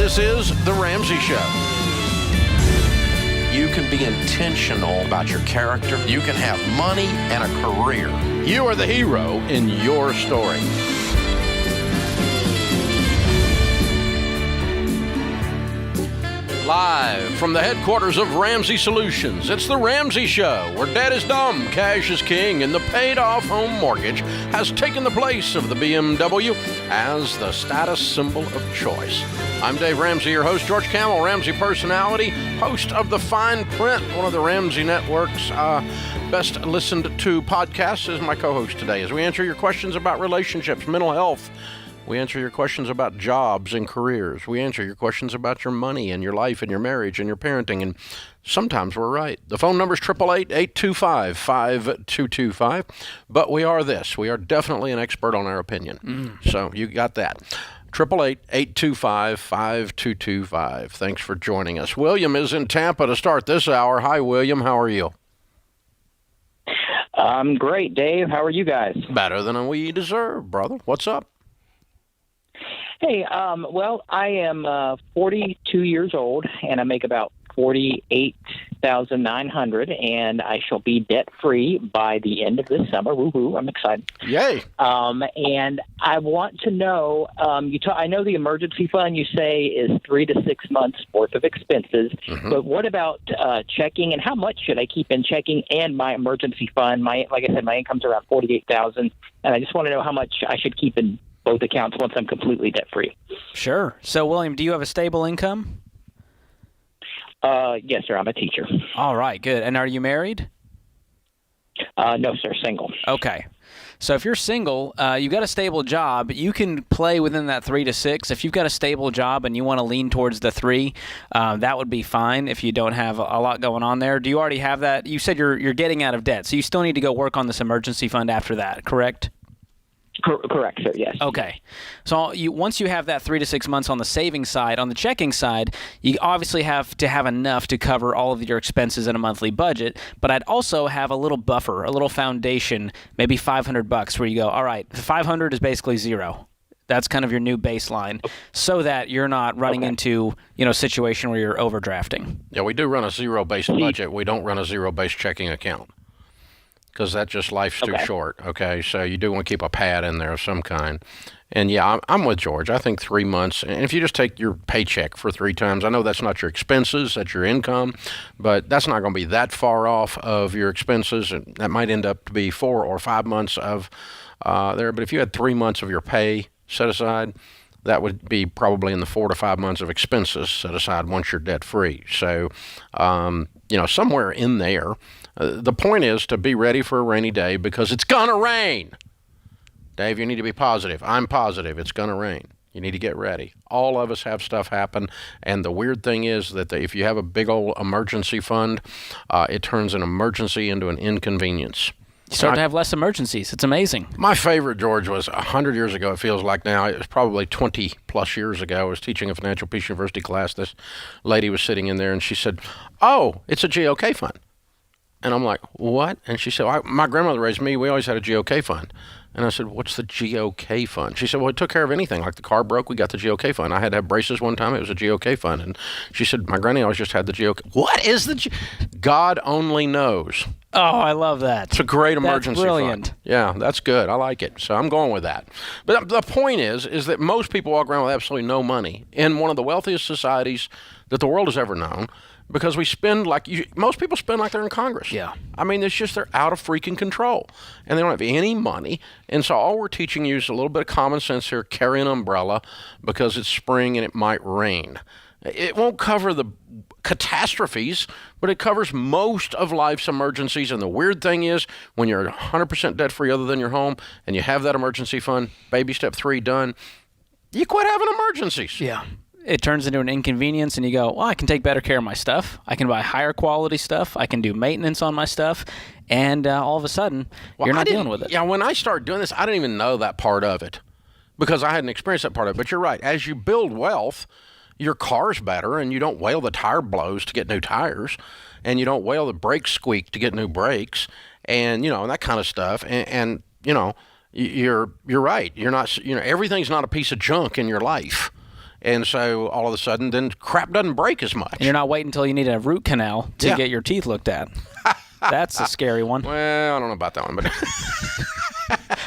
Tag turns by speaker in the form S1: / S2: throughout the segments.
S1: This is The Ramsey Show. You can be intentional about your character. You can have money and a career. You are the hero in your story. Live from the headquarters of Ramsey Solutions, it's The Ramsey Show, where debt is dumb, cash is king, and the paid-off home mortgage has taken the place of the BMW as the status symbol of choice. I'm Dave Ramsey, your host. George Camel, Ramsey personality, host of The Fine Print, one of the Ramsey Network's best listened to podcasts, is my co-host today as we answer your questions about relationships, mental health. We answer your questions about jobs and careers. We answer your questions about your money and your life and your marriage and your parenting. And sometimes we're right. The phone number is 888-825-5225. But we are this. We are definitely an expert on our opinion. So you got that. 888-825-5225. Thanks for joining us. William is in Tampa to start this hour. Hi, William. How are you?
S2: I'm great, Dave. How are you guys?
S1: Better than we deserve, brother. What's up?
S2: Hey, well, I am 42 years old, and I make about $48,900, and I shall be debt-free by the end of this summer. Woohoo! I'm excited.
S1: Yay!
S2: And I want to know, I know the emergency fund you say is 3 to 6 months worth of expenses, but what about checking, and how much should I keep in checking and my emergency fund? Like I said, my income's around $48,000, and I just want to know how much I should keep in both accounts once I'm completely debt-free.
S3: Sure. So, William, do you have a stable income?
S2: Yes, sir. I'm a teacher.
S3: All right, good. And are you married?
S2: No, sir. Single.
S3: Okay. So if you're single, you've got a stable job, you can play within that 3 to 6. If you've got a stable job and you want to lean towards the 3, that would be fine if you don't have a lot going on there. Do you already have that? You said you're getting out of debt, so you still need to go work on this emergency fund after that, correct?
S2: Correct, sir, yes.
S3: Okay. So once you have that 3 to 6 months on the savings side, on the checking side, you obviously have to have enough to cover all of your expenses in a monthly budget, but I'd also have a little buffer, a little foundation, maybe $500 where you go, all right, 500 is basically zero. That's kind of your new baseline so that you're not running into, a situation where you're overdrafting.
S1: Yeah, we do run a zero-based budget. We don't run a zero-based checking account, because that just life's too short, okay? So you do want to keep a pad in there of some kind. And, yeah, I'm with George. I think 3 months, and if you just take your paycheck for 3 times, I know that's not your expenses, that's your income, but that's not going to be that far off of your expenses, and that might end up to be 4 or 5 months of there. But if you had 3 months of your pay set aside, that would be probably in the 4 to 5 months of expenses set aside once you're debt-free. So, somewhere in there. The point is to be ready for a rainy day because it's going to rain. Dave, you need to be positive. I'm positive. It's going to rain. You need to get ready. All of us have stuff happen. And the weird thing is that if you have a big old emergency fund, it turns an emergency into an inconvenience.
S3: You start to have less emergencies. It's amazing.
S1: My favorite, George, was 100 years ago, it feels like now. It was probably 20-plus years ago. I was teaching a Financial Peace University class. This lady was sitting in there, and she said, "Oh, it's a GOK fund." And I'm like, "What?" And she said, "My grandmother raised me. We always had a GOK fund." And I said, "What's the GOK fund?" She said, "Well, it took care of anything. Like the car broke, we got the GOK fund. I had to have braces one time. It was a GOK fund." And she said, "My granny always just had the GOK." What is the God only knows.
S3: Oh, I love that.
S1: It's a great emergency
S3: fund. That's brilliant.
S1: Yeah, that's good. I like it. So I'm going with that. But the point is that most people walk around with absolutely no money in one of the wealthiest societies that the world has ever known, because we spend most people spend like they're in Congress.
S3: Yeah.
S1: I mean, it's just they're out of freaking control, and they don't have any money. And so all we're teaching you is a little bit of common sense here. Carry an umbrella because it's spring and it might rain. It won't cover the catastrophes, but it covers most of life's emergencies. And the weird thing is, when you're 100% debt-free other than your home, and you have that emergency fund, baby step 3 done, you quit having emergencies.
S3: Yeah. It turns into an inconvenience, and you go, well, I can take better care of my stuff. I can buy higher quality stuff. I can do maintenance on my stuff. And all of a sudden, you're not dealing with it.
S1: Yeah, when I started doing this, I didn't even know that part of it because I hadn't experienced that part of it. But you're right. As you build wealth, your car's better, and you don't wail the tire blows to get new tires, and you don't wail the brakes squeak to get new brakes, and that kind of stuff. And you're right. You're not. Everything's not a piece of junk in your life. And so all of a sudden, then crap doesn't break as much.
S3: And you're not waiting until you need a root canal to get your teeth looked at. That's a scary one.
S1: Well, I don't know about that one, but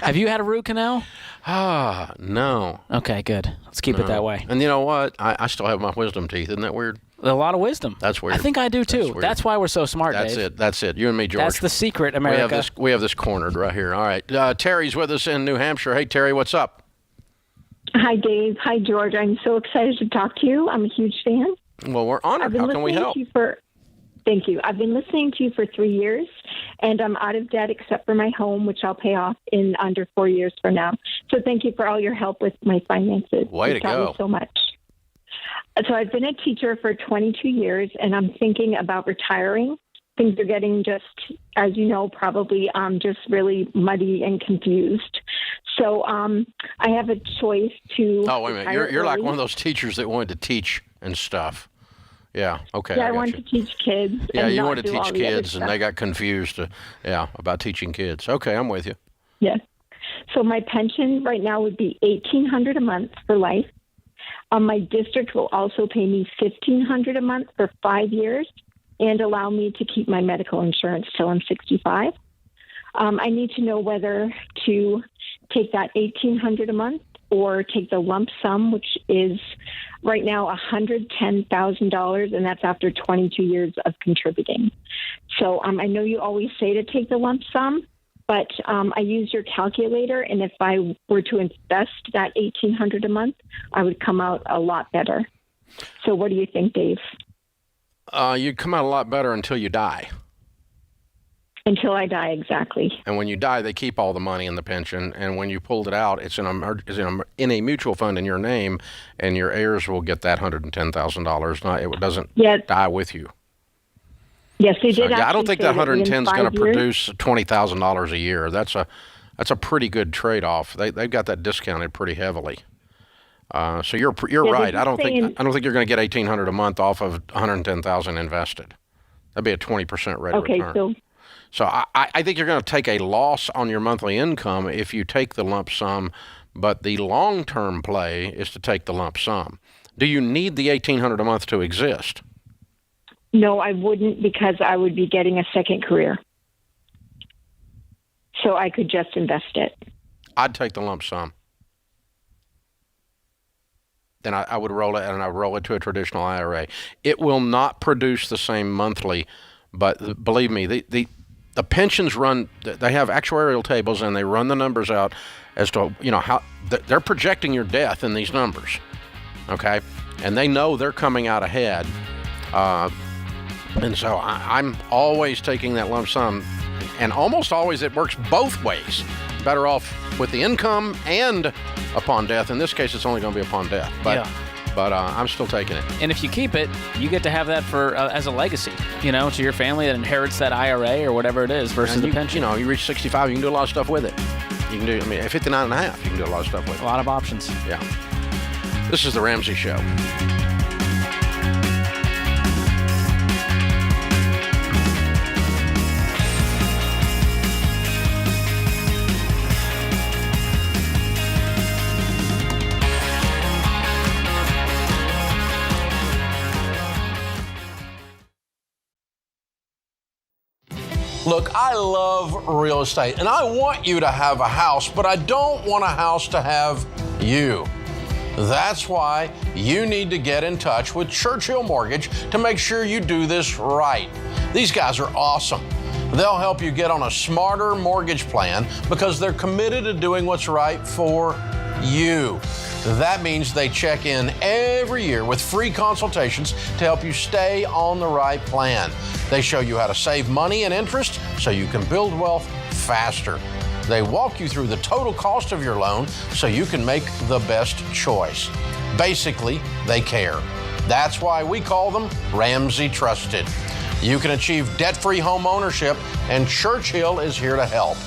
S3: Have you had a root canal?
S1: No.
S3: Okay, good. Let's keep it that way.
S1: And you know what? I still have my wisdom teeth. Isn't that weird?
S3: A lot of wisdom.
S1: That's weird.
S3: I think I do too. That's why we're so smart, Dave.
S1: That's it. You and me, George.
S3: That's the secret, America.
S1: We have this cornered right here. All right. Terry's with us in New Hampshire. Hey, Terry, what's up?
S4: Hi, Dave. Hi, George. I'm so excited to talk to you. I'm a huge fan.
S1: Well, we're honored. How can we help?
S4: Thank you. I've been listening to you for 3 years, and I'm out of debt except for my home, which I'll pay off in under 4 years from now. So thank you for all your help with my finances.
S1: Way to go.
S4: You've taught me so much. So I've been a teacher for 22 years, and I'm thinking about retiring. Things are getting just, as you know, probably just really muddy and confused. So I have a choice to.
S1: Oh, wait a minute. You're like one of those teachers that wanted to teach and stuff. Yeah. Okay.
S4: Yeah, I wanted to teach kids.
S1: Yeah, you wanted to teach kids, and they got confused. About teaching kids. Okay, I'm with you.
S4: Yes. So my pension right now would be $1,800 a month for life. My district will also pay me $1,500 a month for 5 years, and allow me to keep my medical insurance till I'm 65. I need to know whether to take that $1,800 a month or take the lump sum, which is right now $110,000, and that's after 22 years of contributing. So I know you always say to take the lump sum, but I used your calculator, and if I were to invest that $1,800 a month, I would come out a lot better. So what do you think, Dave?
S1: You'd come out a lot better until you die.
S4: Until I die, exactly.
S1: And when you die, they keep all the money in the pension. And when you pulled it out, it's in a mutual fund in your name, and your heirs will get that $110,000. It doesn't die with you.
S4: Yes, they did.
S1: I don't think that 110 is going to produce $20,000 a year. That's a pretty good trade-off. They've got that discounted pretty heavily. So you're right. I don't think you're going to get $1,800 a month off of $110,000 invested. That'd be a 20% rate of return. So I think you're going to take a loss on your monthly income if you take the lump sum, but the long-term play is to take the lump sum. Do you need the $1,800 a month to exist?
S4: No, I wouldn't, because I would be getting a second career. So I could just invest it.
S1: I'd take the lump sum. Then I would roll it, and I roll it to a traditional IRA. It will not produce the same monthly, but believe me, the pensions run. They have actuarial tables, and they run the numbers out as to how they're projecting your death in these numbers. Okay, and they know they're coming out ahead, and so I'm always taking that lump sum, and almost always it works both ways. Better off with the income and upon death. In this case, it's only going to be upon death. But I'm still taking it.
S3: And if you keep it, you get to have that for as a legacy, to your family that inherits that IRA or whatever it is versus the pension.
S1: You reach 65, you can do a lot of stuff with it. You can do, at 59 and a half, you can do a lot of stuff with it.
S3: A lot of options.
S1: Yeah. This is the Ramsey Show. Look, I love real estate, and I want you to have a house, but I don't want a house to have you. That's why you need to get in touch with Churchill Mortgage to make sure you do this right. These guys are awesome. They'll help you get on a smarter mortgage plan because they're committed to doing what's right for you. That means they check in every year with free consultations to help you stay on the right plan. They show you how to save money and interest so you can build wealth faster. They walk you through the total cost of your loan so you can make the best choice. Basically, they care. That's why we call them Ramsey Trusted. You can achieve debt-free home ownership, and Churchill is here to help.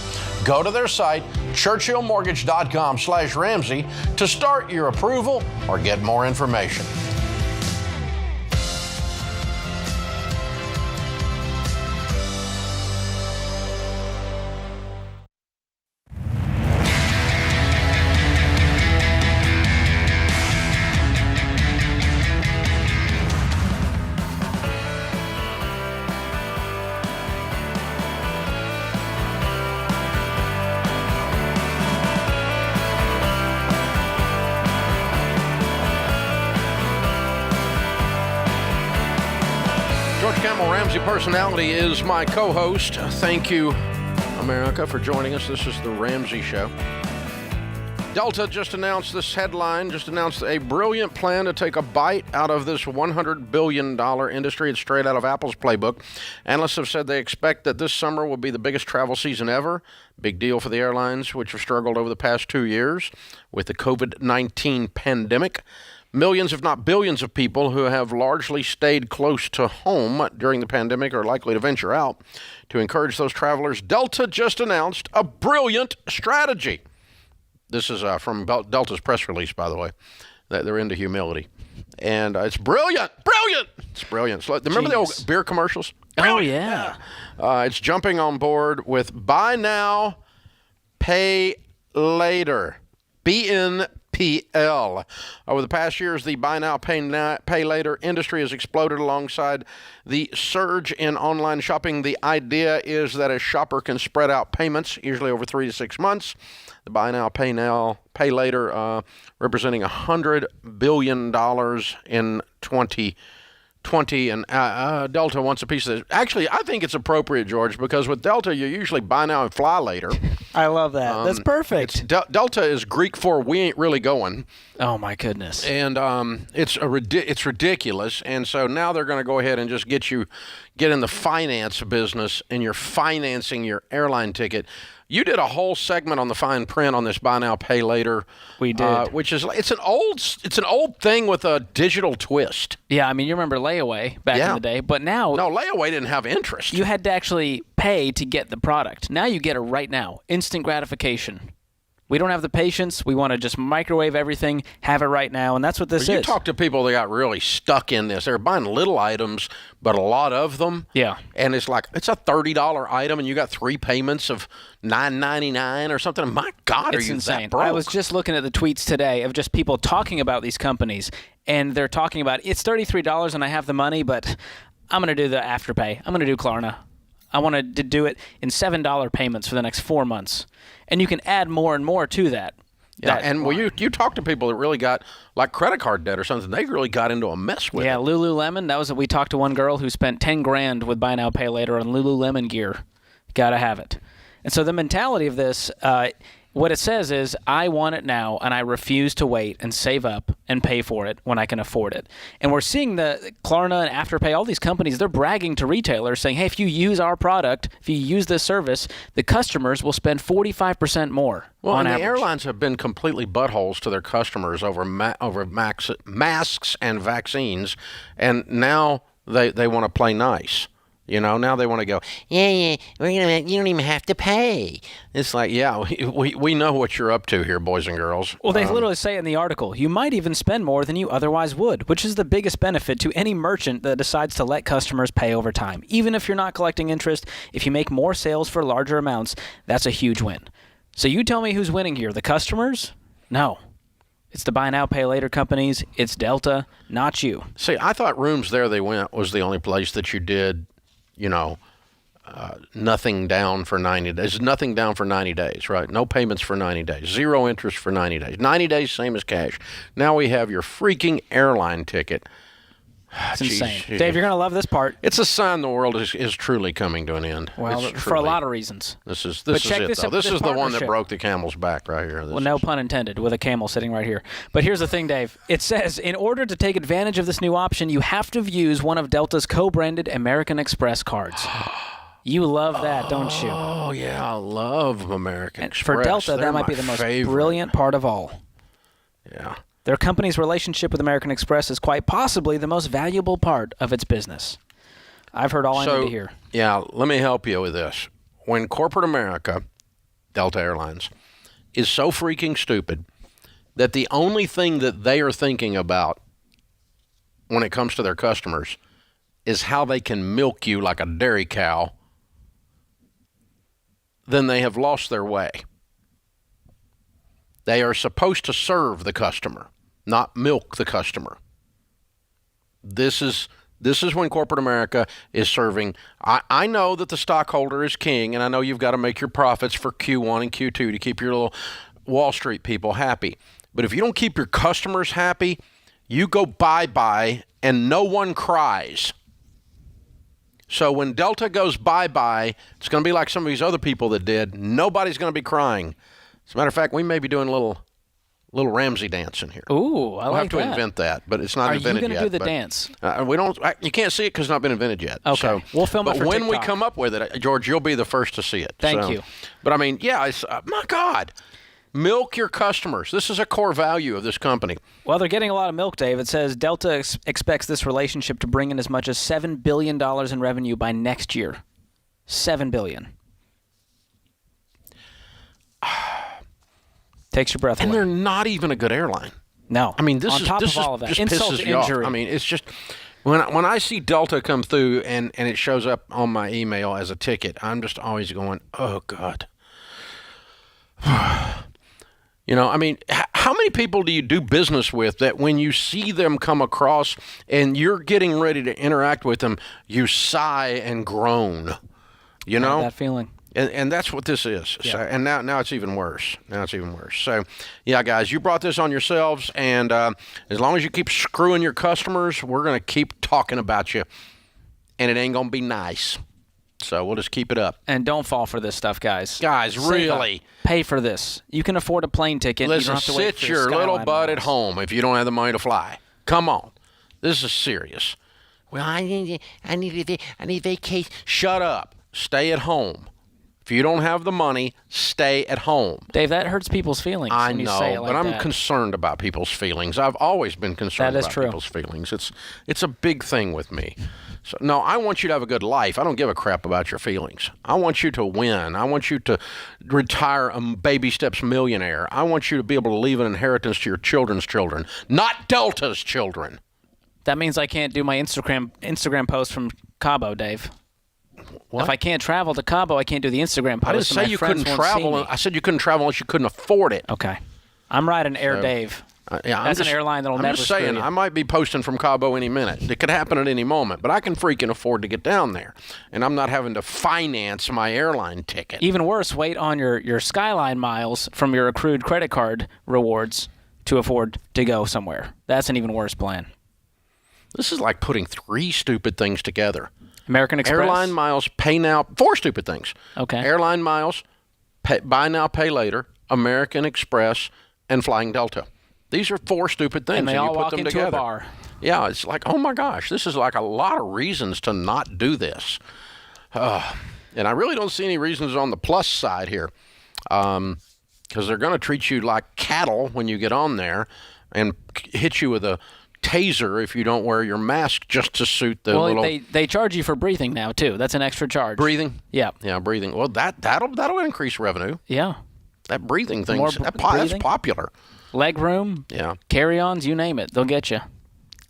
S1: Go to their site, churchillmortgage.com/Ramsey, to start your approval or get more information. Ramsey personality is my co-host. Thank you, America, for joining us. This is the Ramsey Show. Delta just announced a brilliant plan to take a bite out of this $100 billion industry. It's straight out of Apple's playbook. Analysts have said they expect that this summer will be the biggest travel season ever. Big deal for the airlines, which have struggled over the past 2 years with the COVID-19 pandemic. Millions, if not billions, of people who have largely stayed close to home during the pandemic are likely to venture out. To encourage those travelers, Delta just announced a brilliant strategy. This is from Delta's press release, by the way. They're into humility. And it's brilliant. Brilliant. It's brilliant. So, remember the old beer commercials?
S3: Brilliant.
S1: Oh, yeah. It's jumping on board with buy now, pay later. BNPL. Over the past years, the buy now, pay later industry has exploded alongside the surge in online shopping. The idea is that a shopper can spread out payments, usually over 3 to 6 months. The buy now, pay later, representing $100 billion in 2020, and Delta wants a piece of this. Actually, I think it's appropriate, George, because with Delta, you usually buy now and fly later.
S3: I love that. That's perfect.
S1: Delta is Greek for we ain't really going.
S3: Oh, my goodness.
S1: And it's ridiculous. And so now they're going to go ahead and just get in the finance business, and you're financing your airline ticket. You did a whole segment on the fine print on this buy now, pay later.
S3: We did.
S1: Which is it's an old thing with a digital twist.
S3: Yeah, I mean, you remember layaway back in the day, but now
S1: no, layaway didn't have interest.
S3: You had to actually pay to get the product. Now you get it right now, instant gratification. We don't have the patience. We want to just microwave everything, have it right now, and that's what this is.
S1: You talk to people that got really stuck in this. They're buying little items, but a lot of them.
S3: Yeah.
S1: And it's like, it's a $30 item, and you got 3 payments of $9.99 or something. My God,
S3: it's
S1: are you
S3: insane.
S1: that broke?
S3: I was just looking at the tweets today of just people talking about these companies, and they're talking about, it's $33 and I have the money, but I'm going to do the Afterpay. I'm going to do Klarna. I want to do it in $7 payments for the next 4 months. And you can add more and more to that.
S1: Yeah, and you talk to people that really got, like credit card debt or something, they really got into a mess with it.
S3: Yeah, Lululemon, we talked to one girl who spent $10,000 with buy now, pay later on Lululemon gear. Got to have it. And so the mentality of this, what it says is, I want it now, and I refuse to wait and save up and pay for it when I can afford it. And we're seeing the Klarna and Afterpay, all these companies, they're bragging to retailers saying, hey, if you use our product, if you use this service, the customers will spend 45% more on average.
S1: The airlines have been completely buttholes to their customers over masks and vaccines, and now they want to play nice. You know, now they want to go, yeah, you don't even have to pay. It's like, yeah, we know what you're up to here, boys and girls.
S3: Well, they literally say in the article, you might even spend more than you otherwise would, which is the biggest benefit to any merchant that decides to let customers pay over time. Even if you're not collecting interest, if you make more sales for larger amounts, that's a huge win. So you tell me who's winning here, the customers? No. It's the buy now, pay later companies. It's Delta, not you.
S1: See, I thought Rooms There They Went was the only place that you did, nothing down for 90 days. Nothing down for 90 days, right? No payments for 90 days. 0 interest for 90 days. 90 days, same as cash. Now we have your freaking airline ticket.
S3: It's insane. Dave, you're going to love this part.
S1: It's a sign the world is truly coming to an end.
S3: Well, for a lot of reasons.
S1: This is it, though. This is the one that broke the camel's back right here.
S3: Well, no pun intended, with a camel sitting right here. But here's the thing, Dave. It says, in order to take advantage of this new option, you have to use one of Delta's co-branded American Express cards. You love that, don't you?
S1: Oh, yeah, I love American Express.
S3: For Delta, that might be the most brilliant part of all.
S1: Yeah.
S3: Their company's relationship with American Express is quite possibly the most valuable part of its business. I've heard all I need to hear.
S1: Yeah, let me help you with this. When corporate America, Delta Airlines, is so freaking stupid that the only thing that they are thinking about when it comes to their customers is how they can milk you like a dairy cow, then they have lost their way. They are supposed to serve the customer, not milk the customer. This is when corporate America is serving. I know that the stockholder is king, and I know you've got to make your profits for Q1 and Q2 to keep your little Wall Street people happy. But if you don't keep your customers happy, you go bye-bye, and no one cries. So when Delta goes bye-bye, it's going to be like some of these other people that did. Nobody's going to be crying. As a matter of fact, we may be doing a little Ramsey dance in here.
S3: Ooh, I
S1: we'll
S3: like
S1: have to
S3: that.
S1: invent that, but it's not invented yet.
S3: Are you going to do the dance?
S1: We don't. You can't see it because it's not been invented yet.
S3: Okay,
S1: so,
S3: we'll film it for
S1: when we
S3: TikTok.
S1: come up with it, George, you'll be the first to see it.
S3: Thank you.
S1: But I mean, yeah, it's my God. Milk your customers. This is a core value of this company.
S3: Well, they're getting a lot of milk, Dave. It says Delta expects this relationship to bring in as much as $7 billion in revenue by next year. $7 billion. Takes your breath away.
S1: And they're not even a good airline.
S3: No.
S1: I mean, this
S3: On top of all of that.
S1: just
S3: Insult
S1: pisses
S3: to
S1: me off.
S3: injury.
S1: I mean, it's just when I see Delta come through and it shows up on my email as a ticket, I'm just always going, oh God. You know, I mean, how many people do you do business with that when you see them come across and you're getting ready to interact with them, you sigh and groan? You know?
S3: That feeling.
S1: And that's what this is.
S3: Yeah.
S1: So, and now it's even worse. So, yeah, guys, you brought this on yourselves, and as long as you keep screwing your customers, we're going to keep talking about you, and it ain't going to be nice. So we'll just keep it up.
S3: And don't fall for this stuff, guys.
S1: Guys,
S3: Save
S1: really.
S3: up. Pay for this. You can afford a plane ticket.
S1: Listen,
S3: you don't have to wait
S1: sit
S3: for
S1: your little
S3: Skyline
S1: butt
S3: miles.
S1: at home if you don't have the money to fly. Come on. This is serious. Well, I need vacation. Shut up. Stay at home. If you don't have the money, stay at home.
S3: Dave, that hurts people's feelings.
S1: I
S3: when you
S1: know,
S3: say it like
S1: but I'm
S3: that.
S1: concerned about people's feelings. I've always been concerned
S3: That is
S1: about
S3: true.
S1: people's feelings. It's a big thing with me. So no, I want you to have a good life. I don't give a crap about your feelings. I want you to win. I want you to retire a baby steps millionaire. I want you to be able to leave an inheritance to your children's children, not Delta's children.
S3: That means I can't do my Instagram post from Cabo, Dave.
S1: What?
S3: If I can't travel to Cabo, I can't do the Instagram post.
S1: I didn't
S3: and
S1: say
S3: my
S1: you
S3: friends
S1: couldn't
S3: won't see
S1: travel.
S3: me.
S1: I said you couldn't travel unless you couldn't afford it.
S3: Okay. I'm riding Air
S1: So,
S3: Dave.
S1: Yeah,
S3: That's an airline that'll
S1: I'm
S3: never
S1: just
S3: screw
S1: saying,
S3: you.
S1: I might be posting from Cabo any minute. It could happen at any moment, but I can freaking afford to get down there, and I'm not having to finance my airline ticket.
S3: Even worse, wait on your Skyline miles from your accrued credit card rewards to afford to go somewhere. That's an even worse plan.
S1: This is like putting three stupid things together.
S3: American Express.
S1: Airline miles, pay now. Four stupid things.
S3: Okay.
S1: Airline miles, buy now, pay later, American Express, and Flying Delta. These are four stupid things,
S3: And they
S1: you
S3: all
S1: put
S3: walk
S1: them
S3: into
S1: together.
S3: a bar.
S1: Yeah, it's like, oh my gosh, this is like a lot of reasons to not do this. And I really don't see any reasons on the plus side here, because they're going to treat you like cattle when you get on there and hit you with a taser if you don't wear your mask just to suit the
S3: Well,
S1: little
S3: they charge you for breathing now too. That's an extra charge.
S1: breathing.
S3: Yeah.
S1: Yeah, breathing. Well, that'll increase revenue.
S3: Yeah.
S1: That breathing thing,
S3: More
S1: that's
S3: breathing?
S1: popular.
S3: Leg room,
S1: Yeah,
S3: carry-ons, you name it. They'll get you.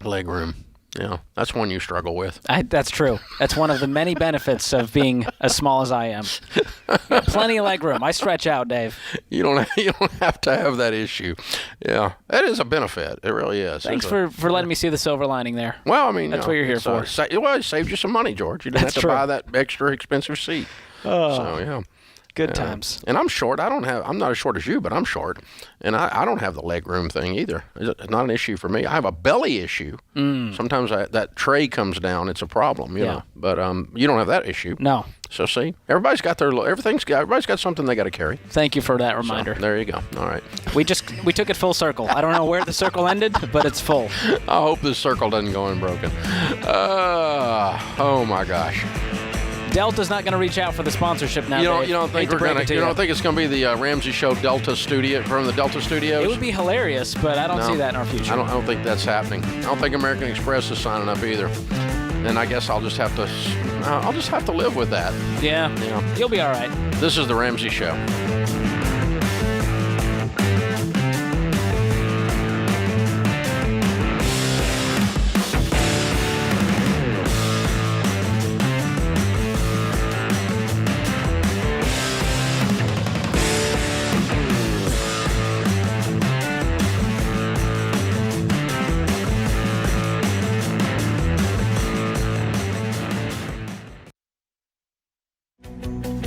S1: leg room. Yeah, that's one you struggle with.
S3: That's true. That's one of the many benefits of being as small as I am. Plenty of leg room. I stretch out, Dave.
S1: You don't have to have that issue. Yeah, that is a benefit. It really is.
S3: Thanks
S1: It's
S3: for letting me see the silver lining there.
S1: Well, I mean,
S3: That's what you're here for.
S1: Well, it saved you some money, George. You didn't
S3: That's
S1: have to
S3: true.
S1: buy that extra expensive seat. So yeah.
S3: Good times.
S1: And I'm short. I'm not as short as you, but I'm short. And I don't have the leg room thing either. It's not an issue for me. I have a belly issue. Sometimes that tray comes down. It's a problem, you
S3: Yeah.
S1: know. But you don't have that issue.
S3: No.
S1: So see, everybody's got something they got to carry.
S3: Thank you for that
S1: So,
S3: reminder.
S1: there you go. All right.
S3: We took it full circle. I don't know where the circle ended, but it's full.
S1: I hope this circle doesn't go unbroken. Oh my gosh.
S3: Delta's not going to reach out for the sponsorship now.
S1: You
S3: Dave.
S1: don't
S3: Hate
S1: think
S3: to
S1: we're
S3: break
S1: gonna?
S3: it to
S1: You don't think it's gonna be the Ramsey Show Delta studio from the Delta Studios?
S3: It would be hilarious, but I don't
S1: No.
S3: see that in our future.
S1: I don't think that's happening. I don't think American Express is signing up either. And I guess I'll just have to live with that.
S3: Yeah.
S1: Yeah.
S3: You'll be all right.
S1: This is the Ramsey Show.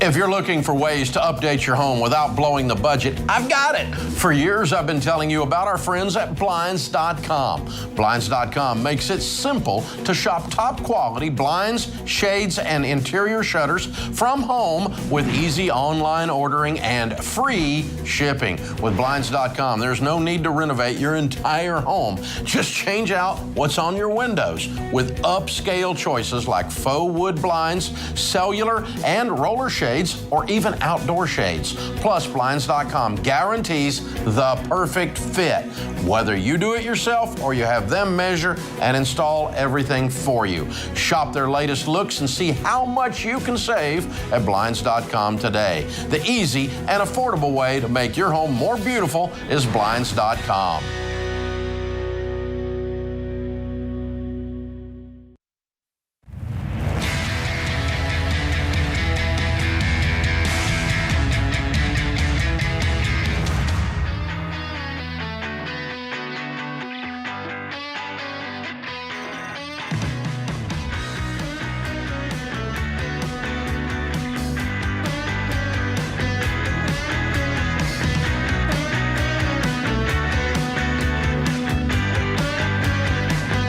S1: If you're looking for ways to update your home without blowing the budget, I've got it. For years, I've been telling you about our friends at Blinds.com. Blinds.com makes it simple to shop top quality blinds, shades, and interior shutters from home with easy online ordering and free shipping. With Blinds.com, there's no need to renovate your entire home. Just change out what's on your windows with upscale choices like faux wood blinds, cellular and roller shades, or even outdoor shades. Plus, Blinds.com guarantees the perfect fit, whether you do it yourself or you have them measure and install everything for you. Shop their latest looks and see how much you can save at Blinds.com today. The easy and affordable way to make your home more beautiful is Blinds.com.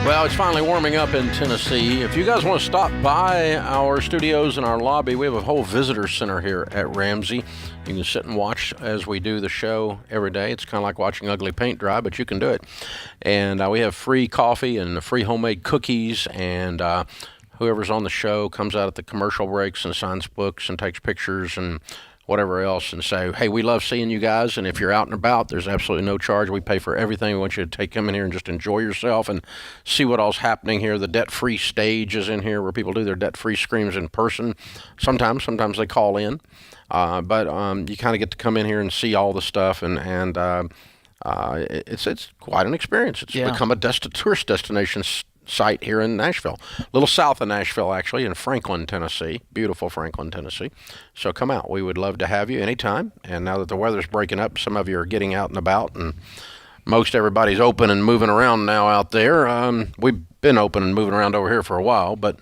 S1: Well, it's finally warming up in Tennessee. If you guys want to stop by our studios and our lobby, we have a whole visitor center here at Ramsey. You can sit and watch as we do the show every day. It's kind of like watching ugly paint dry, but you can do it. And we have free coffee and free homemade cookies, and whoever's on the show comes out at the commercial breaks and signs books and takes pictures and whatever else, and say, hey, we love seeing you guys, and if you're out and about, there's absolutely no charge. We pay for everything. We want you to come in here and just enjoy yourself and see what all's happening here. The debt-free stage is in here where people do their debt-free screams in person. Sometimes they call in, but you kind of get to come in here and see all the stuff, and it's quite an experience. It's become a tourist destination site here in Nashville, a little south of Nashville, actually, in Franklin, Tennessee, beautiful Franklin, Tennessee. So come out. We would love to have you anytime. And now that the weather's breaking up, some of you are getting out and about, and most everybody's open and moving around now out there. We've been open and moving around over here for a while, but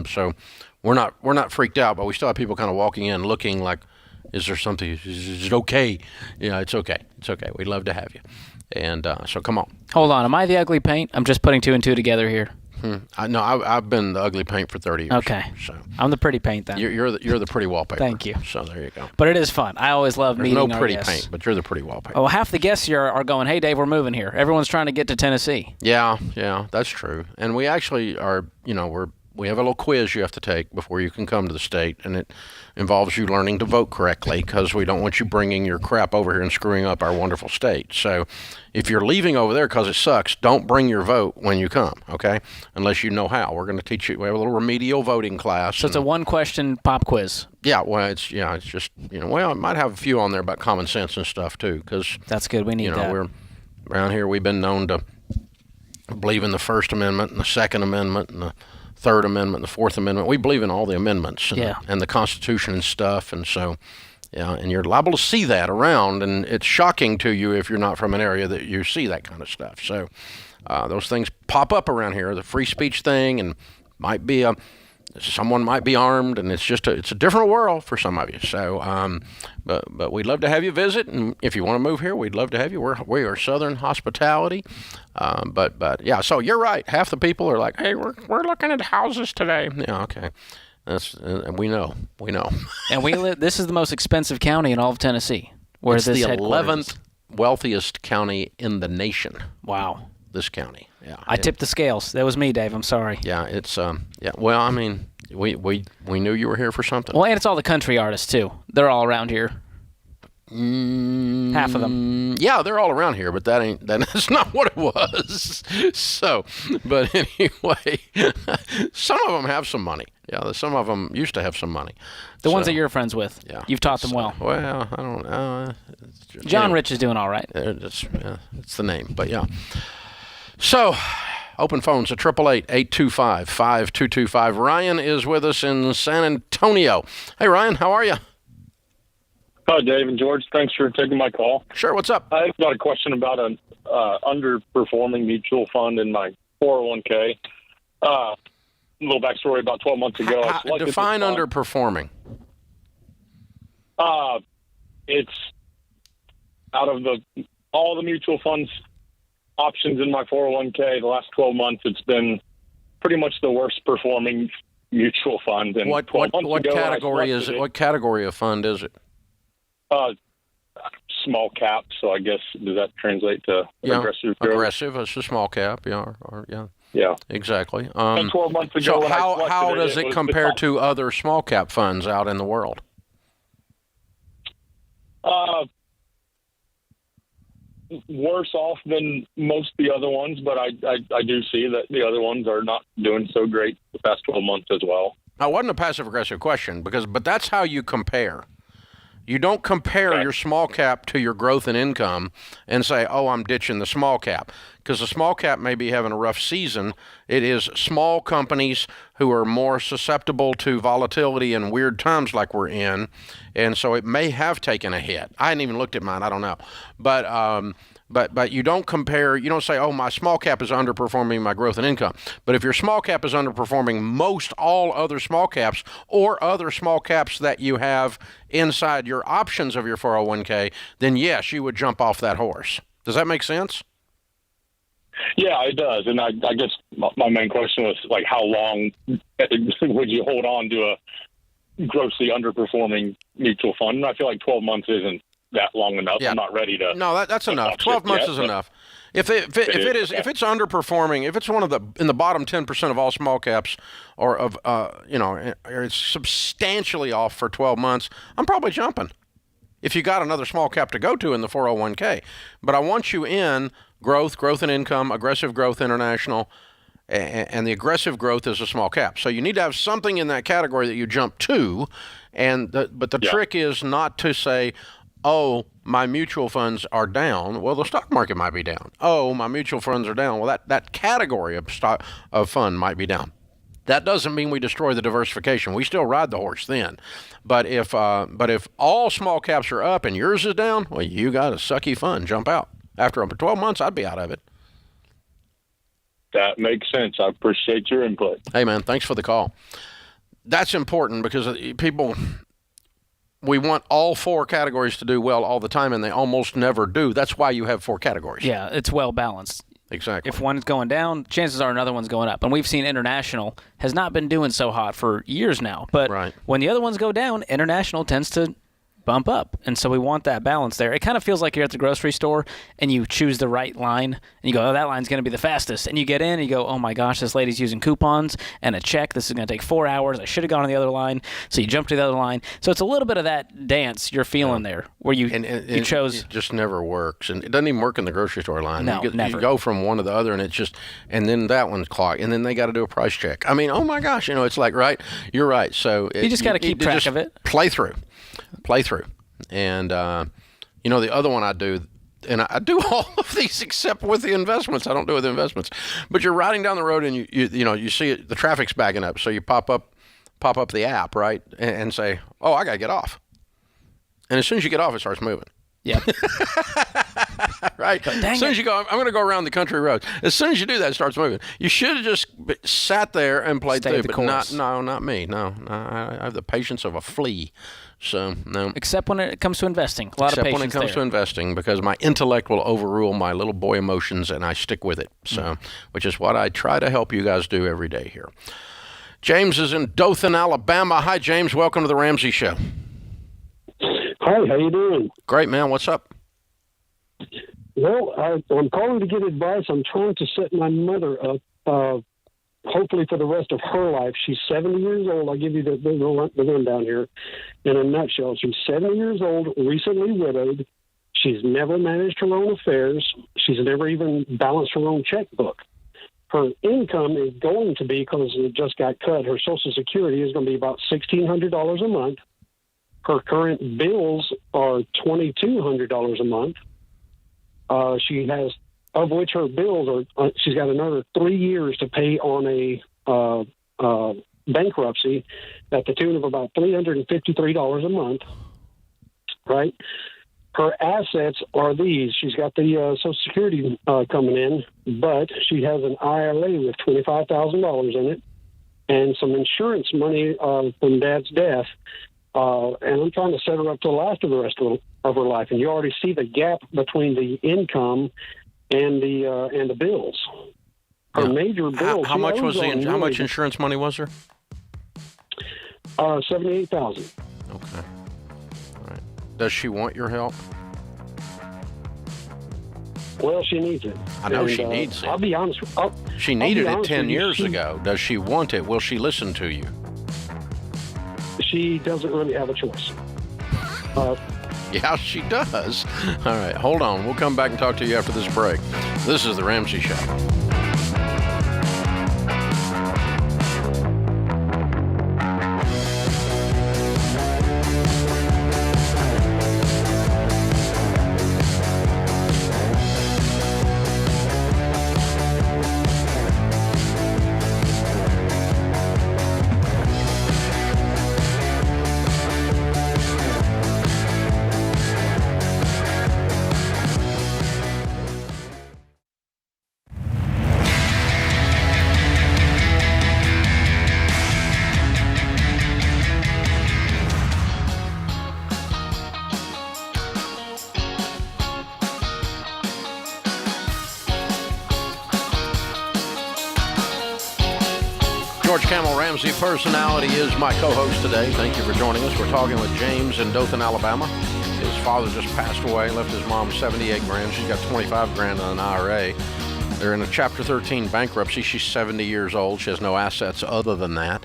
S1: so we're not freaked out, but we still have people kind of walking in looking like, is there something? Is it okay? Yeah, it's okay. It's okay. We'd love to have you. And so come on.
S3: Hold on. Am I the ugly paint? I'm just putting two and two together here.
S1: No, I've been the ugly paint for 30 years.
S3: Okay.
S1: So
S3: I'm the pretty paint then.
S1: You're the pretty wallpaper.
S3: Thank you.
S1: So there you go.
S3: But it is fun. I always love meeting our guests.
S1: There's no pretty paint, but you're the pretty wallpaper.
S3: Oh, half the guests here are going, hey, Dave, we're moving here. Everyone's trying to get to Tennessee.
S1: Yeah, that's true. And we actually are, we have a little quiz you have to take before you can come to the state, and it involves you learning to vote correctly because we don't want you bringing your crap over here and screwing up our wonderful state. So if you're leaving over there because it sucks, don't bring your vote when you come, okay? Unless you know how. We're going to teach you. We have a little remedial voting class.
S3: So it's a one-question pop quiz.
S1: Yeah, well, it's just, well, it might have a few on there about common sense and stuff, too, because
S3: that's good. We need that.
S1: We're around here, we've been known to believe in the First Amendment and the Second Amendment and the Third Amendment, the Fourth Amendment. We believe in all the amendments and the Constitution and stuff. And so, and you're liable to see that around, and it's shocking to you if you're not from an area that you see that kind of stuff. So those things pop up around here, the free speech thing, and someone might be armed, and it's a different world for some of you. So, but we'd love to have you visit, and if you want to move here, we'd love to have you. We are Southern hospitality, but yeah. So you're right. Half the people are like, "Hey, we're looking at houses today." Yeah, okay. That's we know.
S3: And we live. This is the most expensive county in all of Tennessee. Where
S1: it's
S3: this
S1: the
S3: headquarters
S1: 11th wealthiest county in the nation.
S3: Wow.
S1: This county. Yeah.
S3: I tipped the scales. That was me, Dave. I'm sorry.
S1: Yeah, it's well, I mean, we knew you were here for something.
S3: Well, and it's all the country artists too. They're all around here. Half of them.
S1: Yeah, they're all around here, but that's not what it was. So, but anyway, some of them have some money. Yeah, some of them used to have some money.
S3: The ones that you're friends with.
S1: Yeah.
S3: You've taught them well.
S1: Well, I don't know.
S3: John Rich is doing all right.
S1: It's the name, but yeah. So, open phones at 888-825-5225. Ryan is with us in San Antonio. Hey, Ryan, how are you?
S5: Hi, Dave and George. Thanks for taking my call.
S1: Sure, what's up?
S5: I've got a question about an underperforming mutual fund in my 401k. A little backstory: about 12 months ago,
S1: Define underperforming.
S5: It's out of all the mutual funds options in my 401k. The last 12 months, it's been pretty much the worst performing mutual fund. And
S1: what category is it? What category of fund is it?
S5: Small cap. So I guess, does that translate to aggressive?
S1: Aggressive. It's a small cap. Yeah.
S5: Yeah.
S1: Exactly.
S5: And 12 months ago.
S1: So how does it compare to other small cap funds out in the world?
S5: Worse off than most of the other ones, but I do see that the other ones are not doing so great the past 12 months as well.
S1: Now, it wasn't a passive-aggressive question, but that's how you compare. You don't compare your small cap to your growth in income and say, oh, I'm ditching the small cap, because the small cap may be having a rough season. It is small companies who are more susceptible to volatility and weird times like we're in, and so it may have taken a hit. I hadn't even looked at mine. I don't know. But you don't compare, you don't say, oh, my small cap is underperforming my growth and income. But if your small cap is underperforming most all other small caps or other small caps that you have inside your options of your 401k, then yes, you would jump off that horse. Does that make sense?
S5: Yeah, it does. And I guess my main question was, like, how long would you hold on to a grossly underperforming mutual fund? And I feel like 12 months isn't that long enough. Yeah. I'm not ready to.
S1: No, that's enough. 12 months is enough. If it's underperforming, if it's one of in the bottom 10% of all small caps, or of or it's substantially off for 12 months, I'm probably jumping. If you got another small cap to go to in the 401k, but I want you in growth and income, aggressive growth international, and the aggressive growth is a small cap. So you need to have something in that category that you jump to, but the trick is not to say, oh, my mutual funds are down. Well, the stock market might be down. Oh, my mutual funds are down. Well, that category of fund might be down. That doesn't mean we destroy the diversification. We still ride the horse then. But if all small caps are up and yours is down, well, you got a sucky fund. Jump out. After 12 months, I'd be out of it.
S5: That makes sense. I appreciate your input.
S1: Hey, man, thanks for the call. That's important because we want all four categories to do well all the time, and they almost never do. That's why you have four categories.
S3: Yeah, it's well balanced.
S1: Exactly.
S3: If one's going down, chances are another one's going up. And we've seen international has not been doing so hot for years now. But when the other ones go down, international tends to bump up. And so we want that balance there. It kind of feels like you're at the grocery store and you choose the right line and you go, oh, that line's going to be the fastest. And you get in and you go, oh my gosh, this lady's using coupons and a check. This is going to take 4 hours. I should have gone on the other line. So you jump to the other line. So it's a little bit of that dance you're feeling there where you chose.
S1: It just never works. And it doesn't even work in the grocery store line.
S3: No, never.
S1: You go from one to the other and then that one's clocked. And then they got to do a price check. I mean, oh my gosh, it's like, right? You're right. So
S3: you just got to keep track of it.
S1: Play through. And, the other one I do, and I do all of these except with the investments. I don't do with the investments. But you're riding down the road and you see it, the traffic's backing up. So you pop up the app, right, and say, oh, I got to get off. And as soon as you get off, it starts moving.
S3: Yeah.
S1: Right? As soon as you go, I'm going to go around the country roads. As soon as you do that, it starts moving. You should have just sat there and played through, but not me. No, I have the patience of a flea. So, no.
S3: Except when it comes to investing. A lot of patience
S1: Except when it comes to investing, because my intellect will overrule my little boy emotions, and I stick with it. So, which is what I try to help you guys do every day here. James is in Dothan, Alabama. Hi, James. Welcome to the Ramsey Show.
S6: Hi, how you doing?
S1: Great, man. What's up?
S6: Well, I'm calling to get advice. I'm trying to set my mother up, hopefully for the rest of her life. She's 70 years old. I'll give you the rundown here in a nutshell. She's 70 years old, recently widowed. She's never managed her own affairs. She's never even balanced her own checkbook. Her income is going to be, because it just got cut, her Social Security is going to be about $1,600 a month. Her current bills are $2,200 a month. She has, of which her bills are, she's got another 3 years to pay on a bankruptcy at the tune of about $353 a month, right? Her assets are these. She's got the Social Security coming in, but she has an IRA with $25,000 in it and some insurance money from Dad's death. and I'm trying to set her up to last for the rest of her life. And you already see the gap between the income and the bills. Her major bills.
S1: How much insurance money was there?
S6: $78,000.
S1: Okay. All right. Does she want your help?
S6: Well, she needs it.
S1: I know she needs it.
S6: I'll be honest.
S1: She needed it 10 years ago. Does she want it? Will she listen to you?
S6: She doesn't really have a choice.
S1: Yeah, she does. All right, hold on. We'll come back and talk to you after this break. This is The Ramsey Show. George Camel Ramsey Personality is my co-host today. Thank you for joining us. We're talking with James in Dothan, Alabama. His father just passed away, left his mom $78,000. She's got $25,000 in an IRA. They're in a Chapter 13 bankruptcy. She's 70 years old. She has no assets other than that.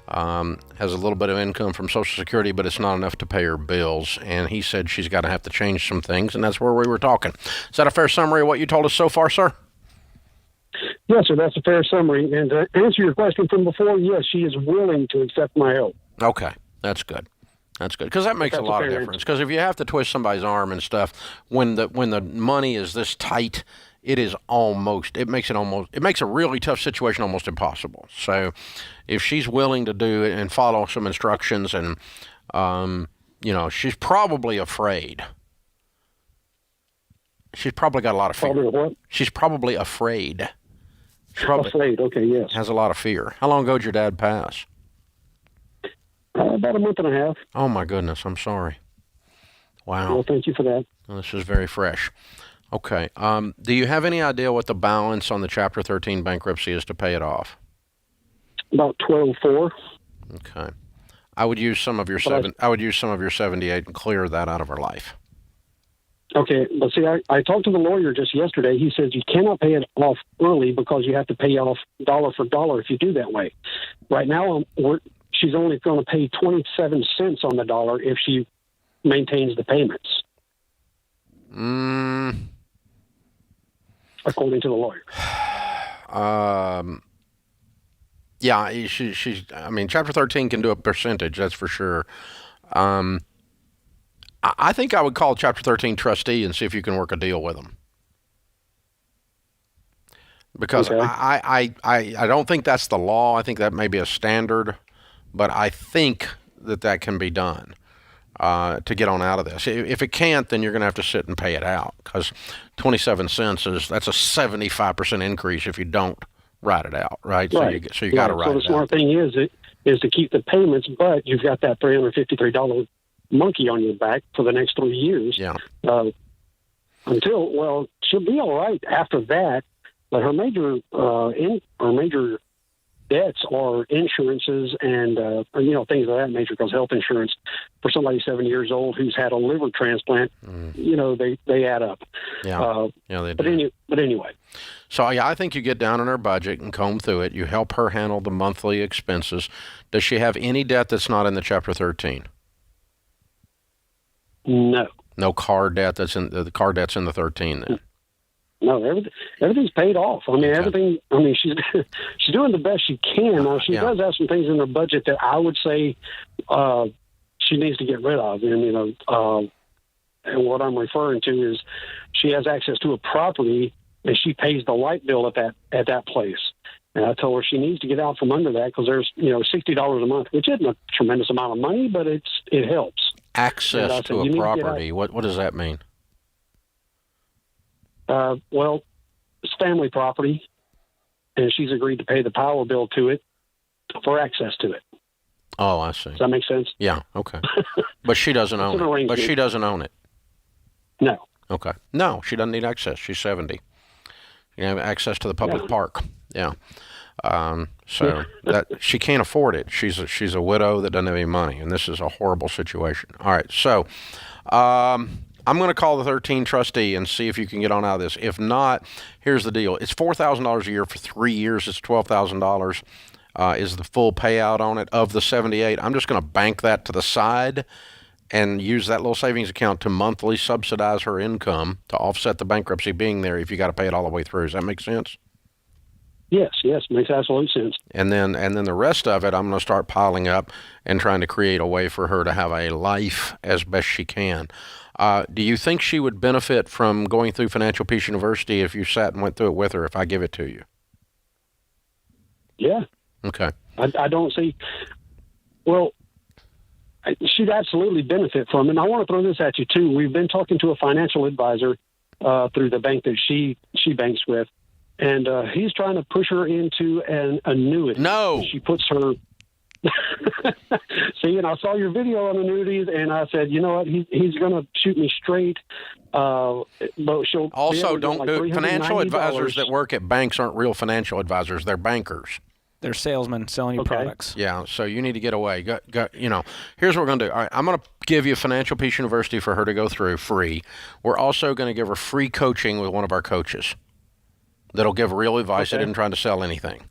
S1: Has a little bit of income from Social Security, but it's not enough to pay her bills. And he said she's got to have to change some things, and that's where we were talking. Is that a fair summary of what you told us so far, sir?
S6: Yes, sir, that's a fair summary. And to answer your question from before, yes, she is willing to accept my help.
S1: Okay, that's good. That's good, because that makes a lot of difference. Because if you have to twist somebody's arm and stuff, when the money is this tight, it makes a really tough situation almost impossible. So if she's willing to do it and follow some instructions, and she's probably afraid. She's probably got a lot of fear.
S6: Probably what?
S1: She's probably afraid.
S6: Afraid, okay, yes.
S1: Has a lot of fear. How long ago did your dad pass?
S6: About a month and a half.
S1: Oh, my goodness. I'm sorry. Wow.
S6: Well, thank you for that.
S1: Well, this is very fresh. Okay. Do you have any idea what the balance on the Chapter 13 bankruptcy is to pay it off?
S6: About $12,400.
S1: Okay. I would use some of your 78 and clear that out of her life.
S6: Okay, but see, I talked to the lawyer just yesterday. He says you cannot pay it off early because you have to pay off dollar for dollar if you do that way. Right now, she's only going to pay 27 cents on the dollar if she maintains the payments. According to the lawyer.
S1: Yeah, she's. I mean, Chapter 13 can do a percentage, that's for sure. I think I would call Chapter 13 trustee and see if you can work a deal with them. Because okay. I don't think that's the law. I think that may be a standard, but I think that can be done to get on out of this. If it can't, then you're going to have to sit and pay it out, because 27 cents that's a 75% increase if you don't write it out, right?
S6: Right.
S1: So you got to write it out.
S6: So the smart thing is to keep the payments, but you've got that $353 monkey on your back for the next 3 years.
S1: Yeah.
S6: She'll be all right after that, but her major debts are insurances and things of that nature, because health insurance for somebody 70 years old who's had a liver transplant, they add up.
S1: Yeah. They do.
S6: But anyway.
S1: So I think you get down on her budget and comb through it. You help her handle the monthly expenses. Does she have any debt that's not in the Chapter 13?
S6: No.
S1: No car debt that's in the car debt's in the 13 then?
S6: No, everything's paid off. I mean, everything. I mean, she's doing the best she can. Now, she does have some things in her budget that I would say she needs to get rid of. And and what I'm referring to is she has access to a property and she pays the light bill at that place. And I told her she needs to get out from under that, because there's $60 a month, which isn't a tremendous amount of money, but it helps.
S1: Access to a property. What does that mean?
S6: It's family property, and she's agreed to pay the power bill to it for access to it.
S1: Oh, I see.
S6: Does that make sense?
S1: Yeah. Okay. But she doesn't own it. But she doesn't own it.
S6: No.
S1: Okay. No, she doesn't need access. She's 70. You have access to the public park. Yeah. So that she can't afford it. She's a widow that doesn't have any money, and this is a horrible situation. All right. So I'm going to call the 13 trustee and see if you can get on out of this. If not, here's the deal. It's $4,000 a year for 3 years. It's $12,000 is the full payout on it of the 78. I'm just going to bank that to the side and use that little savings account to monthly subsidize her income to offset the bankruptcy being there if you got to pay it all the way through. Does that make sense?
S6: Yes, makes absolute sense.
S1: And then the rest of it, I'm going to start piling up and trying to create a way for her to have a life as best she can. Do you think she would benefit from going through Financial Peace University if you sat and went through it with her, if I give it to you?
S6: Yeah.
S1: Okay.
S6: I don't see. Well, she'd absolutely benefit from it. And I want to throw this at you, too. We've been talking to a financial advisor through the bank that she banks with. And he's trying to push her into an annuity.
S1: No.
S6: She puts her... See, and I saw your video on annuities, and I said, you know what, he's going to shoot me straight. But she'll
S1: also don't
S6: like
S1: do financial advisors that work at banks aren't real financial advisors. They're bankers.
S3: They're salesmen selling you products.
S1: Yeah, so you need to get away. Here's what we're going to do. All right, I'm going to give you Financial Peace University for her to go through free. We're also going to give her free coaching with one of our coaches that'll give real advice. That isn't trying to sell anything.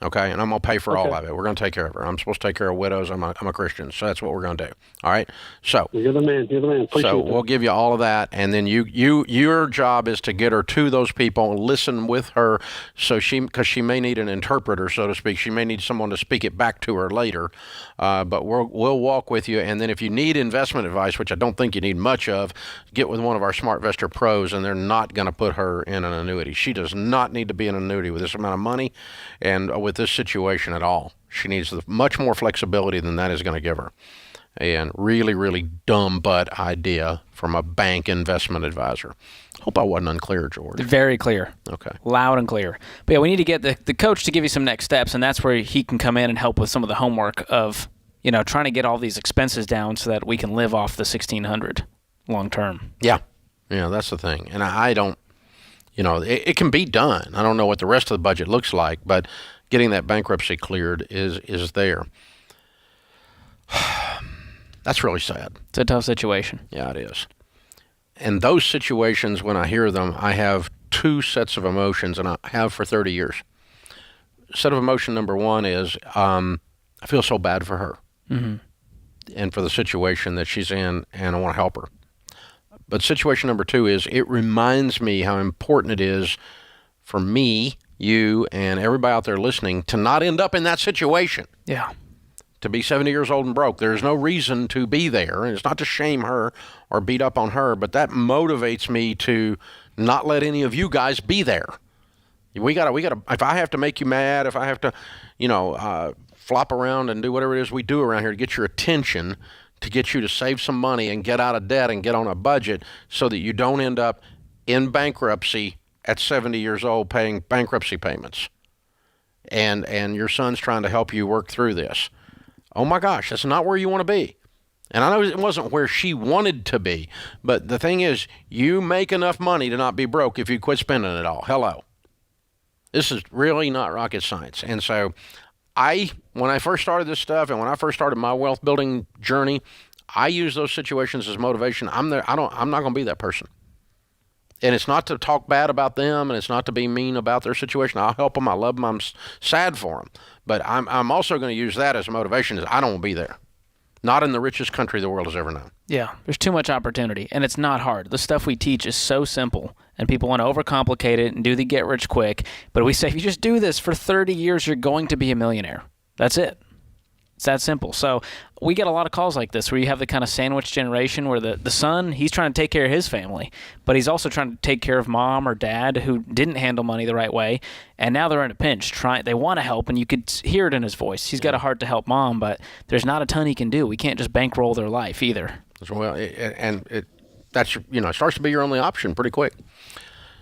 S1: Okay, and I'm going to pay for all of it. We're going to take care of her. I'm supposed to take care of widows. I'm a Christian, so that's what we're going to do. All right? So
S6: you're the man. Appreciate
S1: so we'll give you all of that, and then your job is to get her to those people and listen with her, so because she may need an interpreter, so to speak. She may need someone to speak it back to her later, but we'll walk with you. And then if you need investment advice, which I don't think you need much of, get with one of our SmartVestor pros, and they're not going to put her in an annuity. She does not need to be in an annuity with this amount of money, and with this situation at all. She needs much more flexibility than that is going to give her. And really, really dumb butt idea from a bank investment advisor. Hope I wasn't unclear, George.
S3: Very clear.
S1: Okay.
S3: Loud and clear. But yeah, we need to get the coach to give you some next steps, and that's where he can come in and help with some of the homework of, trying to get all these expenses down so that we can live off the $1,600 long term.
S1: Yeah. Yeah, that's the thing. And I don't, it can be done. I don't know what the rest of the budget looks like, but getting that bankruptcy cleared is there. That's really sad.
S3: It's a tough situation.
S1: Yeah, it is. And those situations, when I hear them, I have two sets of emotions, and I have for 30 years. Set of emotion number one is I feel so bad for her and for the situation that she's in, and I want to help her. But situation number two is it reminds me how important it is for me, you, and everybody out there listening to not end up in that situation.
S3: Yeah.
S1: To be 70 years old and broke. There's no reason to be there. And it's not to shame her or beat up on her, but that motivates me to not let any of you guys be there. We gotta, if I have to make you mad, if I have to, flop around and do whatever it is we do around here to get your attention, to get you to save some money and get out of debt and get on a budget so that you don't end up in bankruptcy at 70 years old paying bankruptcy payments. And your son's trying to help you work through this. Oh my gosh, that's not where you want to be. And I know it wasn't where she wanted to be, but the thing is, you make enough money to not be broke if you quit spending it all. Hello. This is really not rocket science. And so when I first started this stuff and when I first started my wealth building journey, I use those situations as motivation. I'm not going to be that person. And it's not to talk bad about them, and it's not to be mean about their situation. I'll help them. I love them. I'm sad for them. But I'm also going to use that as a motivation. Is I don't want to be there. Not in the richest country the world has ever known.
S3: Yeah, there's too much opportunity, and it's not hard. The stuff we teach is so simple, and people want to overcomplicate it and do the get-rich-quick. But we say, if you just do this for 30 years, you're going to be a millionaire. That's it. It's that simple. So we get a lot of calls like this where you have the kind of sandwich generation where the son, he's trying to take care of his family, but he's also trying to take care of mom or dad who didn't handle money the right way, and now they're in a pinch. They want to help, and you could hear it in his voice. He's got a heart to help mom, but there's not a ton he can do. We can't just bankroll their life either.
S1: Well, it starts to be your only option pretty quick.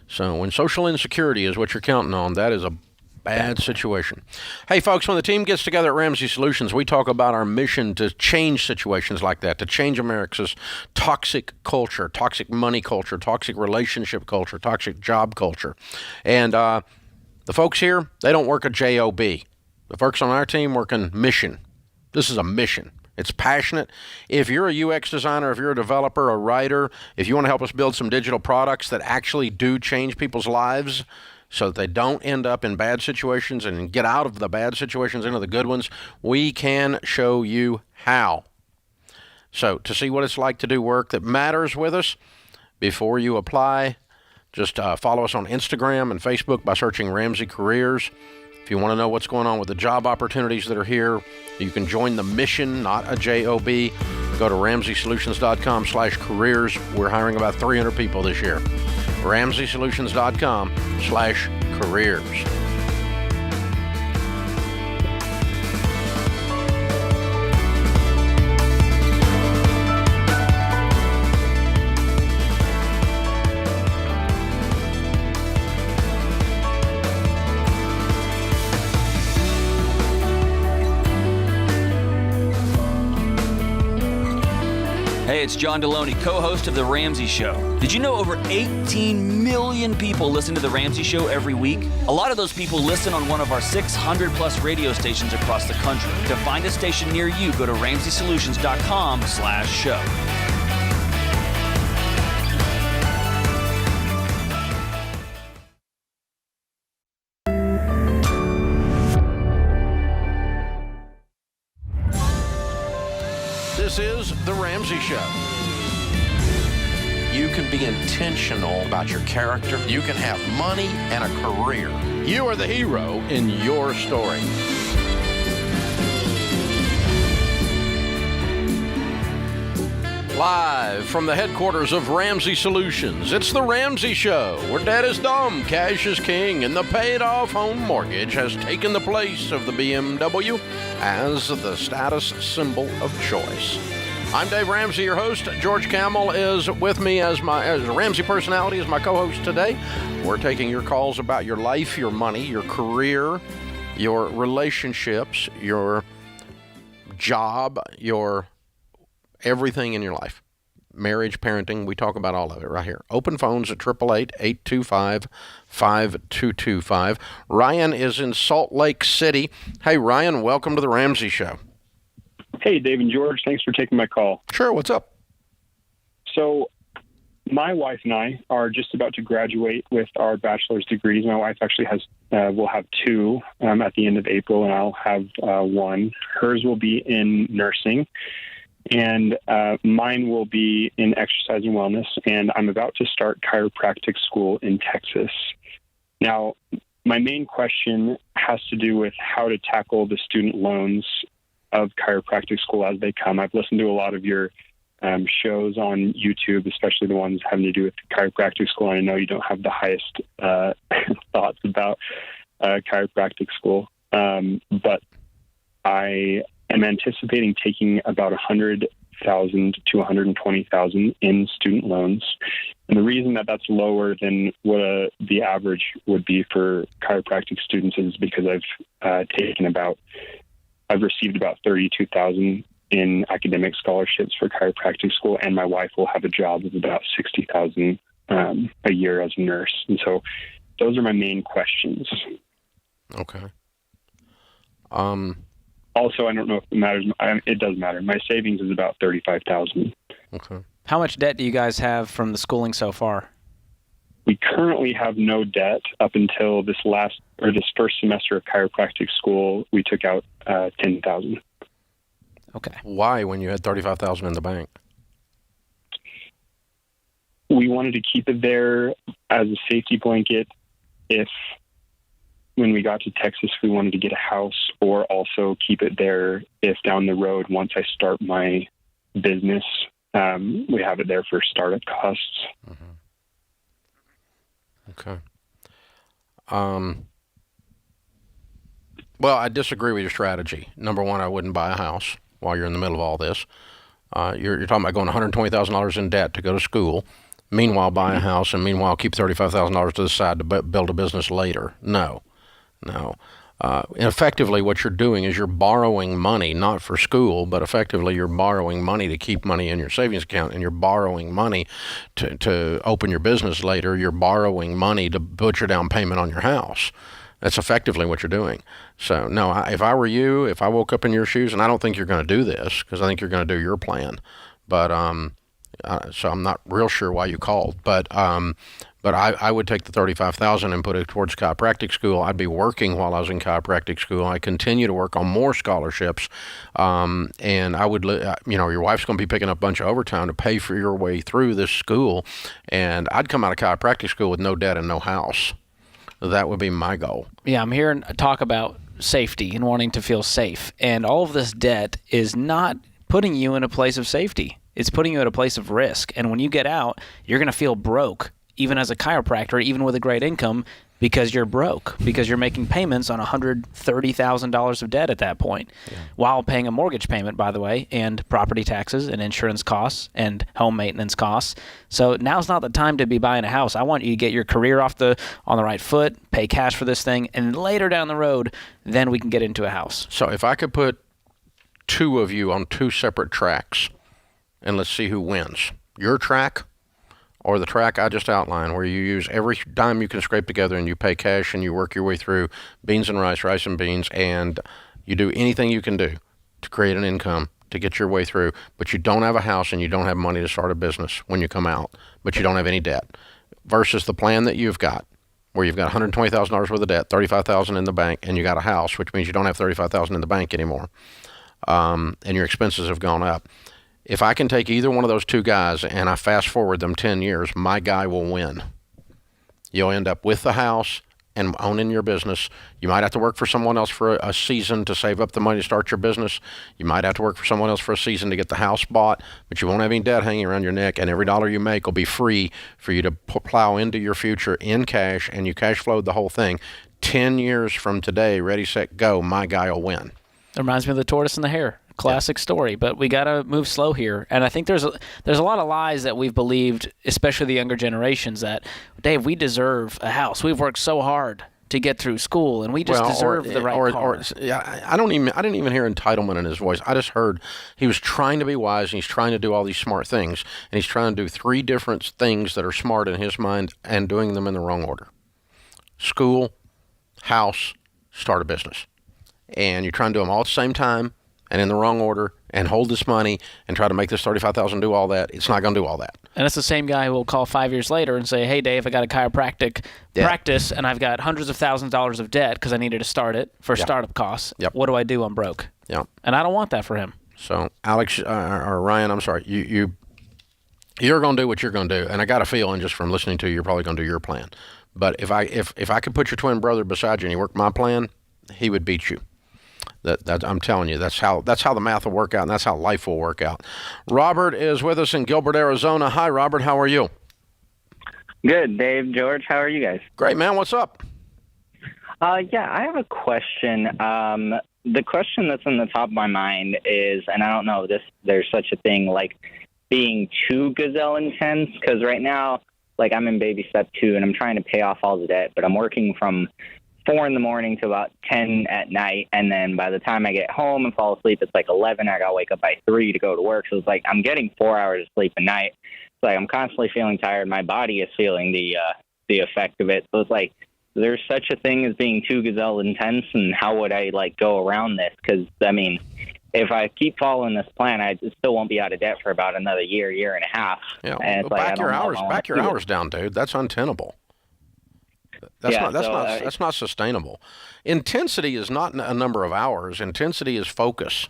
S1: So when social insecurity is what you're counting on, that is Bad situation. Hey, folks, when the team gets together at Ramsey Solutions, we talk about our mission to change situations like that, to change America's toxic culture, toxic money culture, toxic relationship culture, toxic job culture. And the folks here, they don't work a job. The folks on our team work in mission. This is a mission. It's passionate. If you're a UX designer, if you're a developer, a writer, if you want to help us build some digital products that actually do change people's lives so that they don't end up in bad situations and get out of the bad situations into the good ones, we can show you how. So to see what it's like to do work that matters with us, before you apply, just follow us on Instagram and Facebook by searching Ramsey Careers. If you want to know what's going on with the job opportunities that are here, you can join the mission, not a job. Go to RamseySolutions.com/careers. We're hiring about 300 people this year. RamseySolutions.com/careers.
S7: Hey, it's John Deloney, co-host of The Ramsey Show. Did you know over 18 million people listen to The Ramsey Show every week? A lot of those people listen on one of our 600-plus radio stations across the country. To find a station near you, go to RamseySolutions.com/show.
S1: This is The Ramsey Show. You can be intentional about your character. You can have money and a career. You are the hero in your story. Live from the headquarters of Ramsey Solutions, it's The Ramsey Show, where debt is dumb, cash is king, and the paid-off home mortgage has taken the place of the BMW as the status symbol of choice. I'm Dave Ramsey, your host. George Camel is with me as a Ramsey personality, as my co-host today. We're taking your calls about your life, your money, your career, your relationships, your job, your everything in your life. Marriage, parenting, we talk about all of it right here. Open phones at 888-825-5225. Ryan is in Salt Lake City. Hey, Ryan, welcome to The Ramsey Show.
S8: Hey, Dave and George. Thanks for taking my call.
S1: Sure, what's up?
S8: So my wife and I are just about to graduate with our bachelor's degrees. My wife actually will have two at the end of April, and I'll have one. Hers will be in nursing, and mine will be in exercise and wellness, and I'm about to start chiropractic school in Texas. Now, my main question has to do with how to tackle the student loans of chiropractic school as they come. I've listened to a lot of your shows on YouTube, especially the ones having to do with chiropractic school, and I know you don't have the highest thoughts about chiropractic school, but I am anticipating taking about $100,000 to $120,000 in student loans. And the reason that that's lower than what the average would be for chiropractic students is because I've received about $32,000 in academic scholarships for chiropractic school, and my wife will have a job of about $60,000 a year as a nurse. And so those are my main questions.
S1: Okay.
S8: Also, I don't know if it matters. It does matter. My savings is about $35,000.
S1: Okay.
S3: How much debt do you guys have from the schooling so far?
S8: We currently have no debt up until this first semester of chiropractic school. We took out $10,000.
S3: Okay.
S1: Why, when you had $35,000 in the bank?
S8: We wanted to keep it there as a safety blanket if, when we got to Texas, we wanted to get a house, or also keep it there if down the road, once I start my business, we have it there for startup costs.
S1: Mm-hmm. Okay. Well, I disagree with your strategy. Number one, I wouldn't buy a house while you're in the middle of all this. You're talking about going $120,000 in debt to go to school, meanwhile buy a house, and meanwhile keep $35,000 to the side to build a business later. No. No. And effectively, what you're doing is you're borrowing money, not for school, but effectively you're borrowing money to keep money in your savings account, and you're borrowing money to open your business later. You're borrowing money to put your down payment on your house. That's effectively what you're doing. So, no, if I were you, if I woke up in your shoes, and I don't think you're going to do this, because I think you're going to do your plan, but so I'm not real sure why you called, but I would take the $35,000 and put it towards chiropractic school. I'd be working while I was in chiropractic school. I continue to work on more scholarships, and I would, your wife's going to be picking up a bunch of overtime to pay for your way through this school, and I'd come out of chiropractic school with no debt and no house. That would be my goal.
S3: Yeah, I'm hearing talk about safety and wanting to feel safe, and all of this debt is not putting you in a place of safety. It's putting you at a place of risk, and when you get out, you're going to feel broke, even as a chiropractor, even with a great income, because you're broke, because you're making payments on $130,000 of debt at that point, while paying a mortgage payment, by the way, and property taxes and insurance costs and home maintenance costs. So now's not the time to be buying a house. I want you to get your career on the right foot, pay cash for this thing, and later down the road, then we can get into a house.
S1: So if I could put two of you on two separate tracks, and let's see who wins. Your track or the track I just outlined, where you use every dime you can scrape together and you pay cash and you work your way through beans and rice and beans, and you do anything you can do to create an income to get your way through, but you don't have a house and you don't have money to start a business when you come out, but you don't have any debt, versus the plan that you've got, where you've got $120,000 worth of debt, $35,000 in the bank, and you got a house, which means you don't have $35,000 in the bank anymore, and your expenses have gone up. If I can take either one of those two guys and I fast forward them 10 years, my guy will win. You'll end up with the house and owning your business. You might have to work for someone else for a season to save up the money to start your business. You might have to work for someone else for a season to get the house bought, but you won't have any debt hanging around your neck, and every dollar you make will be free for you to plow into your future in cash, and you cash flowed the whole thing. 10 years from today, ready, set, go, my guy will win.
S3: It reminds me of the tortoise and the hare. Classic story, but we got to move slow here. And I think there's a lot of lies that we've believed, especially the younger generations, that, Dave, we deserve a house. We've worked so hard to get through school, and we just deserve the right car.
S1: I didn't even hear entitlement in his voice. I just heard he was trying to be wise, and he's trying to do all these smart things, and he's trying to do three different things that are smart in his mind and doing them in the wrong order. School, house, start a business. And you're trying to do them all at the same time and in the wrong order, and hold this money and try to make this $35,000 do all that. It's not going to do all that.
S3: And it's the same guy who will call 5 years later and say, hey, Dave, I got a chiropractic practice, and I've got hundreds of thousands of dollars of debt because I needed to start it for startup costs. What do I do? I'm broke. And I don't want that for him.
S1: So, Alex, or Ryan, I'm sorry, you're going to do what you're going to do. And I got a feeling just from listening to you, you're probably going to do your plan. But if I could put your twin brother beside you and he worked my plan, he would beat you. That I'm telling you, that's how the math will work out, and that's how life will work out. Robert is with us in Gilbert, Arizona. Hi, Robert. How are you?
S9: Good, Dave, George. How are you guys?
S1: Great, man. What's up?
S9: Yeah, I have a question. The question that's on the top of my mind is, and I don't know if there's such a thing like being too gazelle intense, because right now, like, I'm in baby step 2, and I'm trying to pay off all the debt, but I'm working from 4 in the morning to about 10 at night, and then by the time I get home and fall asleep, it's like 11. I gotta wake up by 3 to go to work. So it's like I'm getting 4 hours of sleep a night. It's like I'm constantly feeling tired. My body is feeling the effect of it. So it's like there's such a thing as being too gazelle intense, and how would I go around this? Because I mean, if I keep following this plan, I still won't be out of debt for about another year and a half.
S1: Yeah,
S9: and
S1: back your hours down, dude. That's untenable. That's not sustainable. Intensity is not a number of hours. Intensity is focus.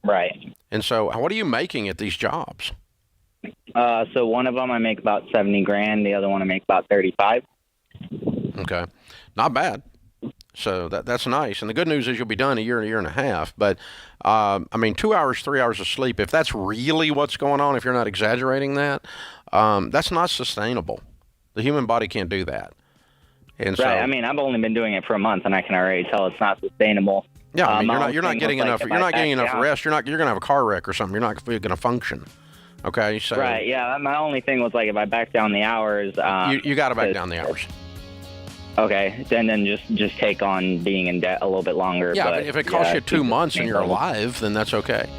S9: Right.
S1: And so, what are you making at these jobs?
S9: So one of them I make about $70,000. The other one I make about $35,000.
S1: Okay, not bad. So that's nice. And the good news is you'll be done a year and a half. But I mean, 2 hours, 3 hours of sleep. If that's really what's going on, if you're not exaggerating that, that's not sustainable. The human body can't do that. And
S9: right. I mean, I've only been doing it for a month, and I can already tell it's not sustainable.
S1: Yeah, I mean, you're not getting enough. You're not getting enough rest. You're going to have a car wreck or something. You're not going to function. Okay. So.
S9: Right. Yeah. My only thing was if I back down the hours.
S1: You got to back down the hours.
S9: Okay, and then just take on being in debt a little bit longer.
S1: Yeah,
S9: but
S1: if it costs you 2 months and you're alive, then that's okay.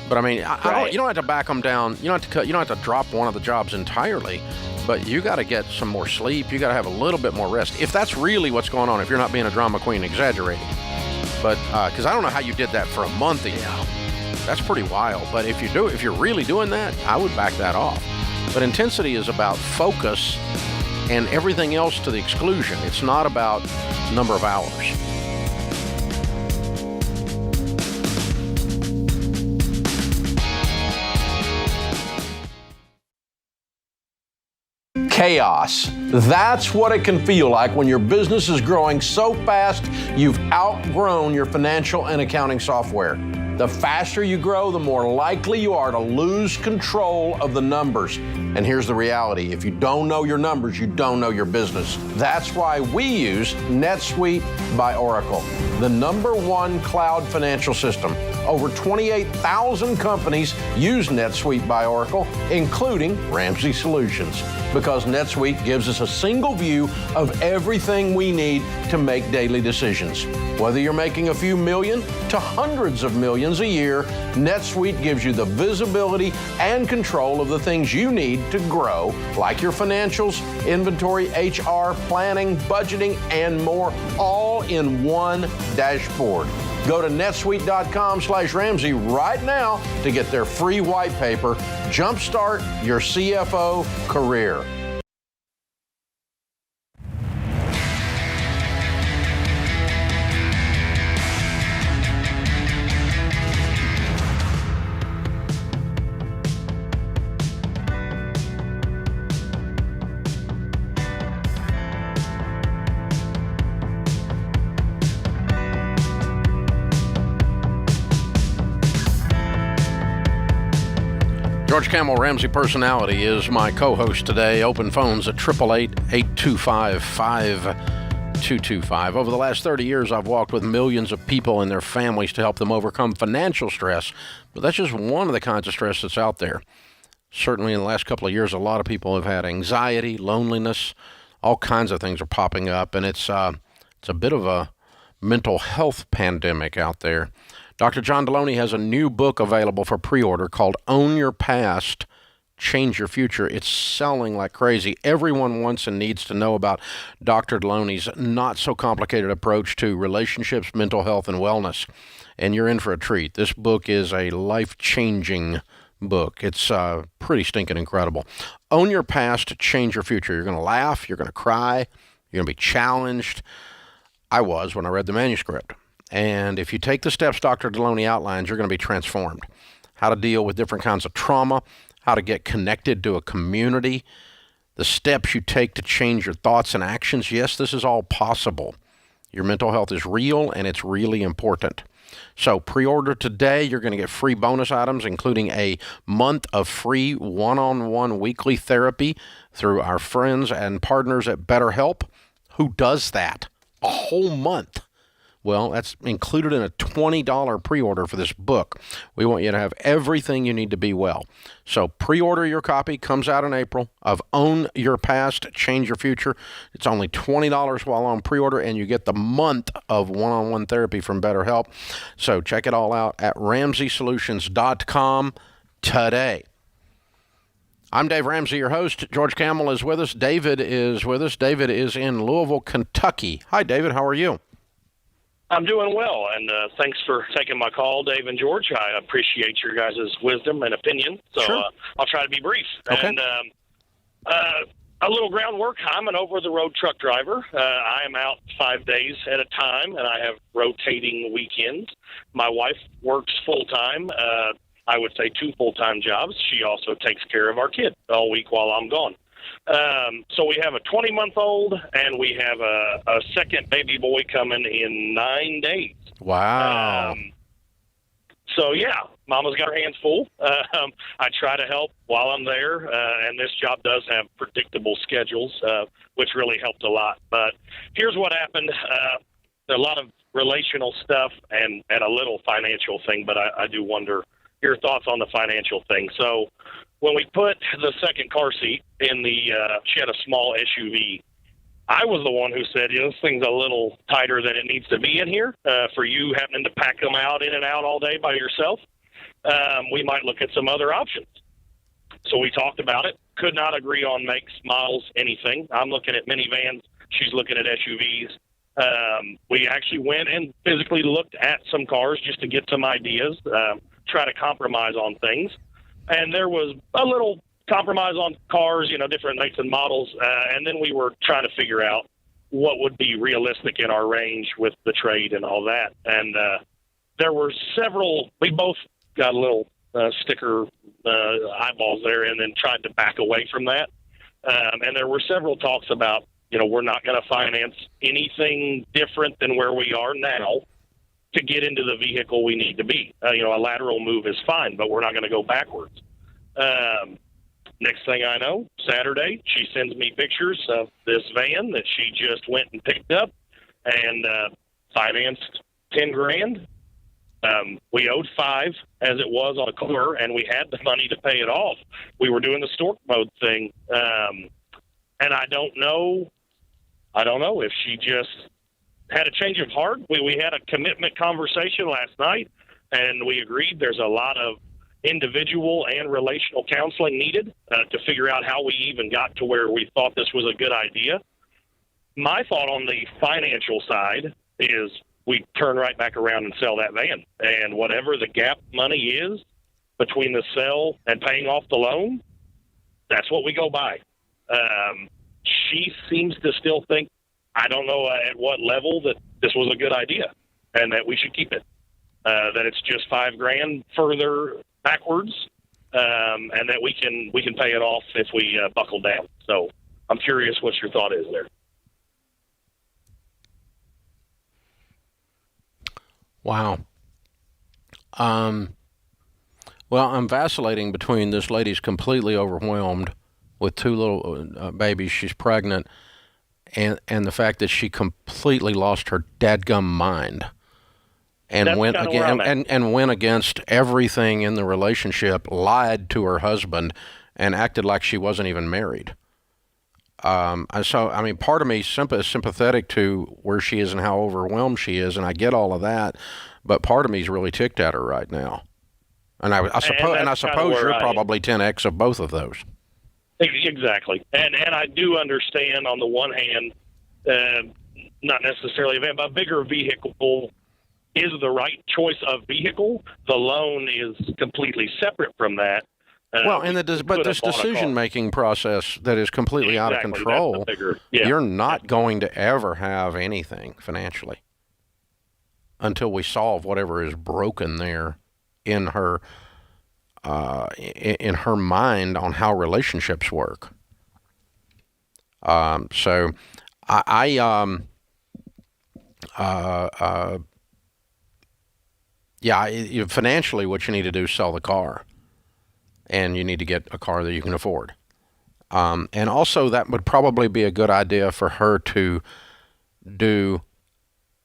S1: But I mean, you don't have to back them down. You don't have to drop one of the jobs entirely. But you got to get some more sleep. You got to have a little bit more rest. If that's really what's going on, if you're not being a drama queen exaggerating. But because I don't know how you did that for a month again. That's pretty wild. But if you're really doing that, I would back that off. But intensity is about focus and everything else to the exclusion. It's not about number of hours. Chaos. That's what it can feel like when your business is growing so fast you've outgrown your financial and accounting software. The faster you grow, the more likely you are to lose control of the numbers. And here's the reality. If you don't know your numbers, you don't know your business. That's why we use NetSuite by Oracle, the #1 cloud financial system. Over 28,000 companies use NetSuite by Oracle, including Ramsey Solutions, because NetSuite gives us a single view of everything we need to make daily decisions. Whether you're making a few million to hundreds of millions a year, NetSuite gives you the visibility and control of the things you need to grow, like your financials, inventory, HR, planning, budgeting, and more, all in one dashboard. Go to netsuite.com/Ramsey right now to get their free white paper. Jumpstart your CFO career. George Camel, Ramsey Personality, is my co-host today. Open phones at 888-825-5225. Over the last 30 years, I've walked with millions of people and their families to help them overcome financial stress. But that's just one of the kinds of stress that's out there. Certainly in the last couple of years, a lot of people have had anxiety, loneliness, all kinds of things are popping up. And it's a bit of a mental health pandemic out there. Dr. John Deloney has a new book available for pre-order called Own Your Past, Change Your Future. It's selling like crazy. Everyone wants and needs to know about Dr. Deloney's not-so-complicated approach to relationships, mental health, and wellness. And you're in for a treat. This book is a life-changing book. It's pretty stinking incredible. Own Your Past, Change Your Future. You're going to laugh. You're going to cry. You're going to be challenged. I was when I read the manuscript. And if you take the steps Dr. Deloney outlines, you're going to be transformed. How to deal with different kinds of trauma, how to get connected to a community, the steps you take to change your thoughts and actions. Yes, this is all possible. Your mental health is real, and it's really important. So pre-order today. You're going to get free bonus items, including a month of free one-on-one weekly therapy through our friends and partners at BetterHelp. Who does that? A whole month. Well, that's included in a $20 pre-order for this book. We want you to have everything you need to be well. So pre-order your copy. Comes out in April of Own Your Past, Change Your Future. It's only $20 while on pre-order, and you get the month of one-on-one therapy from BetterHelp. So check it all out at RamseySolutions.com today. I'm Dave Ramsey, your host. George Camel is with us. David is with us. David is in Louisville, Kentucky. Hi, David. How are you?
S10: I'm doing well, and thanks for taking my call, Dave and George. I appreciate your guys' wisdom and opinion, so
S1: Sure.
S10: I'll try to be brief.
S1: Okay.
S10: And a little groundwork. I'm an over-the-road truck driver. I am out 5 days at a time, and I have rotating weekends. My wife works full-time. I would say 2 full-time jobs. She also takes care of our kid all week while I'm gone. So we have a 20-month-old, and we have a second baby boy coming in 9 days.
S1: Wow.
S10: So, yeah, Mama's got her hands full. I try to help while I'm there, and this job does have predictable schedules, which really helped a lot. But here's what happened. There's a lot of relational stuff and a little financial thing, but I do wonder your thoughts on the financial thing. So when we put the second car seat in the, she had a small SUV, I was the one who said, this thing's a little tighter than it needs to be in here for you happening to pack them out in and out all day by yourself. We might look at some other options. So we talked about it, could not agree on makes, models, anything. I'm looking at minivans. She's looking at SUVs. We actually went and physically looked at some cars just to get some ideas, try to compromise on things. And there was a little compromise on cars, different makes and models. And then we were trying to figure out what would be realistic in our range with the trade and all that. And there were several, we both got a little sticker eyeballs there and then tried to back away from that. And there were several talks about, we're not going to finance anything different than where we are now to get into the vehicle we need to be. A lateral move is fine, but we're not going to go backwards. Next thing I know, Saturday, she sends me pictures of this van that she just went and picked up and financed $10,000. We owed $5,000 as it was on a car, and we had the money to pay it off. We were doing the stork mode thing, and I don't know if she just had a change of heart. We had a commitment conversation last night, and we agreed there's a lot of individual and relational counseling needed to figure out how we even got to where we thought this was a good idea. My thought on the financial side is we turn right back around and sell that van. And whatever the gap money is between the sell and paying off the loan, that's what we go by. She seems to still think, I don't know at what level, that this was a good idea and that we should keep it. That it's just $5,000 further backwards, and that we can pay it off if we buckle down. So I'm curious what your thought is there.
S1: Wow. Well, I'm vacillating between this lady's completely overwhelmed with two little babies. She's pregnant, and the fact that she completely lost her dadgum mind. And
S10: That's
S1: went
S10: again,
S1: and went against everything in the relationship, lied to her husband, and acted like she wasn't even married. So, I mean, part of me is sympathetic to where she is and how overwhelmed she is, and I get all of that. But part of me is really ticked at her right now. And I suppose you're probably 10x of both of those.
S10: Exactly. And I do understand on the one hand, not necessarily a van, but a bigger vehicle is the right choice of vehicle. The loan is completely separate from that.
S1: Well, and this decision-making process that is completely out of control, you're not going to ever have anything financially until we solve whatever is broken there in her mind on how relationships work. So financially, what you need to do is sell the car, and you need to get a car that you can afford. And also, that would probably be a good idea for her to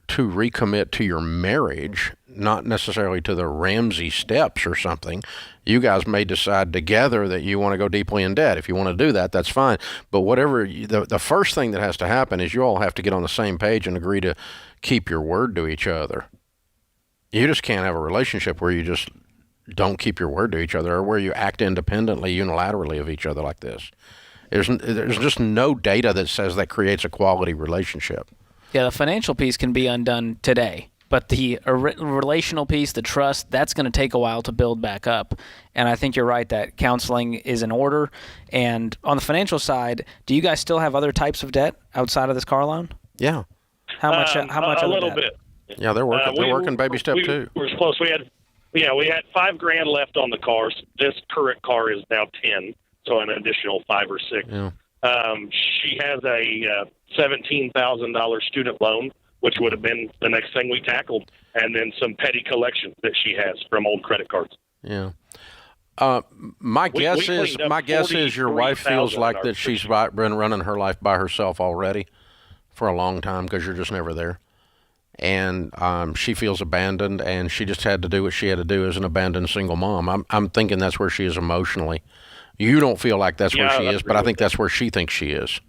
S1: recommit to your marriage, not necessarily to the Ramsey steps or something. You guys may decide together that you want to go deeply in debt. If you want to do that, that's fine. But the first thing that has to happen is you all have to get on the same page and agree to keep your word to each other. You just can't have a relationship where you just don't keep your word to each other, or where you act independently, unilaterally of each other like this. There's just no data that says that creates a quality relationship.
S3: Yeah, the financial piece can be undone today, but the relational piece, the trust, that's going to take a while to build back up. And I think you're right that counseling is in order. And on the financial side, do you guys still have other types of debt outside of this car loan?
S1: Yeah.
S3: How much?
S10: A little bit.
S1: Yeah, they're working baby step too.
S10: We're close. We had $5,000 left on the cars. This current car is now 10, so an additional 5 or 6.
S1: Yeah.
S10: She has a $17,000 student loan, which would have been the next thing we tackled, and then some petty collections that she has from old credit cards.
S1: Yeah. My guess is your wife feels like that she's been running her life by herself already for a long time because you're just never there. And she feels abandoned, and she just had to do what she had to do as an abandoned single mom. I'm thinking that's where she is emotionally. You don't feel like that's where she is, but I think that's where she thinks she is.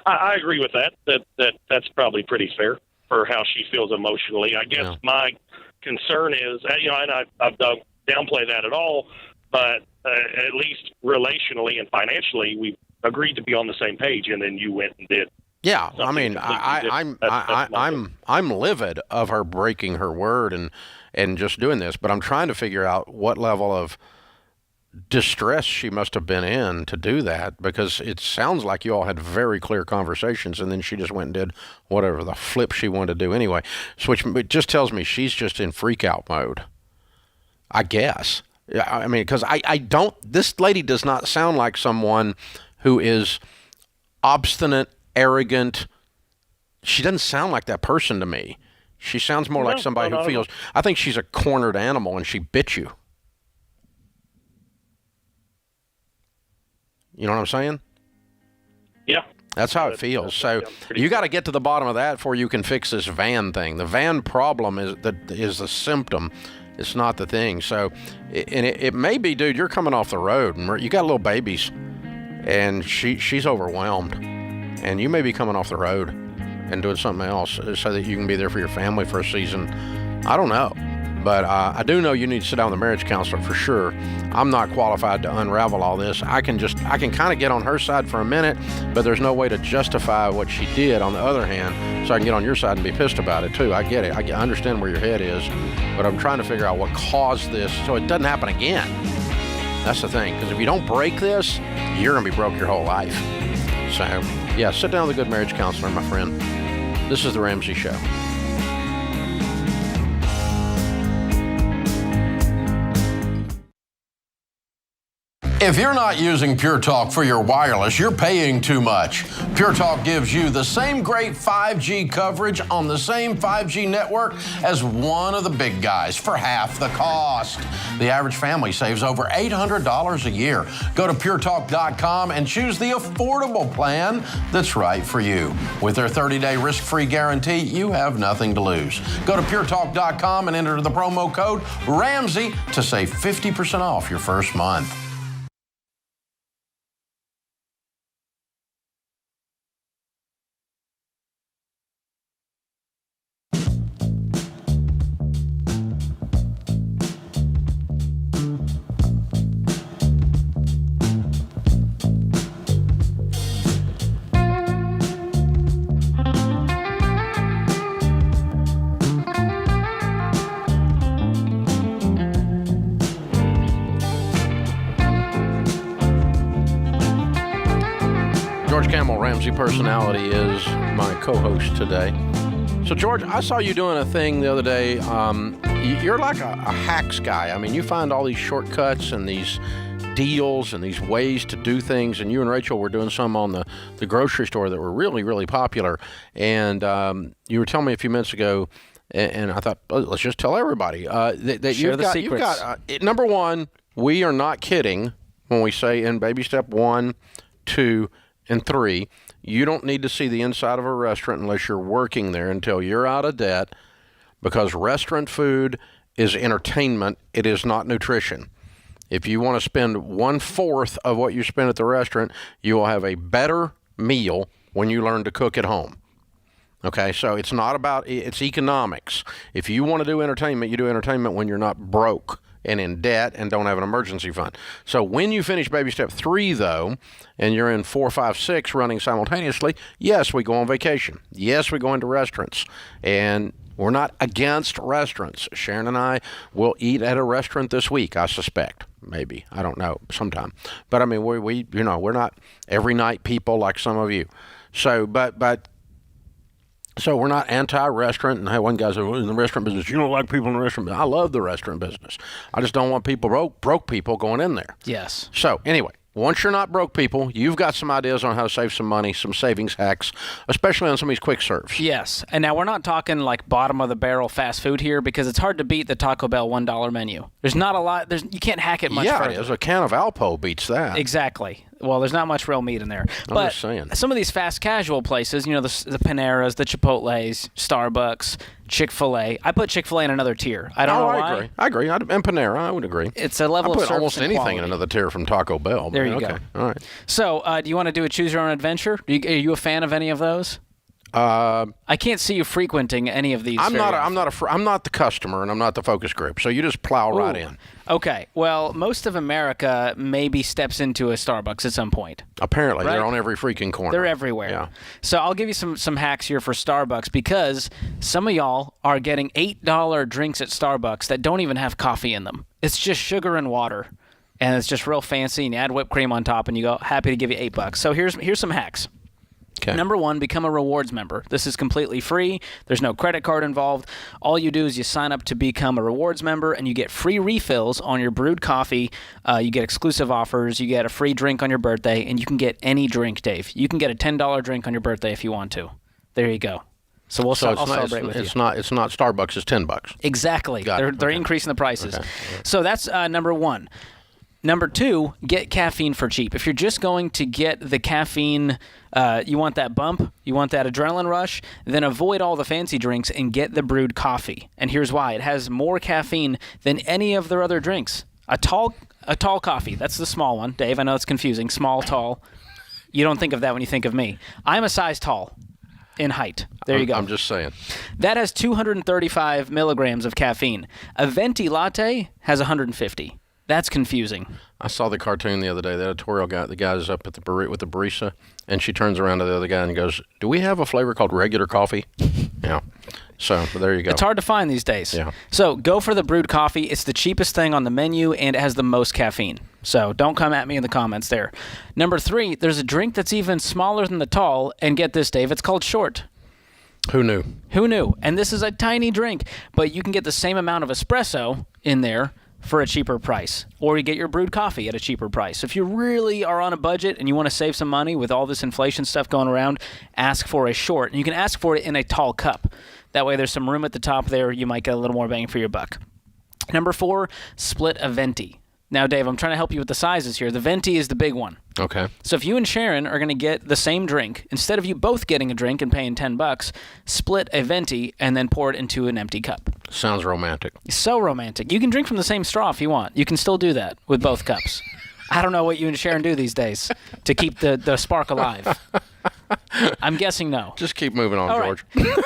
S10: I agree with that. That's probably pretty fair for how she feels emotionally. I guess my concern is, and I don't downplay that at all, but at least relationally and financially, we agreed to be on the same page, and then you went and did.
S1: Yeah, I mean, I'm livid of her breaking her word and just doing this, but I'm trying to figure out what level of distress she must have been in to do that, because it sounds like you all had very clear conversations, and then she just went and did whatever the flip she wanted to do anyway. So it just tells me she's just in freak out mode, I guess. I mean, because this lady does not sound like someone who is obstinate, arrogant. She doesn't sound like that person to me. She sounds more like somebody who feels, I think she's a cornered animal and she bit you. You know what I'm saying?
S10: Yeah.
S1: That's how it feels. So you got to get to the bottom of that before you can fix this van thing. The van problem is the symptom. It's not the thing. So, it may be, dude, you're coming off the road and you got little babies, and she's overwhelmed, and you may be coming off the road and doing something else so that you can be there for your family for a season. I don't know. But I do know you need to sit down with a marriage counselor for sure. I'm not qualified to unravel all this. I can kind of get on her side for a minute, but there's no way to justify what she did on the other hand, so I can get on your side and be pissed about it too. I get it. I understand where your head is, but I'm trying to figure out what caused this so it doesn't happen again. That's the thing, because if you don't break this, you're going to be broke your whole life. So, yeah, sit down with a good marriage counselor, my friend. This is The Ramsey Show. If you're not using Pure Talk for your wireless, you're paying too much. Pure Talk gives you the same great 5G coverage on the same 5G network as one of the big guys for half the cost. The average family saves over $800 a year. Go to puretalk.com and choose the affordable plan that's right for you. With their 30-day risk-free guarantee, you have nothing to lose. Go to puretalk.com and enter the promo code Ramsey to save 50% off your first month. Ramsey Personality is my co-host today. So, George, I saw you doing a thing the other day. You're like a hacks guy. I mean, you find all these shortcuts and these deals and these ways to do things. And you and Rachel were doing some on the grocery store that were really, really popular. And you were telling me a few minutes ago, and I thought, oh, let's just tell everybody that
S3: Share the secrets.
S1: Number one, we are not kidding when we say in baby step 1, 2, and 3, you don't need to see the inside of a restaurant unless you're working there until you're out of debt, because restaurant food is entertainment. It is not nutrition. If you want to spend 1/4 of what you spend at the restaurant, you will have a better meal when you learn to cook at home. Okay, so it's not about, it's economics. If you want to do entertainment, you do entertainment when you're not broke and in debt and don't have an emergency fund. So when you finish baby step 3, though, and you're in 4, 5, 6 running simultaneously, yes, we go on vacation. Yes, we go into restaurants. And we're not against restaurants. Sharon and I will eat at a restaurant this week, I suspect. Maybe. I don't know. Sometime. But I mean, we're not every night people like some of you. So, So we're not anti-restaurant, and one guy said, well, in the restaurant business, you don't like people in the restaurant business. I love the restaurant business. I just don't want people, broke people going in there.
S3: Yes.
S1: So anyway, once you're not broke people, you've got some ideas on how to save some money, some savings hacks, especially on some of these quick serves.
S3: Yes. And now we're not talking like bottom of the barrel fast food here, because it's hard to beat the Taco Bell $1 menu. There's not a lot. You can't hack it much further.
S1: Yeah, a can of Alpo beats that.
S3: Exactly. Well, there's not much real meat in there.
S1: I'm
S3: But
S1: just saying.
S3: some of these fast casual places, the Paneras, the Chipotles, Starbucks, Chick-fil-A. I put Chick-fil-A in another tier. I don't know why.
S1: I agree. And Panera, I would agree.
S3: It's a level
S1: I
S3: of
S1: put
S3: service
S1: almost
S3: and
S1: anything
S3: quality.
S1: in another tier from Taco Bell.
S3: There you
S1: okay.
S3: go.
S1: All right.
S3: So, do you want to do a choose your own adventure? Are you a fan of any of those? I can't see you frequenting any of these.
S1: I'm not the customer, and I'm not the focus group. So you just plow right in.
S3: Okay. Well, most of America maybe steps into a Starbucks at some point.
S1: Apparently,
S3: Right?
S1: they're on every freaking corner.
S3: They're everywhere.
S1: Yeah.
S3: So I'll give you some hacks here for Starbucks because some of y'all are getting $8 drinks at Starbucks that don't even have coffee in them. It's just sugar and water, and it's just real fancy. And you add whipped cream on top, and you go, happy to give you $8. So here's some hacks.
S1: Okay.
S3: Number 1, become a rewards member. This is completely free. There's no credit card involved. All you do is you sign up to become a rewards member, and you get free refills on your brewed coffee. You get exclusive offers. You get a free drink on your birthday, and you can get any drink, Dave. You can get a $10 drink on your birthday if you want to. There you go. So I'll celebrate with you.
S1: It's not Starbucks. It's $10.
S3: Exactly. They're increasing the prices.
S1: Okay.
S3: So that's number 1. Number 2, get caffeine for cheap. If you're just going to get the caffeine, you want that bump, you want that adrenaline rush, then avoid all the fancy drinks and get the brewed coffee. And here's why. It has more caffeine than any of their other drinks. A tall coffee, that's the small one. Dave, I know it's confusing. Small, tall. You don't think of that when you think of me. I'm a size tall in height. There you go.
S1: I'm just saying.
S3: That has 235 milligrams of caffeine. A venti latte has 150. That's confusing.
S1: I saw the cartoon the other day. The editorial guy, the guy's up at the with the barista, and she turns around to the other guy and goes, "Do we have a flavor called regular coffee?" Yeah. So there you go.
S3: It's hard to find these days.
S1: Yeah.
S3: So go for the brewed coffee. It's the cheapest thing on the menu, and it has the most caffeine. So don't come at me in the comments there. Number 3, there's a drink that's even smaller than the tall, and get this, Dave, it's called short.
S1: Who knew?
S3: Who knew? And this is a tiny drink, but you can get the same amount of espresso in there for a cheaper price, or you get your brewed coffee at a cheaper price. If you really are on a budget and you want to save some money with all this inflation stuff going around, ask for a short. And you can ask for it in a tall cup. That way there's some room at the top there. You might get a little more bang for your buck. Number 4, split a venti. Now, Dave, I'm trying to help you with the sizes here. The venti is the big one.
S1: Okay.
S3: So if you and Sharon are going to get the same drink, instead of you both getting a drink and paying $10, split a venti and then pour it into an empty cup.
S1: Sounds romantic.
S3: So romantic. You can drink from the same straw if you want. You can still do that with both cups. I don't know what you and Sharon do these days to keep the spark alive. I'm guessing no.
S1: Just keep moving on,
S3: All
S1: George.
S3: Right.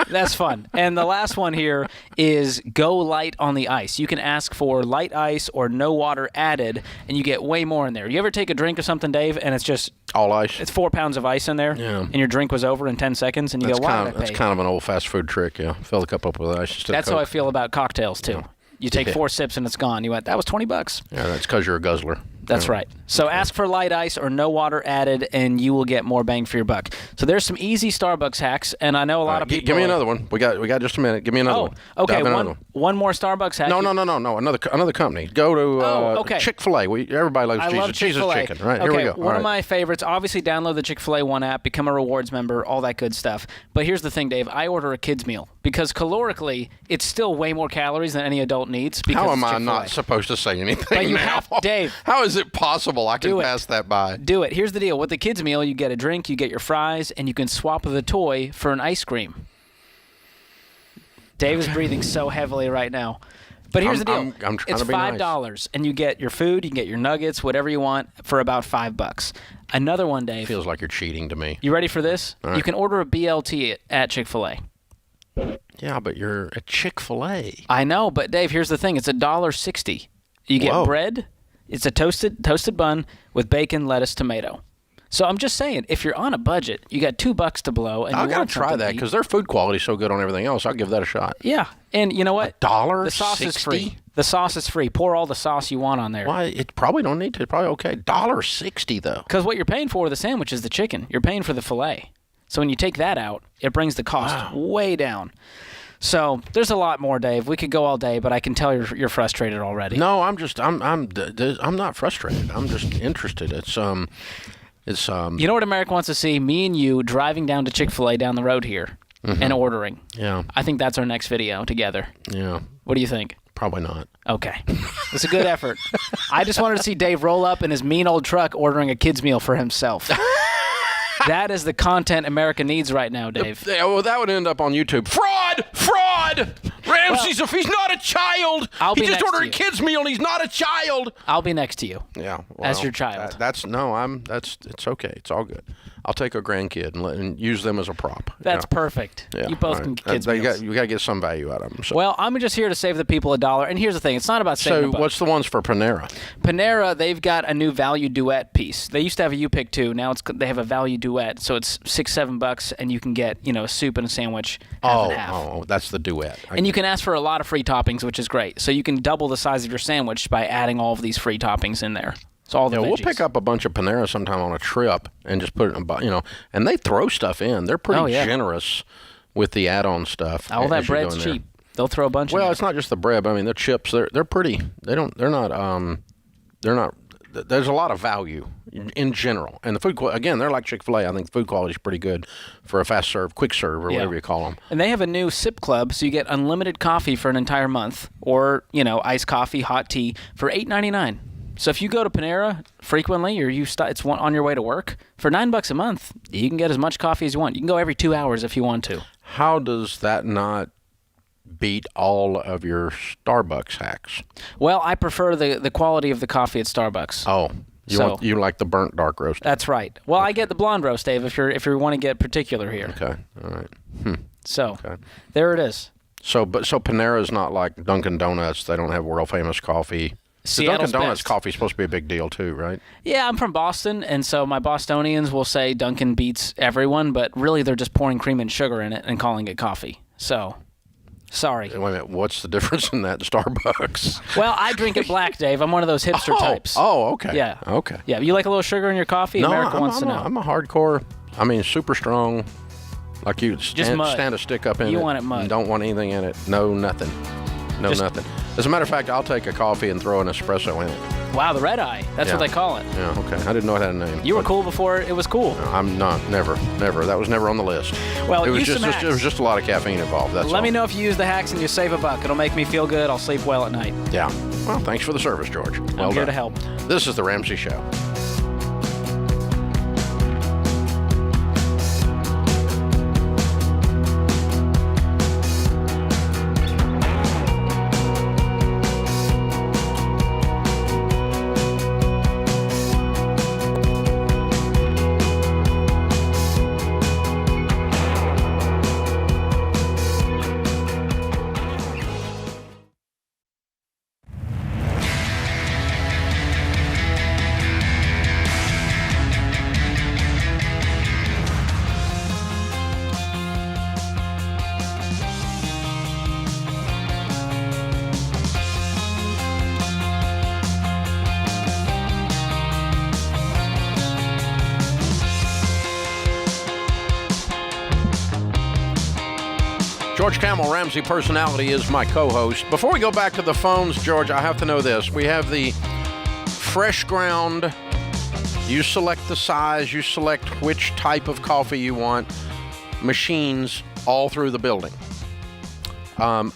S3: That's fun. And the last one here is go light on the ice. You can ask for light ice or no water added, and you get way more in there. You ever take a drink of something, Dave, and it's just
S1: all ice?
S3: It's 4 pounds of ice in there, and your drink was over in 10 seconds, and you go, why did I pay?
S1: That's kind of an old fast food trick, yeah. Fill the cup up with ice instead
S3: That's
S1: of Coke.
S3: how I feel about cocktails, too.
S1: Yeah.
S3: You take 4 sips and it's gone. You went, that was $20.
S1: Yeah, that's because you're a guzzler.
S3: That's right. So ask for light ice or no water added, and you will get more bang for your buck. So there's some easy Starbucks hacks, and I know a lot of people.
S1: Give me another one. We got just a minute. Give me another one.
S3: Okay.
S1: Another
S3: One more Starbucks hack.
S1: No. Another company. Go to Chick-fil-A. Everybody loves
S3: I love
S1: Jesus
S3: Chick-fil-A.
S1: chicken. Right,
S3: okay,
S1: here we go.
S3: One of my favorites. Obviously, download the Chick-fil-A One app, become a rewards member, all that good stuff. But here's the thing, Dave. I order a kid's meal because calorically, it's still way more calories than any adult needs. Because
S1: How am
S3: it's
S1: I not supposed to say anything
S3: But you
S1: now?
S3: have, Dave.
S1: How is it possible I can pass that by?
S3: Do it. Here's the deal. With the kids' meal, you get a drink, you get your fries, and you can swap the toy for an ice cream. Dave is breathing so heavily right now. But here's the deal.
S1: I'm trying
S3: it's
S1: to be
S3: $5,
S1: nice.
S3: And you get your food, you can get your nuggets, whatever you want, for about $5. Another one, Dave.
S1: Feels like you're cheating to me.
S3: You ready for this?
S1: All right.
S3: You can order a BLT at Chick-fil-A.
S1: Yeah, but you're at Chick-fil-A.
S3: I know, but Dave, here's the thing. It's $1.60. You get bread. It's a toasted bun with bacon, lettuce, tomato. So I'm just saying, if you're on a budget, you got $2 to blow, and
S1: I
S3: you
S1: gotta
S3: want
S1: try
S3: something
S1: that
S3: to eat.
S1: because their food quality is so good on everything else. I'll give that a shot.
S3: Yeah, and you know what?
S1: $1.60?
S3: The sauce is free. The sauce is free. Pour all the sauce you want on there.
S1: Why? It probably don't need to. It's probably okay. $1.60 though.
S3: Because what you're paying for with the sandwich is the chicken. You're paying for the filet. So when you take that out, it brings the cost way down. So there's a lot more, Dave. We could go all day, but I can tell you're frustrated already.
S1: No, I'm not frustrated. I'm just interested. It's
S3: You know what America wants to see? Me and you driving down to Chick-fil-A down the road here and ordering.
S1: Yeah.
S3: I think that's our next video together.
S1: Yeah.
S3: What do you think?
S1: Probably not.
S3: Okay. It's a good effort. I just wanted to see Dave roll up in his mean old truck ordering a kid's meal for himself. That is the content America needs right now, Dave.
S1: Well, that would end up on YouTube. Fraud! Fraud! Ramsey's, if he's not a child, he just ordered a kid's meal and he's not a child.
S3: I'll be next to you.
S1: Yeah. Well,
S3: as your child.
S1: It's okay. It's all good. I'll take a grandkid and use them as a prop.
S3: That's perfect.
S1: Yeah.
S3: You both can get kids meals.
S1: You got to get some value out of them. So.
S3: Well, I'm just here to save the people $1. And here's the thing. It's not about saving
S1: So what's the ones for Panera?
S3: Panera, they've got a new value duet piece. They used to have a You Pick 2. Now they have a value duet. So it's $6-7, and you can get, a soup and a sandwich half and half.
S1: Oh, that's the duet.
S3: And you can ask for a lot of free toppings, which is great. So you can double the size of your sandwich by adding all of these free toppings in there. It's all the veggies.
S1: We'll pick up a bunch of Panera sometime on a trip and just put it in, and they throw stuff in. They're pretty generous with the add-on stuff.
S3: All that bread's cheap. They'll throw a bunch in there.
S1: Well, it's not just the bread. I mean, the chips, they're pretty. They're not, there's a lot of value in general. And the food, again, they're like Chick-fil-A. I think the food quality is pretty good for a fast serve, quick serve, or whatever you call them.
S3: And they have a new sip club, so you get unlimited coffee for an entire month, or, iced coffee, hot tea for $8.99. So if you go to Panera frequently, or it's on your way to work, for $9 a month, you can get as much coffee as you want. You can go every 2 hours if you want to.
S1: How does that not beat all of your Starbucks hacks?
S3: Well, I prefer the quality of the coffee at Starbucks.
S1: Oh, you like the burnt dark roast?
S3: That's right. Well, I get the blonde roast, Dave, if you want to get particular here.
S1: Okay, all right.
S3: So, there it is.
S1: So Panera is not like Dunkin' Donuts. They don't have world famous coffee. The Dunkin' Donuts coffee is supposed to be a big deal too, right?
S3: Yeah, I'm from Boston, and so my Bostonians will say Dunkin' beats everyone, but really they're just pouring cream and sugar in it and calling it coffee. So, sorry.
S1: Wait a minute, what's the difference in that Starbucks?
S3: Well, I drink it black, Dave. I'm one of those hipster types.
S1: Oh, okay.
S3: Yeah.
S1: Okay.
S3: Yeah, you like a little sugar in your coffee?
S1: No,
S3: America wants to know.
S1: I'm a hardcore, super strong, like you stand a stick up in it.
S3: You want it mud.
S1: And don't want anything in it. No, nothing. Nothing. As a matter of fact, I'll take a coffee and throw an espresso in it.
S3: Wow, the red eye. That's what they call it.
S1: Yeah, okay. I didn't know it had a name.
S3: You were cool before it was cool.
S1: No, I'm not. Never. That was never on the list.
S3: Well,
S1: it was
S3: use some hacks.
S1: It was just a lot of caffeine involved. That's
S3: Let me know if you use the hacks and you save $1. It'll make me feel good. I'll sleep well at night.
S1: Yeah. Well, thanks for the service, George. Well
S3: I'm here
S1: done.
S3: to help.
S1: This is The Ramsey Show. George Camel, Ramsey Personality, is my co-host. Before we go back to the phones, George, I have to know this. We have the fresh ground. You select the size. You select which type of coffee you want. Machines all through the building. For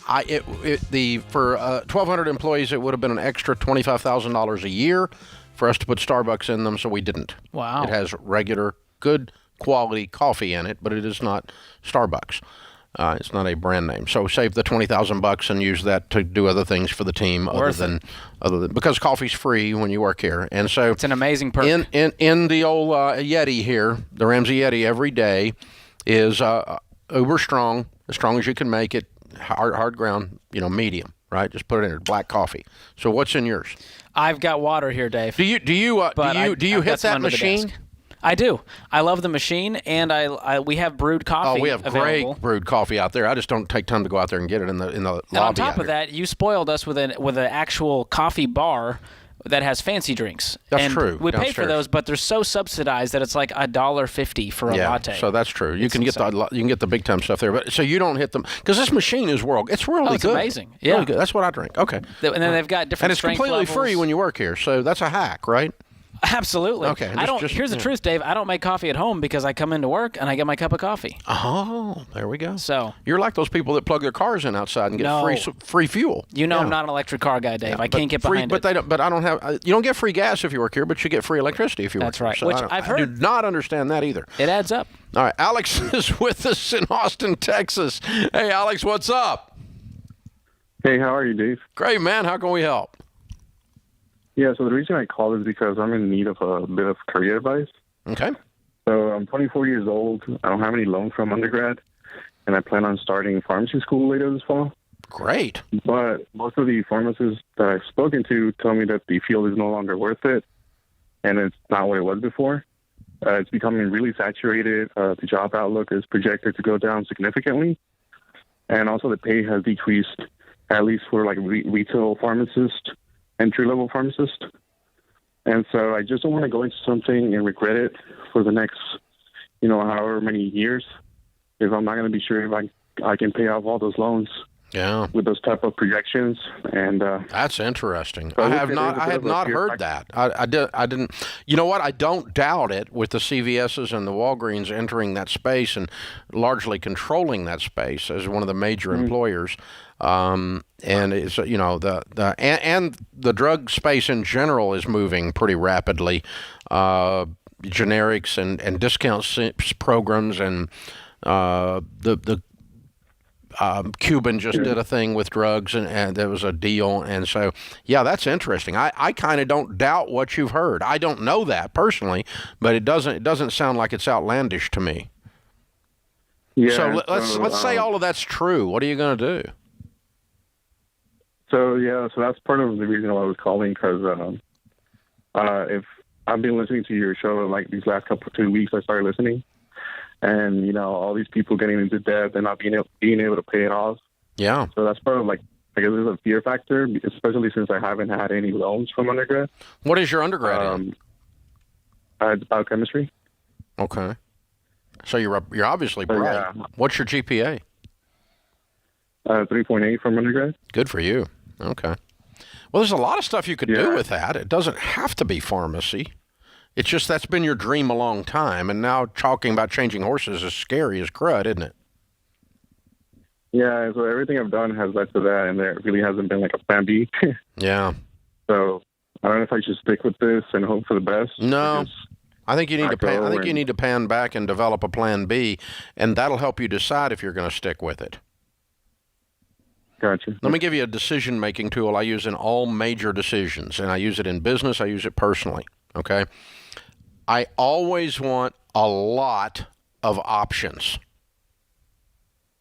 S1: 1,200 employees, it would have been an extra $25,000 a year for us to put Starbucks in them, so we didn't.
S3: Wow.
S1: It has regular, good quality coffee in it, but it is not Starbucks. It's not a brand name. So save the $20,000 and use that to do other things for the team other than because coffee's free when you work here. And so
S3: it's an amazing perk.
S1: In the old Yeti here, the Ramsey Yeti every day is uber strong, as strong as you can make it, hard ground, medium, right? Just put it in there, black coffee. So what's in yours?
S3: I've got water here, Dave.
S1: Do you hit that machine?
S3: I do. I love the machine, and we have brewed coffee.
S1: Oh, we have
S3: available.
S1: Great brewed coffee out there. I just don't take time to go out there and get it in the lobby.
S3: And on top of that, you spoiled us with an actual coffee bar that has fancy drinks.
S1: That's true.
S3: We pay for those, but they're so subsidized that it's like $1.50 for a latte.
S1: So that's true. You can get the big time stuff there, but so you don't hit them because this machine is really
S3: it's
S1: good.
S3: Amazing. Yeah,
S1: really good. That's what I drink. Okay.
S3: And then they've got different.
S1: And it's completely
S3: levels.
S1: free when you work here, so that's a hack, right?
S3: Absolutely.
S1: Okay.
S3: Here's the truth, Dave. I don't make coffee at home because I come into work and I get my cup of coffee.
S1: Oh, there we go.
S3: So
S1: you're like those people that plug their cars in outside and get free fuel.
S3: I'm not an electric car guy, Dave. I can't get behind it.
S1: But I don't have. You don't get free gas if you work here, but you get free electricity if you work here.
S3: That's right.
S1: So
S3: Which I've heard.
S1: I do not understand that either.
S3: It adds up.
S1: All right, Alex is with us in Austin, Texas. Hey, Alex, what's up?
S11: Hey, how are you, Dave?
S1: Great, man. How can we help?
S11: Yeah, so the reason I called is because I'm in need of a bit of career advice.
S1: Okay.
S11: So I'm 24 years old. I don't have any loans from undergrad, and I plan on starting pharmacy school later this fall.
S1: Great.
S11: But most of the pharmacists that I've spoken to tell me that the field is no longer worth it, and it's not what it was before. It's becoming really saturated. The job outlook is projected to go down significantly, and also the pay has decreased, at least for like retail pharmacists, entry-level pharmacist. And so I just don't want to go into something and regret it for the next, however many years, if I'm not going to be sure if I can pay off all those loans.
S1: Yeah.
S11: With those type of projections. And
S1: that's interesting.
S11: So
S1: I had not heard that. I didn't. You know what? I don't doubt it with the CVS's and the Walgreens entering that space and largely controlling that space as one of the major employers. And it's the drug space in general is moving pretty rapidly. Generics and discount programs and the Cuban just did a thing with drugs and there was a deal. And so, yeah, that's interesting. I kind of don't doubt what you've heard. I don't know that personally, but it doesn't sound like it's outlandish to me.
S11: Yeah.
S1: So let's say all of that's true. What are you going to do?
S11: So that's part of the reason why I was calling, because if I've been listening to your show like these last 2 weeks, I started listening, and all these people getting into debt and not being able to pay it off. Yeah. So that's part of I guess there's a fear factor, especially since I haven't had any loans from undergrad.
S1: What is your undergrad in?
S11: It's biochemistry.
S1: Okay. So you're obviously bright. Yeah. What's your GPA?
S11: 3.8 from undergrad.
S1: Good for you. Okay. Well, there's a lot of stuff you could do with that. It doesn't have to be pharmacy. It's just that's been your dream a long time, and now talking about changing horses is scary as crud, isn't it?
S11: Yeah, so everything I've done has led to that, and there really hasn't been a plan B.
S1: Yeah.
S11: So I don't know if I should stick with this and hope for the best.
S1: No. I think you need you need to pan back and develop a plan B, and that'll help you decide if you're going to stick with it.
S11: Gotcha.
S1: Let me give you a decision-making tool I use in all major decisions, and I use it in business. I use it personally, okay? I always want a lot of options.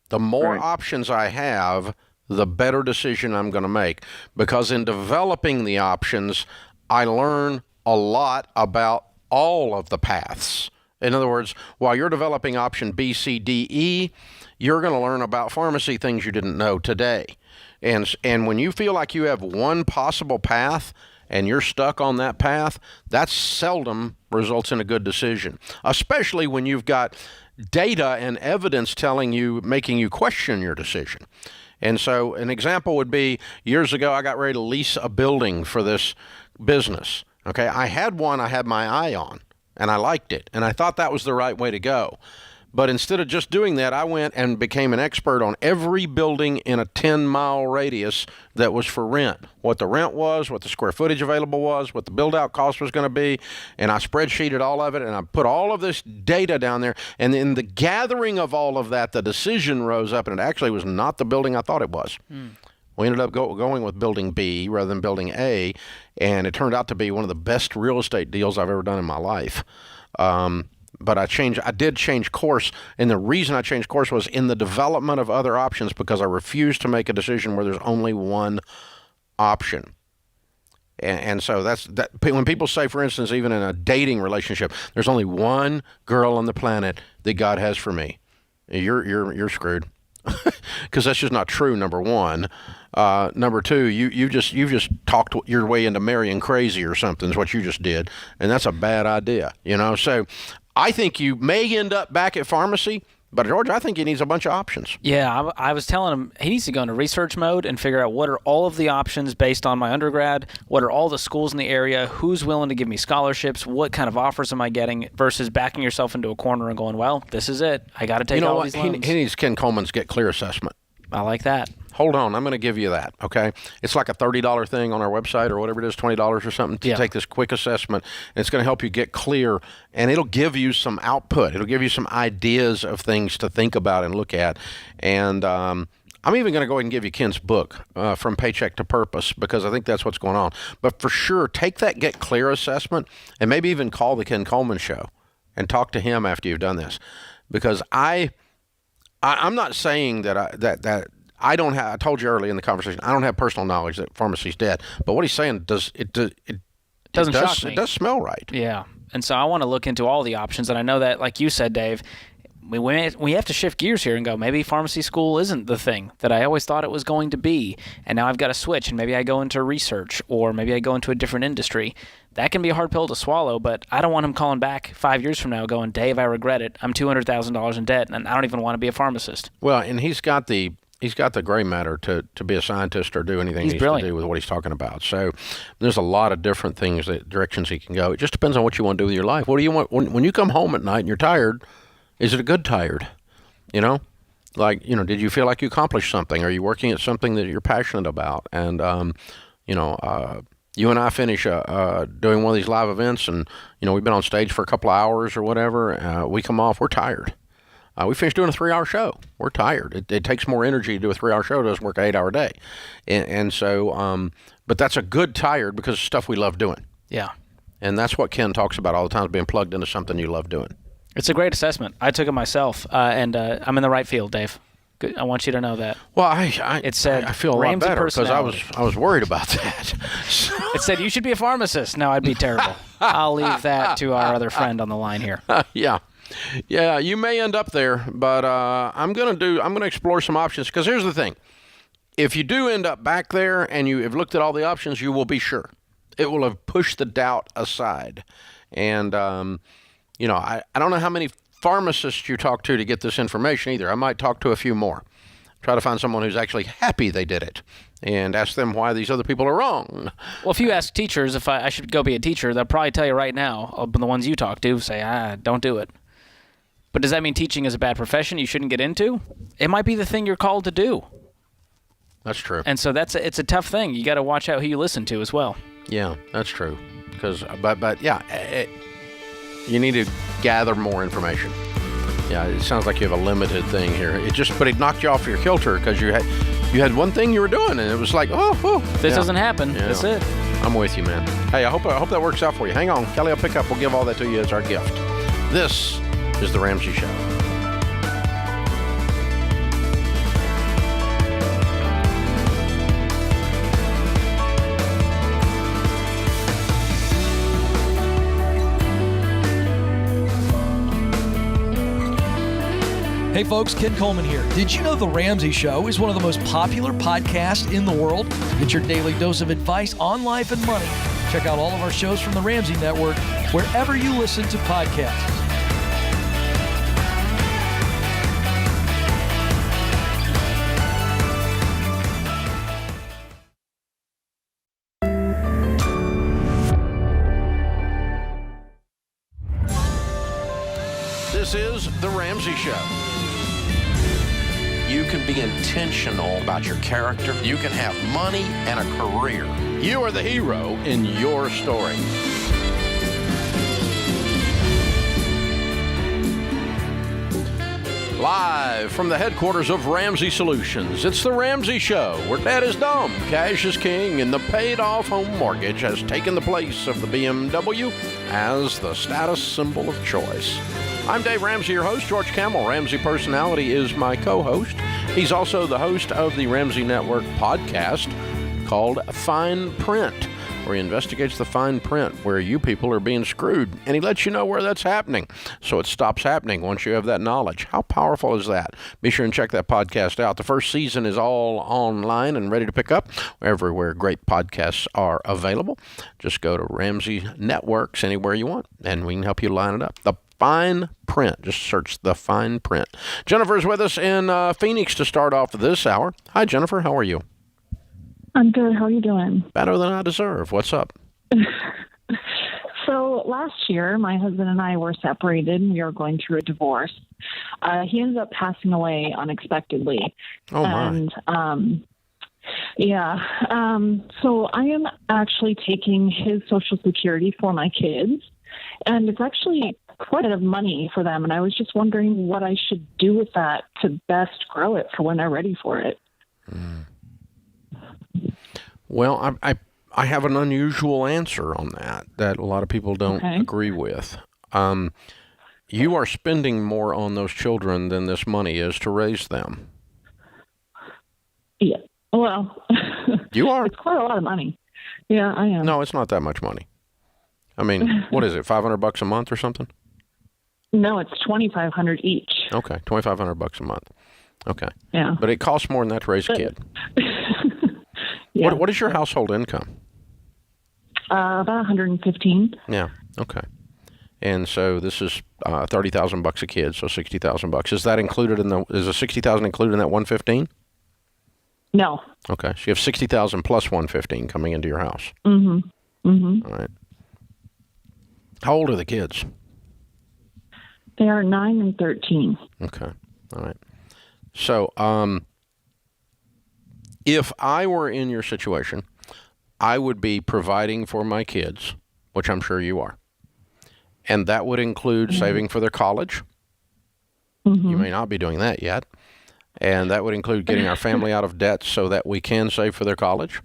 S1: The more options I have, the better decision I'm going to make, because in developing the options, I learn a lot about all of the paths. In other words, while you're developing option B, C, D, E, you're going to learn about pharmacy things you didn't know today. And when you feel like you have one possible path and you're stuck on that path, that seldom results in a good decision, especially when you've got data and evidence making you question your decision. And so an example would be, years ago, I got ready to lease a building for this business. Okay, I had one I had my eye on, and I liked it, and I thought that was the right way to go. But instead of just doing that, I went and became an expert on every building in a 10-mile radius that was for rent, what the rent was, what the square footage available was, what the build-out cost was going to be, and I spreadsheeted all of it, and I put all of this data down there, and in the gathering of all of that, the decision rose up, and it actually was not the building I thought it was. We ended up going with building B rather than building A, and it turned out to be one of the best real estate deals I've ever done in my life. But I did change course, and the reason I changed course was in the development of other options, because I refused to make a decision where there's only one option. And so that's that. When people say, for instance, even in a dating relationship, there's only one girl on the planet that God has for me, you're screwed, because that's just not true. Number one. Number two, you've just talked your way into marrying crazy or something is what you just did, and that's a bad idea. So I think you may end up back at pharmacy, But George, I think he needs a bunch of options.
S3: Yeah, I was telling him he needs to go into research mode and figure out what are all of the options based on my undergrad, what are all the schools in the area, who's willing to give me scholarships, what kind of offers am I getting, versus backing yourself into a corner and going, well, this is it. I got to take all these loans.
S1: He needs Ken Coleman's Get Clear assessment.
S3: I like that.
S1: Hold on, I'm going to give you that, okay? It's like a $30 thing on our website or whatever it is, $20 or something to take this quick assessment. And it's going to help you get clear, and it'll give you some output. It'll give you some ideas of things to think about and look at. And I'm even going to go ahead and give you Ken's book, From Paycheck to Purpose, because I think that's what's going on. But for sure, take that Get Clear assessment and maybe even call the Ken Coleman Show and talk to him after you've done this. Because I'm not saying that I don't have. I told you early in the conversation, I don't have personal knowledge that pharmacy's dead. But what he's saying doesn't shock me. It does smell right.
S3: Yeah, and so I want to look into all the options. And I know that, like you said, Dave, we have to shift gears here and go, maybe pharmacy school isn't the thing that I always thought it was going to be. And now I've got to switch, and maybe I go into research, or maybe I go into a different industry. That can be a hard pill to swallow, but I don't want him calling back 5 years from now going, Dave, I regret it. I'm $200,000 in debt, and I don't even want to be a pharmacist.
S1: Well, and he's got the gray matter to be a scientist or do anything he needs to do with what he's talking about. So there's a lot of different directions he can go. It just depends on what you want to do with your life. What do you want when you come home at night and you're tired? Is it a good tired? Did you feel like you accomplished something? Are you working at something that you're passionate about? And you and I finish doing one of these live events, and we've been on stage for a couple of hours or whatever. We come off, we're tired. We finished doing a 3-hour show. We're tired. It takes more energy to do a 3-hour show. It doesn't work an 8-hour day. And so, but that's a good tired because it's stuff we love doing.
S3: Yeah.
S1: And that's what Ken talks about all the time, being plugged into something you love doing.
S3: It's a great assessment. I took it myself, and I'm in the right field, Dave. I want you to know that.
S1: Well, I feel a lot better because I was worried about that.
S3: It said you should be a pharmacist. No, I'd be terrible. I'll leave that to our other friend on the line here.
S1: Yeah, you may end up there, but I'm gonna explore some options, because here's the thing: if you do end up back there and you have looked at all the options, you will be sure. It will have pushed the doubt aside, and I don't know how many pharmacists you talk to get this information either. I might talk to a few more, try to find someone who's actually happy they did it, and ask them why these other people are wrong.
S3: Well, if you ask teachers if I should go be a teacher, they'll probably tell you right now, the ones you talk to say, don't do it. But does that mean teaching is a bad profession you shouldn't get into? It might be the thing you're called to do.
S1: That's true.
S3: And so it's a tough thing. You got to watch out who you listen to as well.
S1: Yeah, that's true. You need to gather more information. Yeah, it sounds like you have a limited thing here. But it knocked you off your kilter because you had one thing you were doing, and it was like,
S3: this doesn't happen. Yeah. That's it.
S1: I'm with you, man. Hey, I hope that works out for you. Hang on, Kelly will pick up. We'll give all that to you as our gift. This is The Ramsey Show.
S12: Hey folks, Ken Coleman here. Did you know The Ramsey Show is one of the most popular podcasts in the world? Get your daily dose of advice on life and money. Check out all of our shows from The Ramsey Network wherever you listen to podcasts.
S1: This is The Ramsey Show. You can be intentional about your character. You can have money and a career. You are the hero in your story. Live from the headquarters of Ramsey Solutions, it's The Ramsey Show, where debt is dumb, cash is king, and the paid-off home mortgage has taken the place of the BMW as the status symbol of choice. I'm Dave Ramsey, your host. George Camel, Ramsey Personality, is my co-host. He's also the host of the Ramsey Network podcast called Fine Print, where he investigates the fine print where you people are being screwed, and he lets you know where that's happening, so it stops happening once you have that knowledge. How powerful is that? Be sure and check that podcast out. The first season is all online and ready to pick up everywhere great podcasts are available. Just go to Ramsey Networks anywhere you want, and we can help you line it up. The fine print. Just search the fine print. Jennifer's with us in Phoenix to start off this hour. Hi, Jennifer. How are you?
S13: I'm good. How are you doing?
S1: Better than I deserve. What's up?
S13: So last year, my husband and I were separated, and we were going through a divorce. He ended up passing away unexpectedly.
S1: Oh, my.
S13: And, so I am actually taking his Social Security for my kids, and it's actually quite a bit of money for them. And I was just wondering what I should do with that to best grow it for when they're ready for it.
S1: Well, I have an unusual answer on that a lot of people don't agree with. You are spending more on those children than this money is to raise them.
S13: Yeah. Well,
S1: you are.
S13: It's quite a lot of money. Yeah, I am.
S1: No, it's not that much money. I mean, what is it? $500 a month or something?
S13: No, it's $2,500 each.
S1: Okay, $2,500 a month. Okay.
S13: Yeah.
S1: But it costs more than that to raise a kid.
S13: Yeah.
S1: What is your household income?
S13: About 115.
S1: Yeah. Okay. And so this is $30,000 a kid, so $60,000. Is that included in is the $60,000 included in that 115?
S13: No.
S1: Okay. So you have $60,000 plus 115 coming into your house.
S13: Mm-hmm. Mm-hmm.
S1: All right. How old are the kids?
S13: They are 9 and 13.
S1: Okay. All right. So, if I were in your situation, I would be providing for my kids, which I'm sure you are. And that would include saving for their college.
S13: Mm-hmm.
S1: You may not be doing that yet. And that would include getting our family out of debt so that we can save for their college.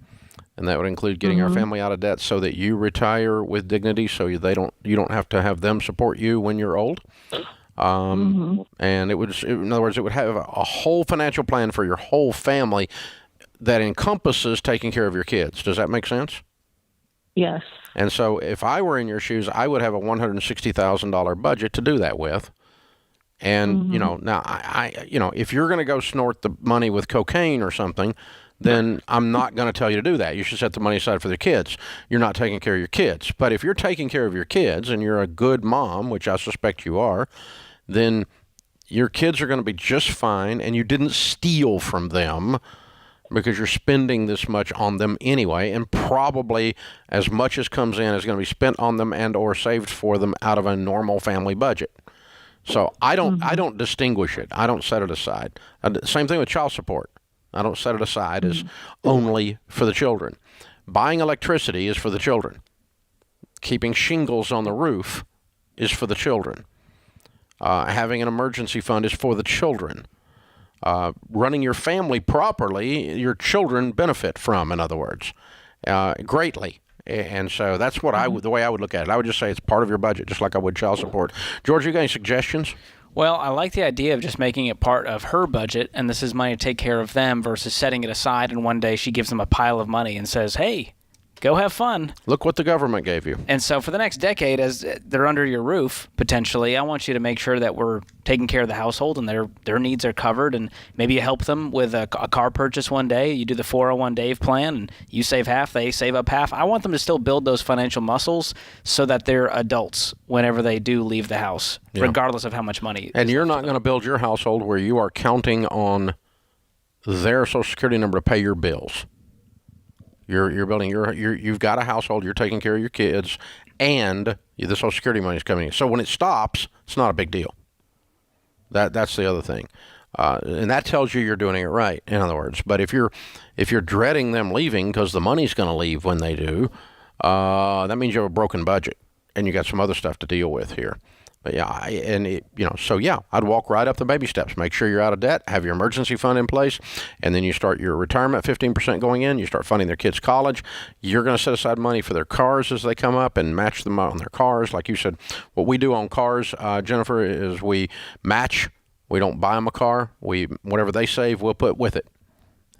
S1: And that would include getting our family out of debt so that you retire with dignity, so you don't have to have them support you when you're old. And it would, in other words, it would have a whole financial plan for your whole family that encompasses taking care of your kids. Does that make sense?
S13: Yes.
S1: And so if I were in your shoes, I would have a $160,000 budget to do that with. And, now if you're going to go snort the money with cocaine or something, then I'm not going to tell you to do that. You should set the money aside for the kids. You're not taking care of your kids. But if you're taking care of your kids and you're a good mom, which I suspect you are, then your kids are going to be just fine, and you didn't steal from them because you're spending this much on them anyway, and probably as much as comes in is going to be spent on them and or saved for them out of a normal family budget. So I don't distinguish it. I don't set it aside. Same thing with child support. I don't set it aside as only for the children. Buying electricity is for the children. Keeping shingles on the roof is for the children. Having an emergency fund is for the children. Running your family properly, your children benefit from, in other words, greatly. And so that's what the way I would look at it. I would just say it's part of your budget, just like I would child support. George, you got any suggestions?
S3: Well, I like the idea of just making it part of her budget, and this is money to take care of them versus setting it aside, and one day she gives them a pile of money and says, hey, go have fun.
S1: Look what the government gave you.
S3: And so for the next decade, as they're under your roof, potentially, I want you to make sure that we're taking care of the household and their needs are covered, and maybe you help them with a car purchase one day. You do the 401 Dave plan, and you save half, they save up half. I want them to still build those financial muscles so that they're adults whenever they do leave the house, regardless of how much money.
S1: And you're not going to build your household where you are counting on their Social Security number to pay your bills. You're building you've got a household, you're taking care of your kids, and the Social Security money is coming in. So when it stops, it's not a big deal. That's the other thing, and that tells you you're doing it right. In other words, but if you're dreading them leaving because the money's going to leave when they do, that means you have a broken budget and you got some other stuff to deal with here. But I'd walk right up the baby steps. Make sure you're out of debt, have your emergency fund in place, and then you start your retirement 15% going in. You start funding their kids' college. You're going to set aside money for their cars as they come up and match them on their cars. Like you said, what we do on cars, Jennifer, is we match. We don't buy them a car. Whatever they save, we'll put with it.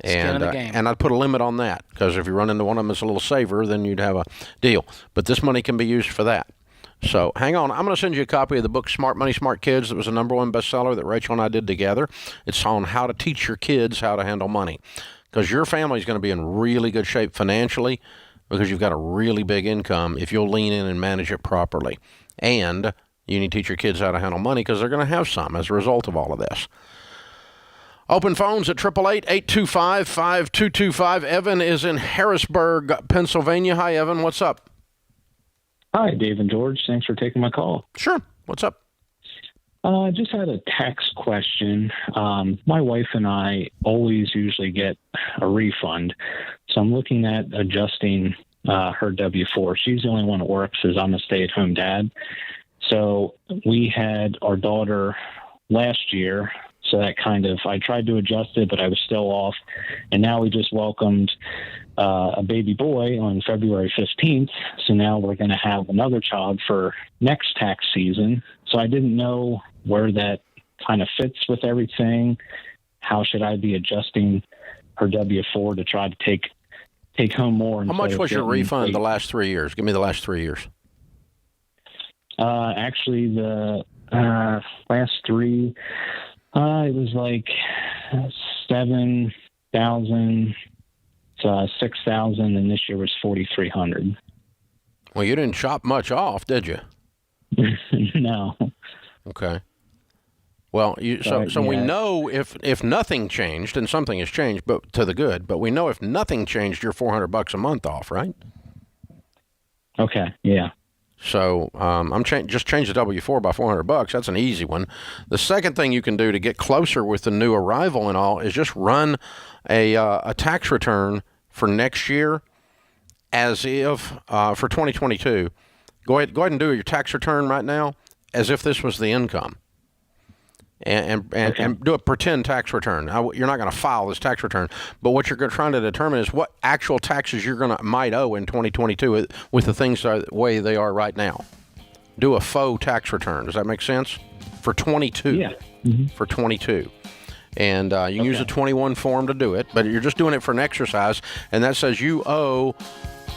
S1: And I'd put a limit on that, because if you run into one of them that's a little saver, then you'd have a deal. But this money can be used for that. So hang on. I'm going to send you a copy of the book Smart Money, Smart Kids. That was a #1 bestseller that Rachel and I did together. It's on how to teach your kids how to handle money, because your family is going to be in really good shape financially because you've got a really big income if you'll lean in and manage it properly. And You need to teach your kids how to handle money because they're going to have some as a result of all of this. Open phones at 888-825-5225. Evan is in Harrisburg, Pennsylvania. Hi, Evan. What's up?
S14: Hi, Dave and George. Thanks for taking my call.
S1: Sure. What's up?
S14: I just had a tax question. My wife and I always usually get a refund, so I'm looking at adjusting her W-4. She's the only one that works, as I'm a stay-at-home dad. So we had our daughter last year, so that I tried to adjust it, but I was still off. And now we just welcomed a baby boy on February 15th. So now we're going to have another child for next tax season. So I didn't know where that kind of fits with everything. How should I be adjusting her W-4 to try to take home more?
S1: How much was your refund the last 3 years? Give me the last 3 years.
S14: Actually, the last three, it was like 7,000, 6,000, and this year was 4,300.
S1: Well, you didn't chop much off, did you?
S14: No.
S1: Okay. Well, so we know if nothing changed, and something has changed, but to the good. But we know if nothing changed, you're $400 a month off, right?
S14: Okay. Yeah.
S1: So just change the W-4 by $400. That's an easy one. The second thing you can do to get closer with the new arrival and all is just run a tax return for next year, as if for 2022. Go ahead and do your tax return right now, as if this was the income. And do a pretend tax return. Now, you're not going to file this tax return, but what you're trying to determine is what actual taxes you're might owe in 2022 with the things the way they are right now. Do a faux tax return. Does that make sense? For 22.
S14: Yeah. Mm-hmm.
S1: For 22. And you can use a 21 form to do it, but you're just doing it for an exercise, and that says you owe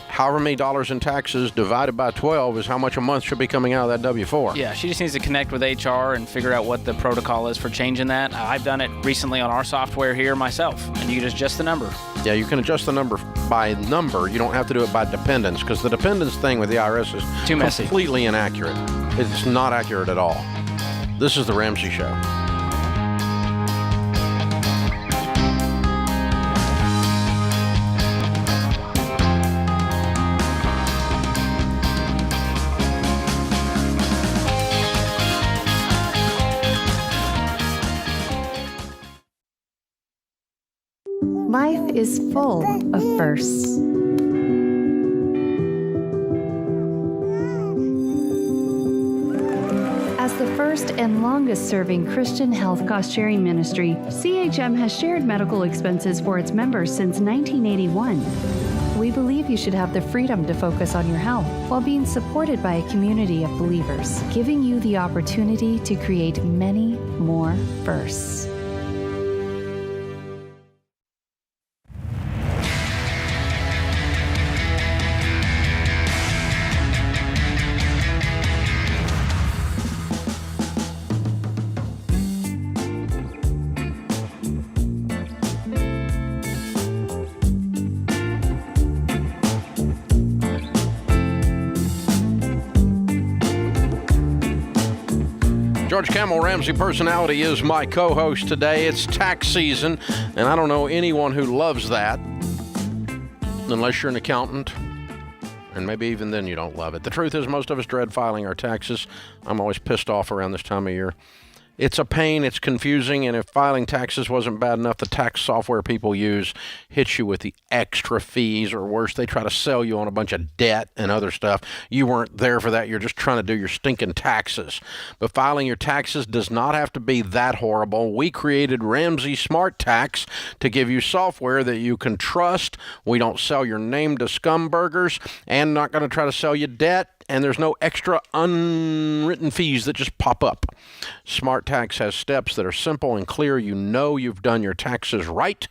S1: however many dollars in taxes divided by 12 is how much a month should be coming out of that W-4.
S3: Yeah, she just needs to connect with HR and figure out what the protocol is for changing that. I've done it recently on our software here myself, and you can adjust the number.
S1: Yeah, you can adjust the number by number. You don't have to do it by dependents, because the dependents thing with the IRS is
S3: too messy.
S1: Completely inaccurate. It's not accurate at all. This is The Ramsey Show.
S15: Life is full of firsts. As the first and longest-serving Christian health cost-sharing ministry, CHM has shared medical expenses for its members since 1981. We believe you should have the freedom to focus on your health while being supported by a community of believers, giving you the opportunity to create many more firsts.
S1: George Camel, Ramsey Personality, is my co-host today. It's tax season, and I don't know anyone who loves that, unless you're an accountant, and maybe even then you don't love it. The truth is, most of us dread filing our taxes. I'm always pissed off around this time of year. It's a pain, it's confusing, and if filing taxes wasn't bad enough, the tax software people use hits you with the extra fees, or worse, they try to sell you on a bunch of debt and other stuff. You weren't there for that. You're just trying to do your stinking taxes. But filing your taxes does not have to be that horrible. We created Ramsey Smart Tax to give you software that you can trust. We don't sell your name to scumburgers, and not going to try to sell you debt. And there's no extra unwritten fees that just pop up. Smart Tax has steps that are simple and clear. You know you've done your taxes right.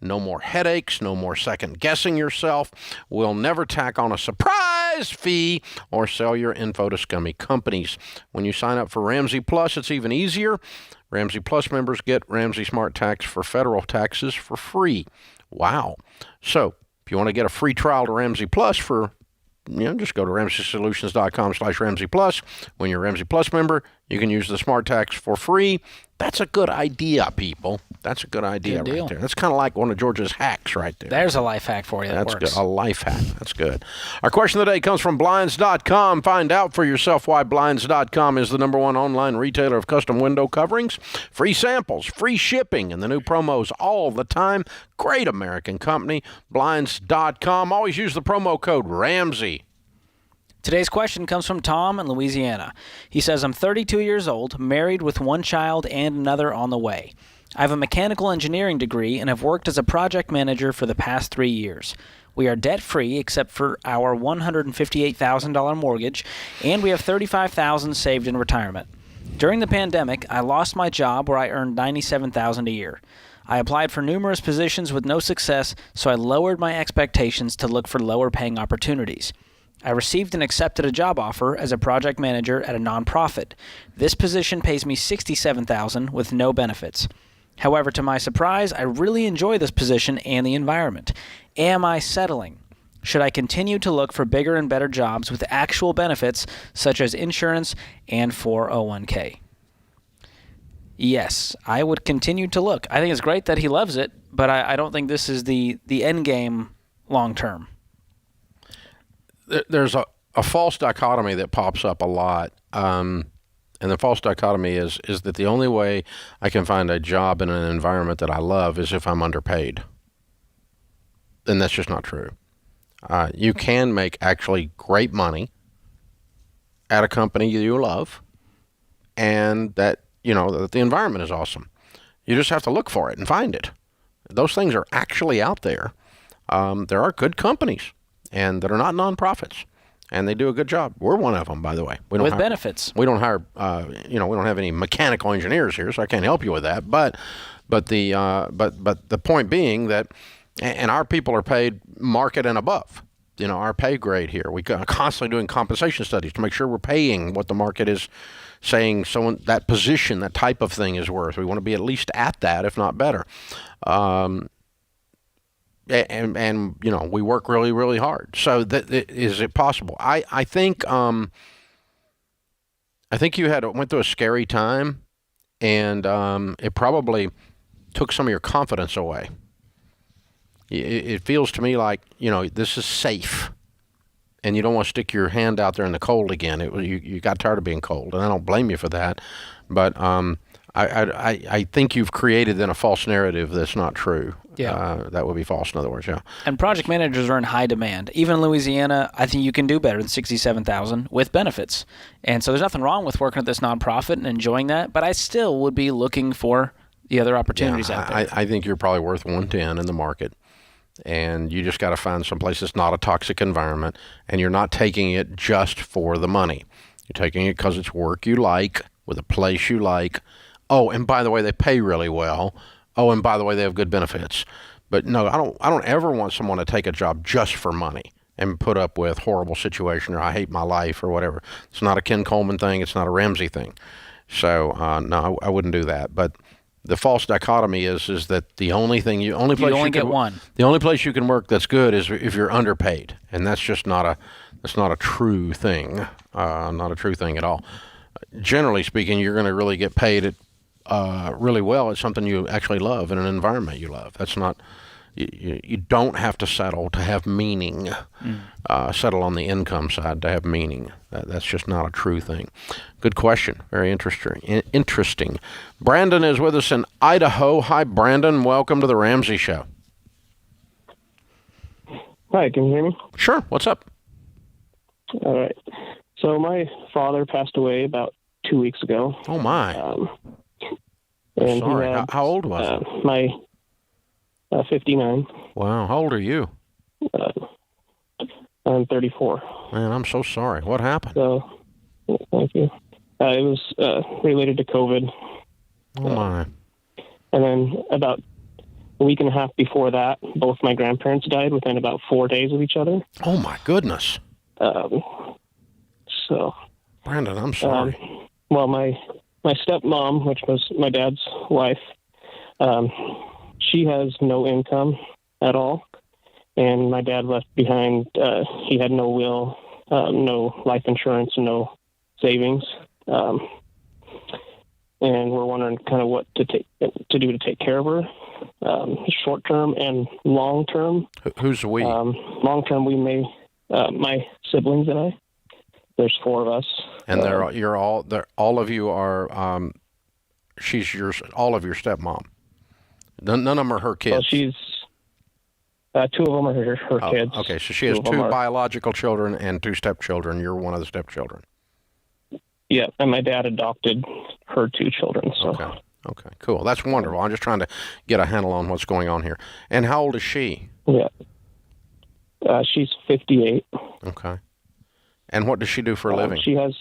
S1: No more headaches, no more second guessing yourself. We'll never tack on a surprise fee or sell your info to scummy companies. When you sign up for Ramsey Plus, it's even easier. Ramsey Plus members get Ramsey Smart Tax for federal taxes for free. Wow. So if you want to get a free trial to Ramsey Plus for just go to RamseySolutions.com/Ramsey Plus. When you're a Ramsey Plus member, you can use the Smart Tax for free. That's a good idea, people. That's a good idea
S3: Good deal.
S1: right there. That's kind of like one of George's hacks right there.
S3: There's a life hack for you.
S1: That's
S3: works.
S1: good. A life hack. That's good. Our question of the day comes from Blinds.com. Find out for yourself why Blinds.com is the #1 online retailer of custom window coverings. Free samples, free shipping, and the new promos all the time. Great American company. Blinds.com. Always use the promo code Ramsey.
S3: Today's question comes from Tom in Louisiana. He says, I'm 32 years old, married with 1 child and another on the way. I have a mechanical engineering degree and have worked as a project manager for the past 3 years. We are debt-free except for our $158,000 mortgage, and we have $35,000 saved in retirement. During the pandemic, I lost my job where I earned $97,000 a year. I applied for numerous positions with no success, so I lowered my expectations to look for lower-paying opportunities. I received and accepted a job offer as a project manager at a nonprofit. This position pays me $67,000 with no benefits. However, to my surprise, I really enjoy this position and the environment. Am I settling? Should I continue to look for bigger and better jobs with actual benefits such as insurance and 401k? Yes, I would continue to look. I think it's great that he loves it, but I don't think this is the end game long term.
S1: There's a false dichotomy that pops up a lot, and the false dichotomy is that the only way I can find a job in an environment that I love is if I'm underpaid. And that's just not true. You can make actually great money at a company you love, and that that the environment is awesome. You just have to look for it and find it. Those things are actually out there. There are good companies and that are not nonprofits, and they do a good job. We're one of them, by the way. We don't
S3: with
S1: hire,
S3: benefits.
S1: We don't hire, we don't have any mechanical engineers here, so I can't help you with that. But the point being that, and our people are paid market and above. Our pay grade here. We are constantly doing compensation studies to make sure we're paying what the market is saying someone that position, that type of thing is worth. We want to be at least at that, if not better. And we work really, really hard. So is it possible? I think you went through a scary time, and it probably took some of your confidence away. It feels to me like this is safe, and you don't want to stick your hand out there in the cold again. You got tired of being cold, and I don't blame you for that. But I think you've created then a false narrative that's not true.
S3: Yeah.
S1: That would be false, in other words, yeah.
S3: And project managers are in high demand. Even in Louisiana, I think you can do better than $67,000 with benefits. And so there's nothing wrong with working at this nonprofit and enjoying that, but I still would be looking for the other opportunities out there.
S1: I think you're probably worth $110 in the market, and you just got to find some place that's not a toxic environment, and you're not taking it just for the money. You're taking it because it's work you like, with a place you like. Oh, and by the way, they pay really well. Oh, and by the way, they have good benefits. But no, I don't ever want someone to take a job just for money and put up with horrible situation or I hate my life or whatever. It's not a Ken Coleman thing. It's not a Ramsey thing. So no, I wouldn't do that. But the false dichotomy is that the only place you can work that's good is if you're underpaid, and that's just not a true thing. Not a true thing at all. Generally speaking, you're going to really get paid really well at something you actually love in an environment you love. That's not you don't have to settle to have meaning. Settle on the income side to have meaning. That's just not a true thing. Good question. Very interesting. Brandon is with us in Idaho. Hi, Brandon. Welcome to the Ramsey Show.
S16: Hi, can you hear me?
S1: Sure. What's up?
S16: All right. So my father passed away about 2 weeks ago.
S1: Oh, my.
S16: And
S1: sorry. How old was he?
S16: 59.
S1: Wow. How old are you?
S16: I'm 34.
S1: Man, I'm so sorry. What happened?
S16: So, thank you. It was related to COVID.
S1: Oh, my.
S16: And then about a week and a half before that, both my grandparents died within about 4 days of each other.
S1: Oh, my goodness.
S16: So,
S1: Brandon, I'm sorry.
S16: Well, my stepmom, which was my dad's wife, she has no income at all. and my dad left behind. He had no will, no life insurance, no savings, and we're wondering kind of what to do to take care of her, short term and long term.
S1: Who's we?
S16: Long term, we may my siblings and I. There's 4 of us,
S1: and all of you are. She's all of your stepmom. None of them are her kids.
S16: Well, she's 2 of them are her kids.
S1: Okay, so she has 2 biological children and 2 stepchildren. You're one of the stepchildren.
S16: Yeah, and my dad adopted her 2 children. So.
S1: Okay, cool. That's wonderful. I'm just trying to get a handle on what's going on here. And how old is she?
S16: Yeah, she's 58.
S1: Okay. And what does she do for a living?
S16: She has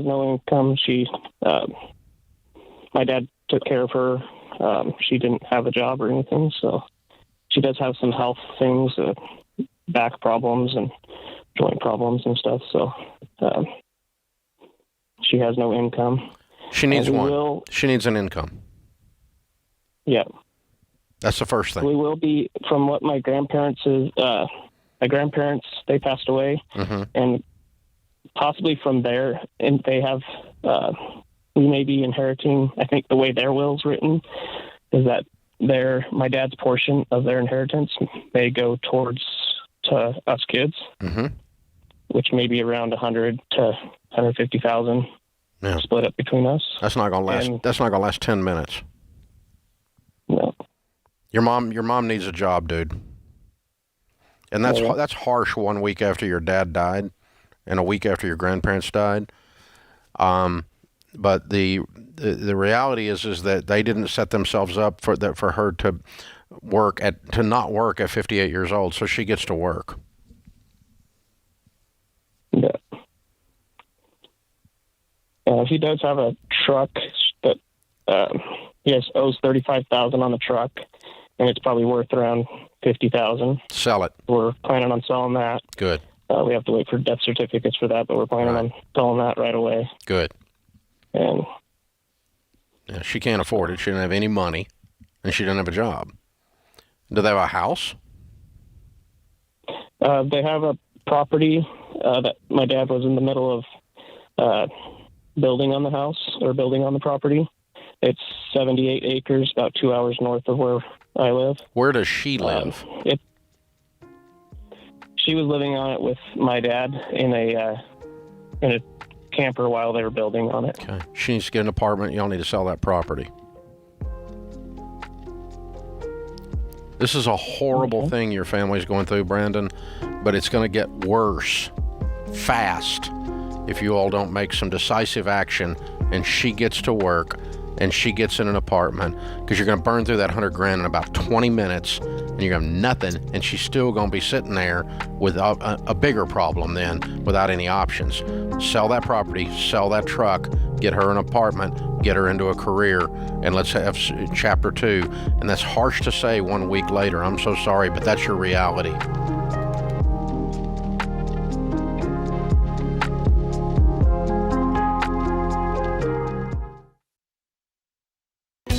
S16: no income. My dad took care of her. She didn't have a job or anything, so she does have some health things, back problems and joint problems and stuff. So she has no income.
S1: She needs one. She needs an income.
S16: Yeah.
S1: That's the first thing.
S16: We will be, from what my grandparents they passed away, and possibly from there, and they have, we may be inheriting, I think the way their will's written is that my dad's portion of their inheritance may go towards to us kids, which may be around 100 to 150,000 split up between us.
S1: That's not going to last. That's not going to last 10 minutes.
S16: No.
S1: Your mom needs a job, dude. And that's harsh 1 week after your dad died and a week after your grandparents died. But the reality is that they didn't set themselves up for her to not work at 58 years old, so she gets to work.
S16: Yeah. He does have a truck that he owes $35,000 on the truck, and it's probably worth around $50,000.
S1: Sell it.
S16: We're planning on selling that.
S1: Good.
S16: We have to wait for death certificates for that, but we're planning on selling that right away.
S1: Good.
S16: And
S1: she can't afford it. She doesn't have any money, and she doesn't have a job. Do they have a house?
S16: They have a property that my dad was in the middle of building on the house, or building on the property. It's 78 acres, about 2 hours north of where I live.
S1: Where does she live?
S16: She was living on it with my dad in a camper while they were building on it.
S1: Okay. She needs to get an apartment. Y'all need to sell that property. This is a horrible thing your family's going through, Brandon, but it's going to get worse fast if you all don't make some decisive action and she gets to work and she gets in an apartment, because you're going to burn through that $100,000 in about 20 minutes and you're going to have nothing, and she's still going to be sitting there with a bigger problem then without any options. Sell that property, sell that truck, get her an apartment, get her into a career, and let's have chapter 2. And that's harsh to say 1 week later. I'm so sorry, but that's your reality.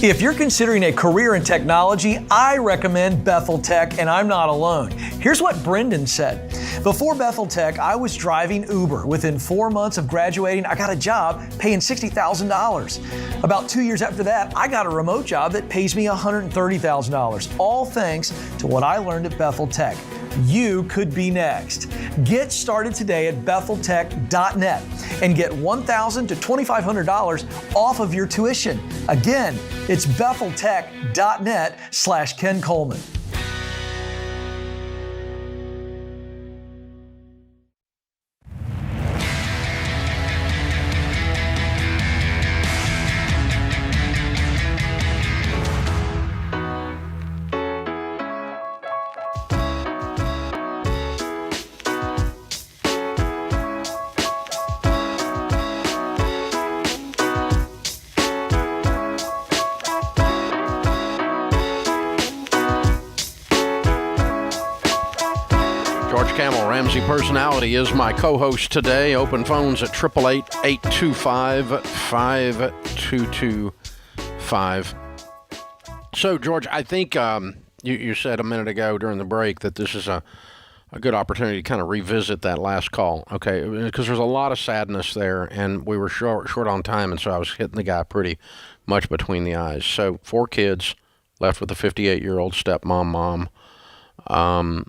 S12: If you're considering a career in technology, I recommend Bethel Tech, and I'm not alone. Here's what Brendan said. Before Bethel Tech, I was driving Uber. Within 4 months of graduating, I got a job paying $60,000. About 2 years after that, I got a remote job that pays me $130,000, all thanks to what I learned at Bethel Tech. You could be next. Get started today at BethelTech.net and get $1,000 to $2,500 off of your tuition. Again, it's BethelTech.net/Ken Coleman.
S1: Ramsey Personality is my co-host today. Open phones at 888-825-5225. So, George, I think you said a minute ago during the break that this is a good opportunity to kind of revisit that last call, okay? Because there's a lot of sadness there, and we were short on time, and so I was hitting the guy pretty much between the eyes. So 4 kids left with a 58-year-old stepmom, mom.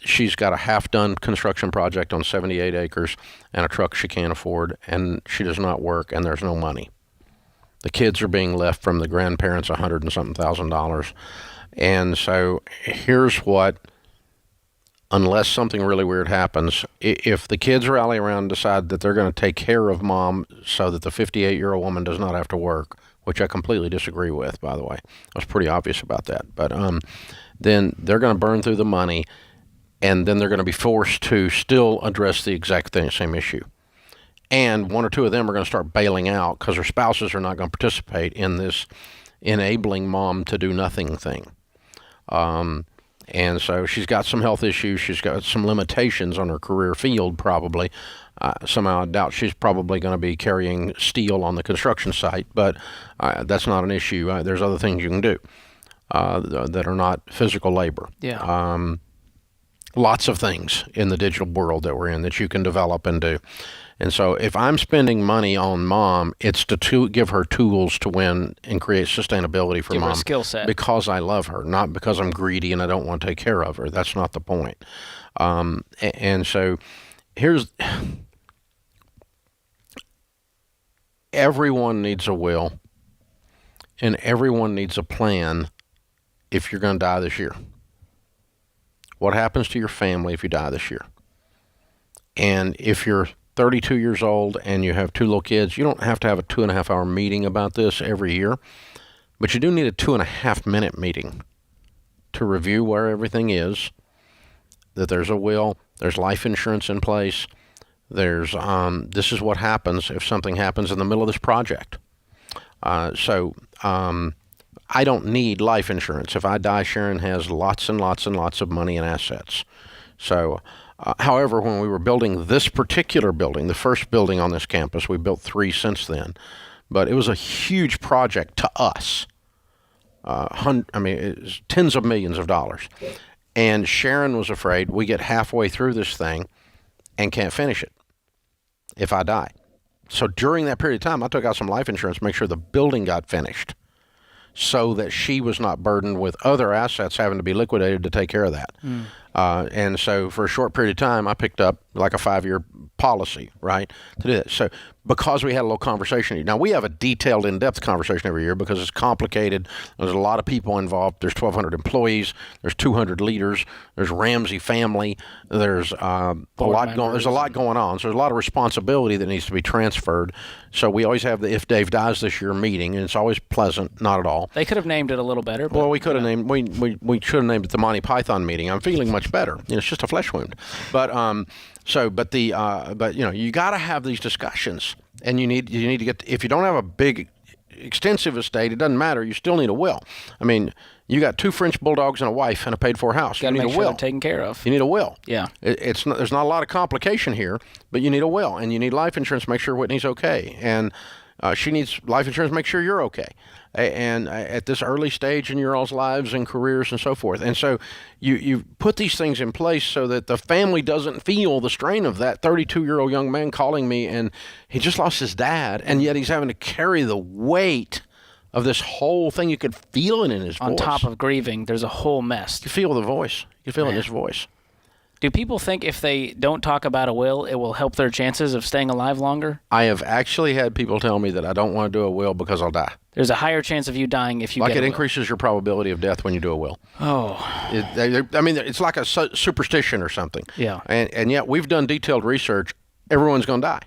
S1: She's got a half-done construction project on 78 acres and a truck she can't afford, and she does not work, and there's no money. The kids are being left from the grandparents $100 and something thousand. And so here's what, unless something really weird happens, if the kids rally around and decide that they're going to take care of mom so that the 58-year-old woman does not have to work, which I completely disagree with, by the way. I was pretty obvious about that. But then they're going to burn through the money, and then they're going to be forced to still address the exact same issue. And 1 or 2 of them are going to start bailing out because their spouses are not going to participate in this enabling mom to do nothing thing. And so she's got some health issues. She's got some limitations on her career field, probably. Somehow I doubt she's probably going to be carrying steel on the construction site, but that's not an issue. There's other things you can do that are not physical labor.
S3: Yeah.
S1: Lots of things in the digital world that we're in that you can develop and do. And so if I'm spending money on mom, it's to give her tools to win and create sustainability for
S3: Give
S1: mom.
S3: her a skill set.
S1: Because I love her, not because I'm greedy and I don't want to take care of her. That's not the point. And so everyone needs a will, and everyone needs a plan if you're going to die this year. What happens to your family if you die this year? And if you're 32 years old and you have 2 little kids, you don't have to have a 2.5-hour meeting about this every year, but you do need a 2.5-minute meeting to review where everything is, that there's a will, there's life insurance in place, there's this is what happens if something happens in the middle of this project. I don't need life insurance. If I die, Sharon has lots and lots and lots of money and assets. So, however, when we were building this particular building, the first building on this campus, we built 3 since then, but it was a huge project to us. It was tens of millions of dollars. And Sharon was afraid we get halfway through this thing and can't finish it if I die. So during that period of time, I took out some life insurance to make sure the building got finished, so that she was not burdened with other assets having to be liquidated to take care of that. And so for a short period of time, I picked up like a 5-year policy, right, to do that. So because we had a little conversation. Now, we have a detailed, in-depth conversation every year because it's complicated. There's a lot of people involved. There's 1,200 employees. There's 200 leaders. There's Ramsey family. There's a lot going on. So there's a lot of responsibility that needs to be transferred. So we always have the If Dave Dies This Year meeting, and it's always pleasant. Not at all.
S3: They could have named it a little better.
S1: Well, we could have named. We should have named it the Monty Python meeting. I'm feeling much better. It's just a flesh wound, but you got to have these discussions, and you need to get. If you don't have a big, extensive estate, it doesn't matter. You still need a will. I mean, you got 2 French bulldogs and a wife and a paid-for house. You need a will.
S3: They're taken care of.
S1: You need a will.
S3: Yeah.
S1: There's not a lot of complication here, but you need a will, and you need life insurance to make sure Whitney's okay, and she needs life insurance to make sure you're okay. And at this early stage in your all's lives and careers and so forth. And so you put these things in place so that the family doesn't feel the strain of that 32-year-old young man calling me, and he just lost his dad, and yet he's having to carry the weight of this whole thing. You could feel it in his voice.
S3: On top of grieving, there's a whole mess.
S1: You feel the voice. You feel it in his voice.
S3: Do people think if they don't talk about a will, it will help their chances of staying alive longer?
S1: I have actually had people tell me that I don't want to do a will because I'll die.
S3: There's a higher chance of you dying if you get a will.
S1: Like it increases your probability of death when you do a will.
S3: Oh.
S1: It's like a superstition or something.
S3: Yeah.
S1: And yet we've done detailed research. Everyone's going to die.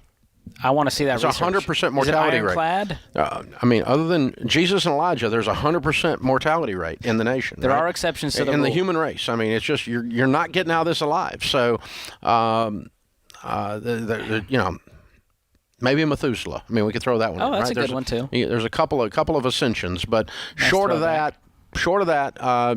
S3: I want to see that research.
S1: It's 100% mortality rate.
S3: Is it ironclad?
S1: Other than Jesus and Elijah, there's 100% mortality rate in the nation.
S3: There are exceptions to the rule.
S1: In the human race. I mean, it's just you're not getting out of this alive. So, maybe a Methuselah. I mean, we could throw that one.
S3: Oh, that's
S1: right?
S3: a good one too.
S1: There's a couple of ascensions, but short of that,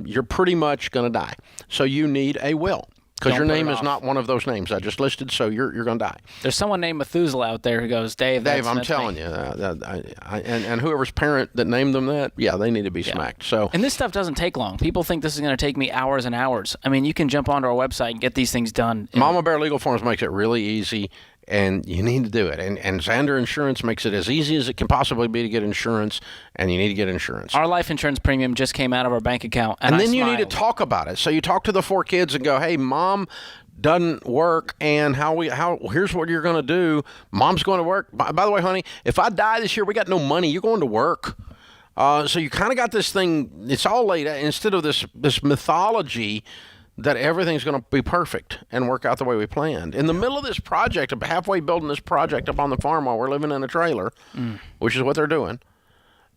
S1: you're pretty much going to die. So you need a will. Because your name is not one of those names I just listed, so you're going to die.
S3: There's someone named Methuselah out there who goes, Dave,
S1: I'm telling you. And whoever's parent that named them that, they need to be smacked. So,
S3: and this stuff doesn't take long. People think this is going to take me hours and hours. I mean, you can jump onto our website and get these things done.
S1: Mama Bear Legal Forms makes it really easy, and you need to do it. And Xander Insurance makes it as easy as it can possibly be to get insurance, and you need to get insurance.
S3: Our life insurance premium just came out of our bank account,
S1: and then you need to talk about it. So you talk to the 4 kids and go, hey, Mom doesn't work, and here's what you're going to do. Mom's going to work. By the way, honey, if I die this year, we got no money. You're going to work. So you kind of got this thing, it's all laid out, instead of this mythology that everything's going to be perfect and work out the way we planned. In the middle of this project, halfway building this project up on the farm while we're living in a trailer, which is what they're doing,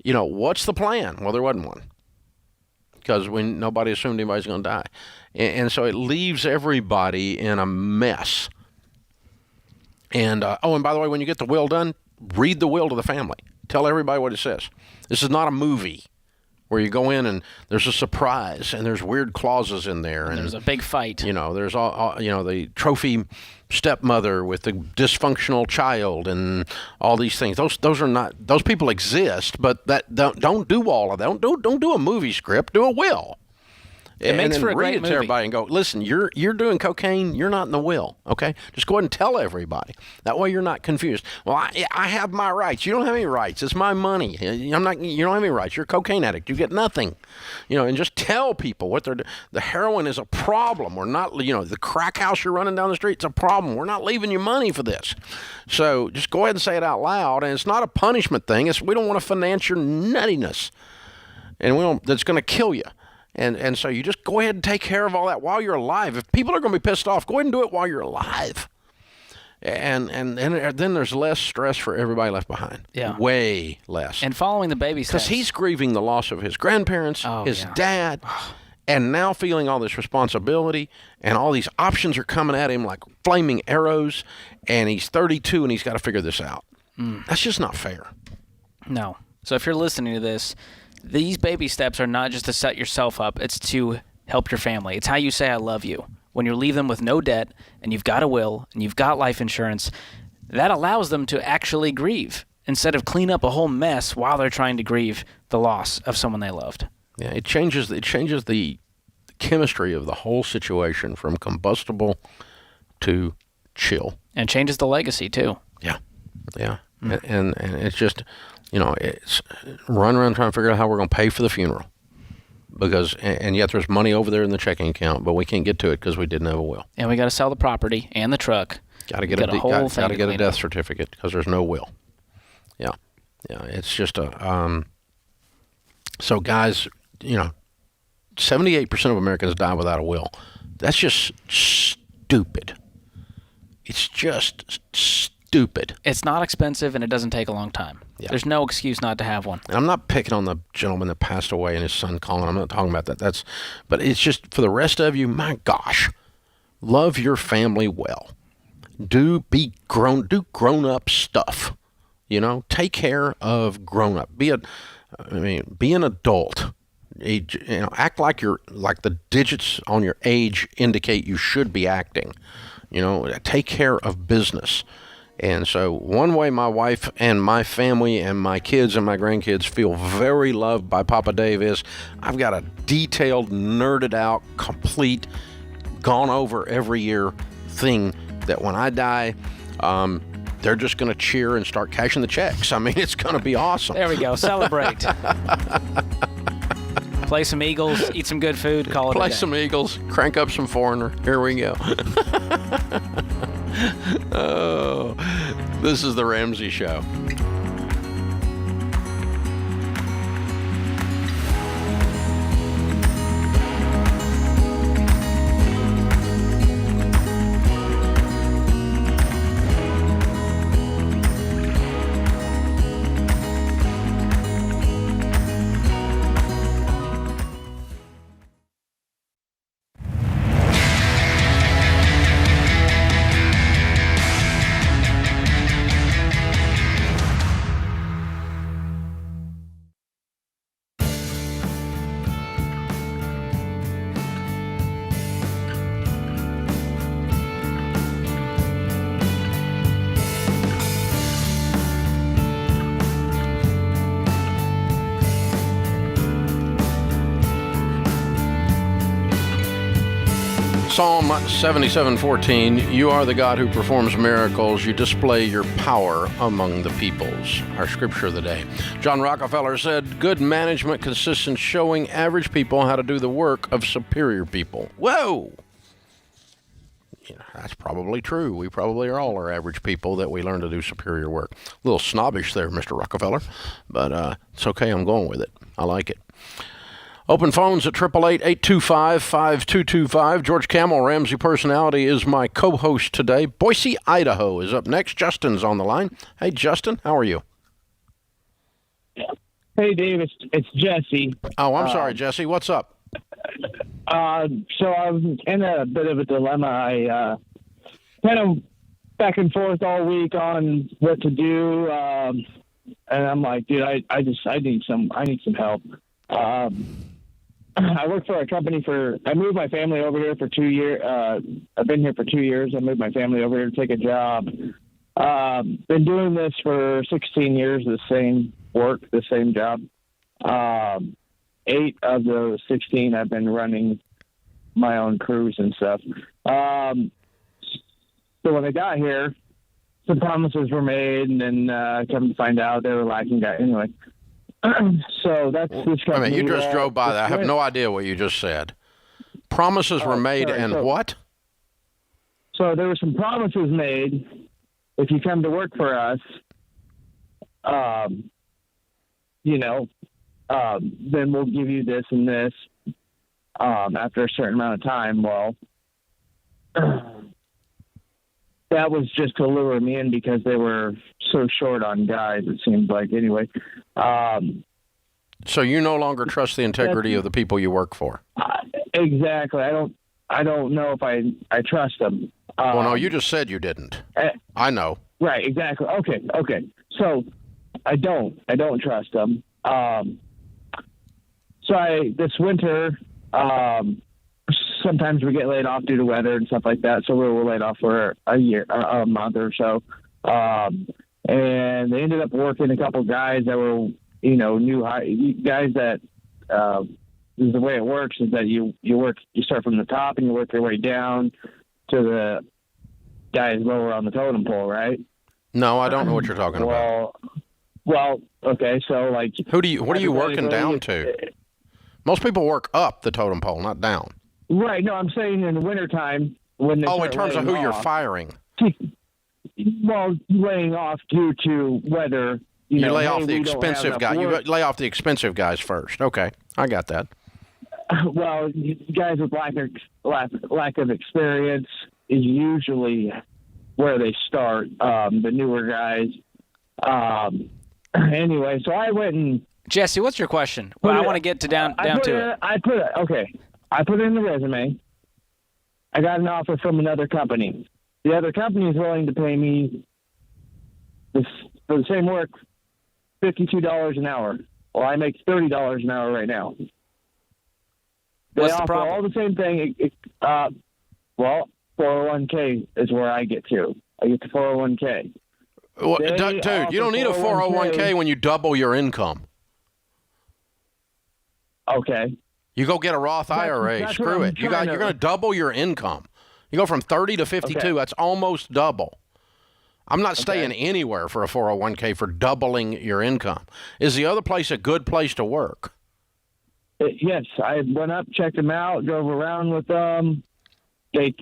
S1: what's the plan? Well, there wasn't one, because nobody assumed anybody's going to die. And so it leaves everybody in a mess. And, and by the way, when you get the will done, read the will to the family. Tell everybody what it says. This is not a movie where you go in and there's a surprise and there's weird clauses in there. And
S3: there's a big fight.
S1: There's all the trophy stepmother with the dysfunctional child and all these things. Those are not, those people exist, but don't do all of that. Don't do a movie script. Do a will.
S3: It makes for a great
S1: movie. To everybody and go, listen, you're doing cocaine. You're not in the will. Okay, just go ahead and tell everybody. That way you're not confused. Well, I have my rights. You don't have any rights. It's my money. You don't have any rights. You're a cocaine addict. You get nothing. And just tell people what they're. The heroin is a problem. We're not. The crack house you're running down the street. It's a problem. We're not leaving you money for this. So just go ahead and say it out loud. And it's not a punishment thing. We don't want to finance your nuttiness, and that's going to kill you. And so you just go ahead and take care of all that while you're alive. If people are going to be pissed off, go ahead and do it while you're alive. And then there's less stress for everybody left behind.
S3: Yeah.
S1: Way less.
S3: And following the baby steps.
S1: Because he's grieving the loss of his grandparents, his dad, and now feeling all this responsibility, and all these options are coming at him like flaming arrows, and he's 32 and he's got to figure this out. That's just not fair.
S3: No. So if you're listening to this, these baby steps are not just to set yourself up. It's to help your family. It's how you say I love you. When you leave them with no debt and you've got a will and you've got life insurance, that allows them to actually grieve instead of clean up a whole mess while they're trying to grieve the loss of someone they loved.
S1: Yeah, it changes the chemistry of the whole situation from combustible to chill.
S3: And changes the legacy too.
S1: Yeah. And it's just... it's run around trying to figure out how we're going to pay for the funeral, and yet there's money over there in the checking account, but we can't get to it because we didn't have a will.
S3: And we got to sell the property and the truck.
S1: Got to get a death certificate because there's no will. Yeah, it's just so guys, 78% of Americans die without a will. That's just stupid. It's just stupid.
S3: It's not expensive and it doesn't take a long time. Yeah. There's no excuse not to have one.
S1: And I'm not picking on the gentleman that passed away and his son Colin. I'm not talking about that. But it's just for the rest of you, my gosh, love your family well. Do grown up stuff. Take care of grown up. Be an adult. Act like the digits on your age indicate you should be acting. Take care of business. And so one way my wife and my family and my kids and my grandkids feel very loved by Papa Dave is I've got a detailed, nerded out, complete, gone over every year thing that when I die, they're just going to cheer and start cashing the checks. I mean, it's going to be awesome.
S3: There we go. Celebrate. Play some Eagles, eat some good food, call it a day.
S1: Play some Eagles, crank up some Foreigner. Here we go. Oh, this is the Ramsey Show. Psalm 77:14, you are the God who performs miracles. You display your power among the peoples. Our scripture of the day. John Rockefeller said, good management consists in showing average people how to do the work of superior people. Whoa! Yeah, that's probably true. We probably are all average people that we learn to do superior work. A little snobbish there, Mr. Rockefeller, but it's okay. I'm going with it. I like it. Open phones at 888-825-5225. George Camel, Ramsey Personality, is my co-host today. Boise, Idaho is up next. Justin's on the line. Hey, Justin, how are you?
S17: Hey, Dave, it's Jesse.
S1: Oh, I'm sorry, Jesse. What's up?
S17: So I'm in a bit of a dilemma. I kind of back and forth all week on what to do, and I'm like, dude, I need some help. I work for a company I moved my family over here for 2 years. I've been here for 2 years. I moved my family over here to take a job. Been doing this for 16 years, the same work, the same job. 8 of those 16 I've been running my own crews and stuff. So when I got here, some promises were made, and then come to find out they were lacking guys. Anyway. So that's this company.
S1: I mean, you just drove by that. I have no idea what you just said. Promises were made, and what?
S17: So there were some promises made. If you come to work for us, then we'll give you this and this after a certain amount of time. Well, that was just to lure me in because they were so short on guys, it seems like. Anyway.
S1: So you no longer trust the integrity of the people you work for?
S17: Exactly. I don't know if I trust them.
S1: Well, no, you just said you didn't. I know.
S17: Right. Exactly. Okay. So I don't trust them. This winter, sometimes we get laid off due to weather and stuff like that. So we were laid off for a month or so. And they ended up working a couple guys that were, new guys that, the way it works is that you start from the top and you work your way down to the guys lower on the totem pole, right?
S1: No, I don't know what you're talking about.
S17: Well, okay. So
S1: what are you working down to? Most people work up the totem pole, not down.
S17: Right. No, I'm saying in the wintertime when they
S1: in terms of who you're firing.
S17: Well, laying off due to weather.
S1: You lay off the expensive guy. You lay off the expensive guys first. Okay, I got that.
S17: Well, guys with lack of experience is usually where they start. The newer guys. Anyway, so I went and.
S3: Jesse, what's your question? Well, I want to get down to it.
S17: I put it in the resume. I got an offer from another company. The other company is willing to pay me for the same work, $52 an hour. Well, I make $30 an hour right now. They offer all the same thing. 401k is where I get to. I get to 401k.
S1: Well, dude, you don't need a 401k when you double your income.
S17: Okay.
S1: You go get a Roth IRA. Screw it. You're going to double your income. You go from 30 to 52. Okay. That's almost double. I'm not staying anywhere for a 401k for doubling your income. Is the other place a good place to work?
S17: Yes. I went up, checked them out, drove around with them. They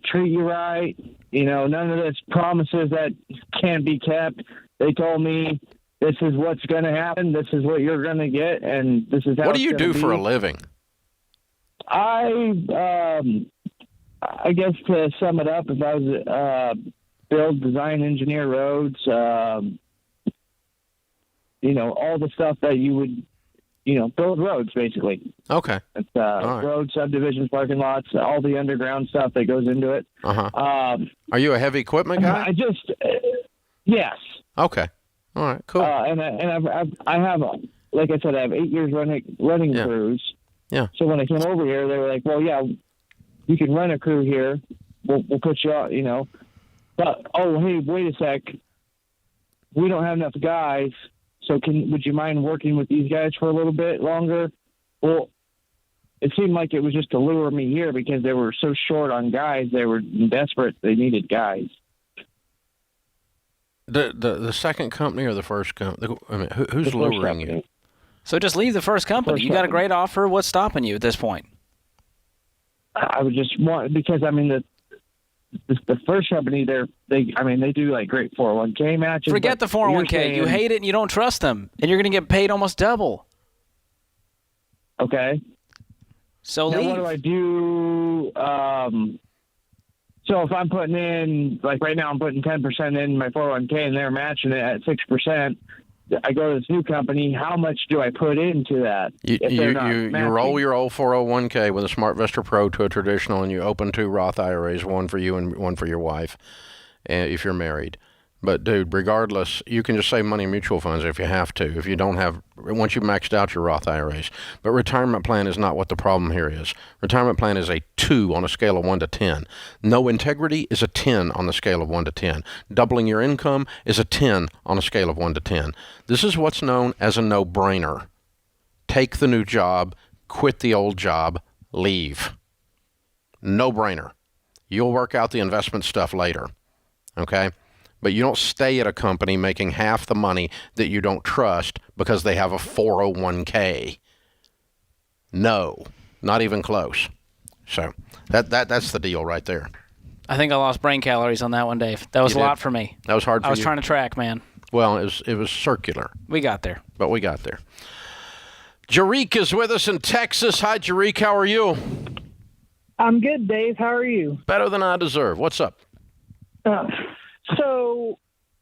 S17: treat you right. None of this promises that can't be kept. They told me this is what's going to happen. This is what you're going to get. And this is how
S1: What do you do for a living?
S17: I guess to sum it up, if I was build, design, engineer roads, all the stuff that you would, build roads basically.
S1: Okay.
S17: It's roads, subdivisions, parking lots, all the underground stuff that goes into it.
S1: Uh-huh. Are you a heavy equipment guy?
S17: Yes.
S1: Okay. All right. Cool.
S17: And I have, like I said, I have 8 years running crews.
S1: Yeah.
S17: So when I came over here, they were like, "Well, yeah, you can run a crew here. We'll put you out, But hey, wait a sec. We don't have enough guys. So would you mind working with these guys for a little bit longer? Well, it seemed like it was just to lure me here because they were so short on guys. They were desperate. They needed guys.
S1: The second company or the first company? I mean, who's luring you?
S3: So just leave the first company. You got a great offer. What's stopping you at this point?
S17: I would just want, because I mean the first company, they do like great 401k matches.
S3: Forget the 401k. You hate it and you don't trust them, and you're going to get paid almost double.
S17: Okay.
S3: So
S17: now
S3: leave.
S17: What do I do? So if I'm putting in, like right now, I'm putting 10% in my 401k and they're matching it at 6%. I go to this new company. How much do I put into that?
S1: You roll your old 401k with a SmartVestor Pro to a traditional, and you open 2 Roth IRAs, one for you and one for your wife, if you're married. But dude, regardless, you can just save money in mutual funds if you have to. If you don't have, once you've maxed out your Roth IRAs. But retirement plan is not what the problem here is. Retirement plan is a 2 on a scale of 1 to 10. No integrity is a 10 on the scale of 1 to 10. Doubling your income is a 10 on a scale of 1 to 10. This is what's known as a no-brainer. Take the new job, quit the old job, leave. No-brainer. You'll work out the investment stuff later. Okay? But you don't stay at a company making half the money that you don't trust because they have a 401k. No, not even close. So that's the deal right there.
S3: I think I lost brain calories on that one, Dave. That was a lot for me.
S1: That was hard for you?
S3: I was trying to track, man.
S1: Well, it was circular.
S3: We got there.
S1: But we got there. Jarik is with us in Texas. Hi, Jarik. How are you?
S18: I'm good, Dave. How are you?
S1: Better than I deserve. What's up?
S18: So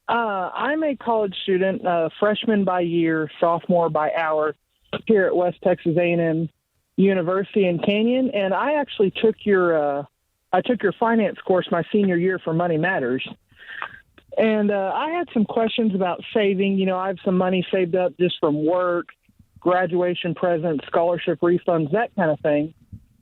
S18: I'm a college student, freshman by year, sophomore by hour, here at West Texas A&M University in Canyon, and I actually took your finance course my senior year for Money Matters. And I had some questions about saving. You know, I have some money saved up just from work, graduation presents, scholarship refunds, that kind of thing.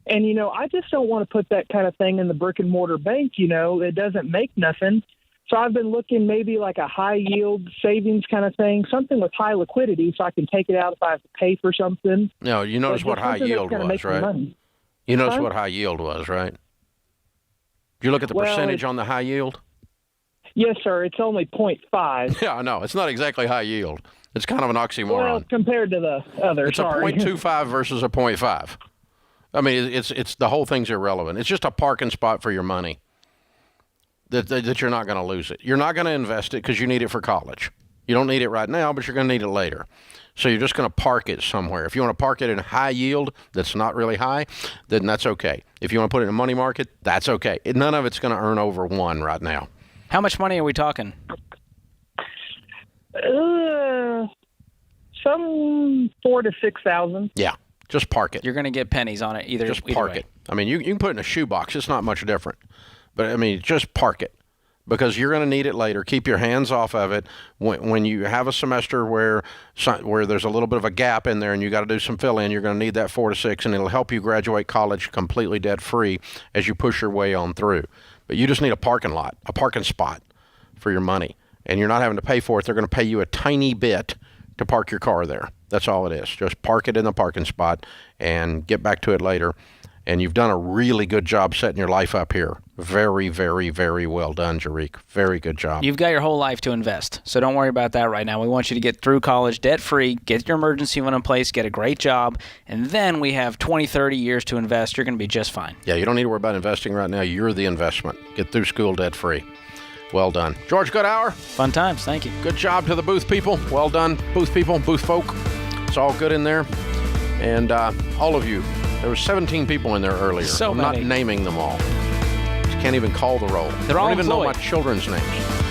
S18: And, you know, I just don't want to put that kind of thing in the brick and mortar bank. You know, it doesn't make nothing. So I've been looking maybe like a high yield savings kind of thing, something with high liquidity so I can take it out if I have to pay for something.
S1: No, you notice what high yield was, right? You notice what high yield was, right? Did you look at the percentage on the high yield?
S18: Yes, sir. It's only 0.5.
S1: Yeah, I know. It's not exactly high yield. It's kind of an oxymoron.
S18: Well, compared to the other,
S1: it's a 0.25 versus a 0.5. I mean, it's the whole thing's irrelevant. It's just a parking spot for your money. That you're not going to lose it. You're not going to invest it because you need it for college. You don't need it right now, but you're going to need it later. So you're just going to park it somewhere. If you want to park it in high yield that's not really high, then that's okay. If you want to put it in a money market, that's okay. None of it's going to earn over 1 right now.
S3: How much money are we talking?
S18: Some 4,000 to 6,000.
S1: Yeah, just park it.
S3: You're going to get pennies on it either.
S1: Just park it. I mean, you can put it in a shoebox. It's not much different. But, I mean, just park it because you're going to need it later. Keep your hands off of it. When you have a semester where there's a little bit of a gap in there and you got to do some fill-in, you're going to need that 4 to 6, and it'll help you graduate college completely debt-free as you push your way on through. But you just need a parking spot for your money. And you're not having to pay for it. They're going to pay you a tiny bit to park your car there. That's all it is. Just park it in the parking spot and get back to it later. And you've done a really good job setting your life up here. Very, very, very well done, Jarik. Very good job.
S3: You've got your whole life to invest, so don't worry about that right now. We want you to get through college debt-free, get your emergency fund in place, get a great job, and then we have 20, 30 years to invest. You're going to be just fine.
S1: Yeah, you don't need to worry about investing right now. You're the investment. Get through school debt-free. Well done. George, good hour.
S3: Fun times. Thank you.
S1: Good job to the booth people. Well done, booth people, booth folk. It's all good in there. And all of you. There were 17 people in there earlier. I'm not naming them all. Just can't even call the roll.
S3: They're all
S1: I don't even know
S3: employed.
S1: my children's names.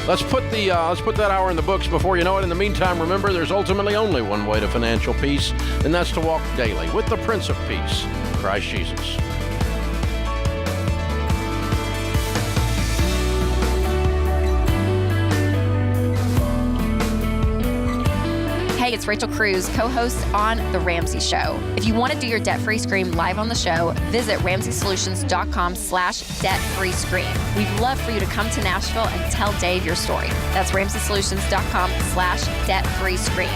S1: Let's put that hour in the books before you know it. In the meantime, remember, there's ultimately only one way to financial peace, and that's to walk daily with the Prince of Peace, Christ Jesus.
S19: Hey, it's Rachel Cruz, co-host on The Ramsey Show. If you want to do your debt-free scream live on the show, visit RamseySolutions.com/debt-free scream. We'd love for you to come to Nashville and tell Dave your story. That's RamseySolutions.com/debt-free scream.